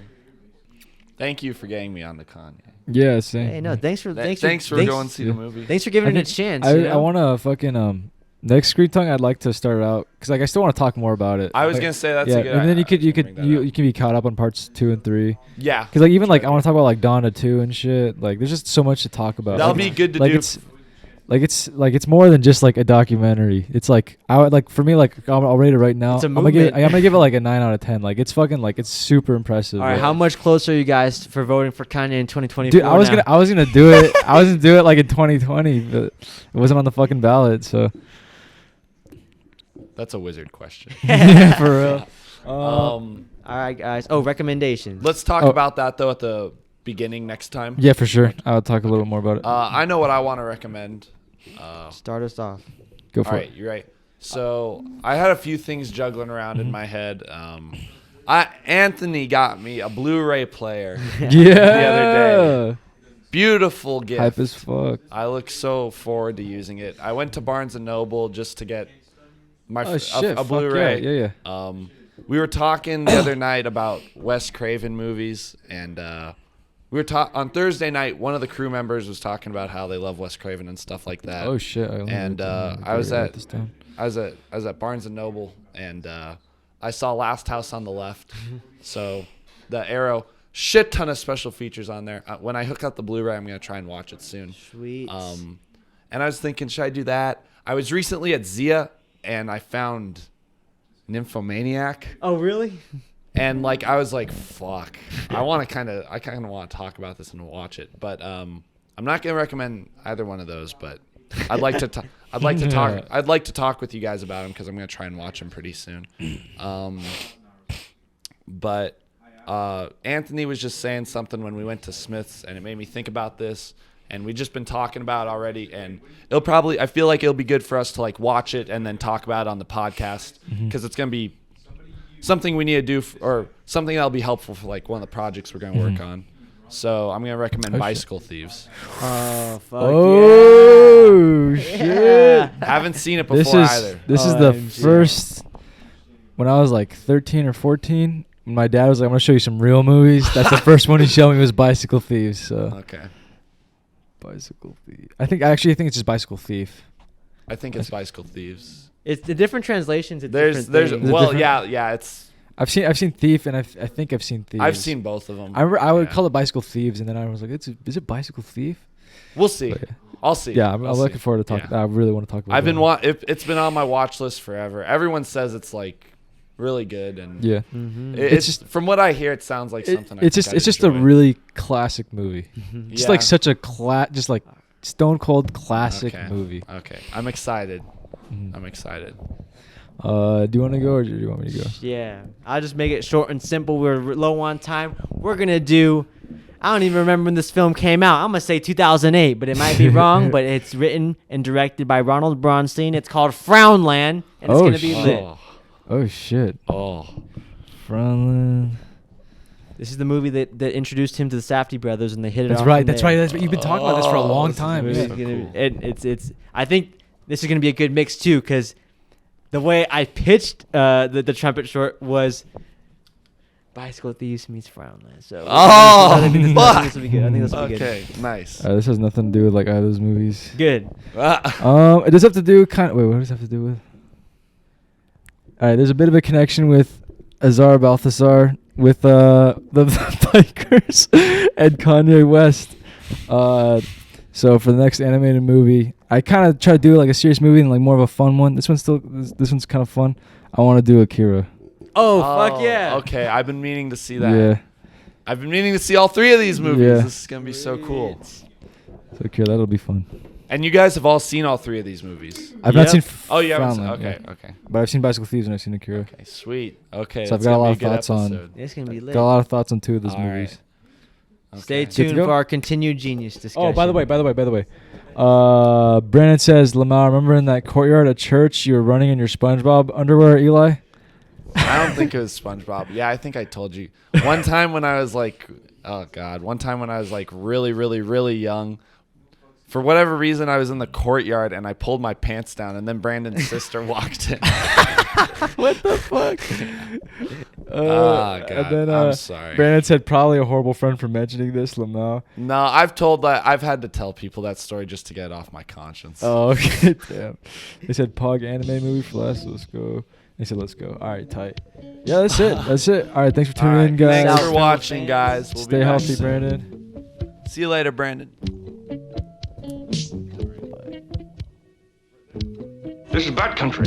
Thank you for getting me on the Kanye. Yeah, same. Hey, no, thanks for Thanks for going to see the movie. Thanks for giving I it a think chance. I want to fucking next Screen Tongue. I'd like to start it out because like I still want to talk more about it. I was Like, gonna say that's yeah, a good. and then you I can bring that up. you can be caught up on parts 2 and 3 Yeah, because like even like I want to talk about like Donna 2 and shit. Like there's just so much to talk about. that'll Like, be good to like do. it's more than just like a documentary. It's like I would like for me like I'll rate it right now. It's a I'm gonna give movement. it like a 9 out of 10. Like it's fucking like it's super impressive. All right, like- how much closer are you guys for voting for Kanye in 2024? Dude, I was gonna do it. I was gonna do it like in 2020, but it wasn't on the fucking ballot. So That's a wizard question. yeah, for real. All right, guys. Oh, recommendations. Let's talk Oh. about that though at the beginning next time. Yeah, for sure. I'll talk a little bit more about it. I know what I want to recommend. Start us off. Go All for right, it. you're right. So I had a few things juggling around Mm-hmm. in my head. Anthony got me a Blu-ray player. Yeah. The other day. Beautiful gift. Hype as fuck. I look so forward to using it. I went to Barnes and Noble just to get my Oh shit. a fuck Blu-ray. Yeah. We were talking the other night about Wes Craven movies, and we were on Thursday night. One of the crew members was talking about how they love Wes Craven and stuff like that. Oh shit. I only And, wrote down- I was wrote at- this down. I was at Barnes and Noble, and I saw Last House on the Left. So the arrow, shit ton of special features on there. When I hook up the Blu-ray, I'm gonna try and watch it soon. Sweet. And I was thinking, should I do that? I was recently at Zia, and I found Nymphomaniac, Oh, really? and like I was like, fuck, I kind of want to talk about this and watch it, but I'm not gonna recommend either one of those, but I'd like to I'd like to talk with you guys about them because I'm gonna try and watch them pretty soon. But Anthony was just saying something when we went to Smith's, and it made me think about this. And we've just been talking about it already, and I feel like it'll be good for us to like watch it and then talk about it on the podcast because it's gonna be something we need to do, or something that'll be helpful for like one of the projects we're gonna work on. So I'm gonna recommend Oh, shit. Bicycle Thieves. Oh, fuck Oh yeah. shit. Haven't seen it before This is either. this is the OMG. first. When I was like 13 or 14, my dad was like, "I'm gonna show you some real movies." That's the first one he showed me was Bicycle Thieves. So Okay, Bicycle Thief. I think it's just Bicycle Thief. I think it's Bicycle Thieves. It's the different translations. It's There's different things. well, different- yeah. It's I've seen Thief, and I think I've seen Thieves. I've seen both of them. I would Yeah. call it Bicycle Thieves, and then I was like, is it Bicycle Thief? We'll see. But, I'll see. yeah, I'm I'll see. looking forward to talking. Yeah. I really want to talk about. I've been it. it's been on my watch list forever. Everyone says it's like really good, and Yeah. Mhm. it's just- just from what I hear, it sounds like something. It's just a really classic movie. It's Yeah. like such a just like stone cold classic Okay. movie. Okay, I'm excited. Mhm. I'm excited. Do you want to go or do you want me to go? Yeah, I'll just make it short and simple. We're low on time. We're gonna do. I don't even remember when this film came out. I'm gonna say 2008, but it might be wrong. But it's written and directed by Ronald Bronstein. It's called Frownland, and it's Oh, gonna be shit. lit. Oh shit, Oh, Frownland. This is the movie that introduced him to the Safdie brothers, and they hit it That's off. right. from That's there. right. That's right. You've been talking about this for a long this is time. really Yeah. so Gonna- cool. and it's. I think this is gonna be a good mix too, because the way I pitched the trumpet short was Bicycle Thieves meets Frownland. So Oh, I think this fuck. will be good. I think this will be okay, nice. This has nothing to do with like either of those movies. good. It does have to do wait, what does it have to do with? All right, there's a bit of a connection with Hasard Balthazar with the bikers and Kanye West. So for the next animated movie, I kind of try to do like a serious movie and like more of a fun one. This one's kind of fun. I want to do Akira. Oh, fuck yeah. Okay, I've been meaning to see that. Yeah. I've been meaning to see all three of these movies. Yeah. This is gonna be so cool. So Akira, that'll be fun. And you guys have all seen all three of these movies. I've not Yep. seen. Oh, you haven't. Frownland, Okay, yeah. okay, But I've seen Bicycle Thieves and I've seen Akira. okay. Sweet. Okay. So I've that's got a gonna lot be of good thoughts on- episode. It's gonna be lit. Got a lot of thoughts on two of those All movies. Stay Okay. tuned go? for our continued genius discussion. Oh, by the way. Brandon says, Lamar, remember in that courtyard at church you were running in your SpongeBob underwear, Eli? I don't think it was SpongeBob. Yeah, I think I told you. One time when I was like, really, really, really young, for whatever reason, I was in the courtyard and I pulled my pants down, and then Brandon's sister walked in. What the fuck? God, And then, I'm sorry. Brandon said, probably a horrible friend for mentioning this, Lamar. No, I've had to tell people that story just to get it off my conscience. Oh, okay. Damn. They said, Pog anime movie for less. Let's go. They said, let's go. All right, tight. Yeah, that's it. That's it. All right, thanks for All tuning right, in, guys. thanks for watching, guys. We'll Stay be back healthy, soon. Brandon. See you later, Brandon. This is bad country.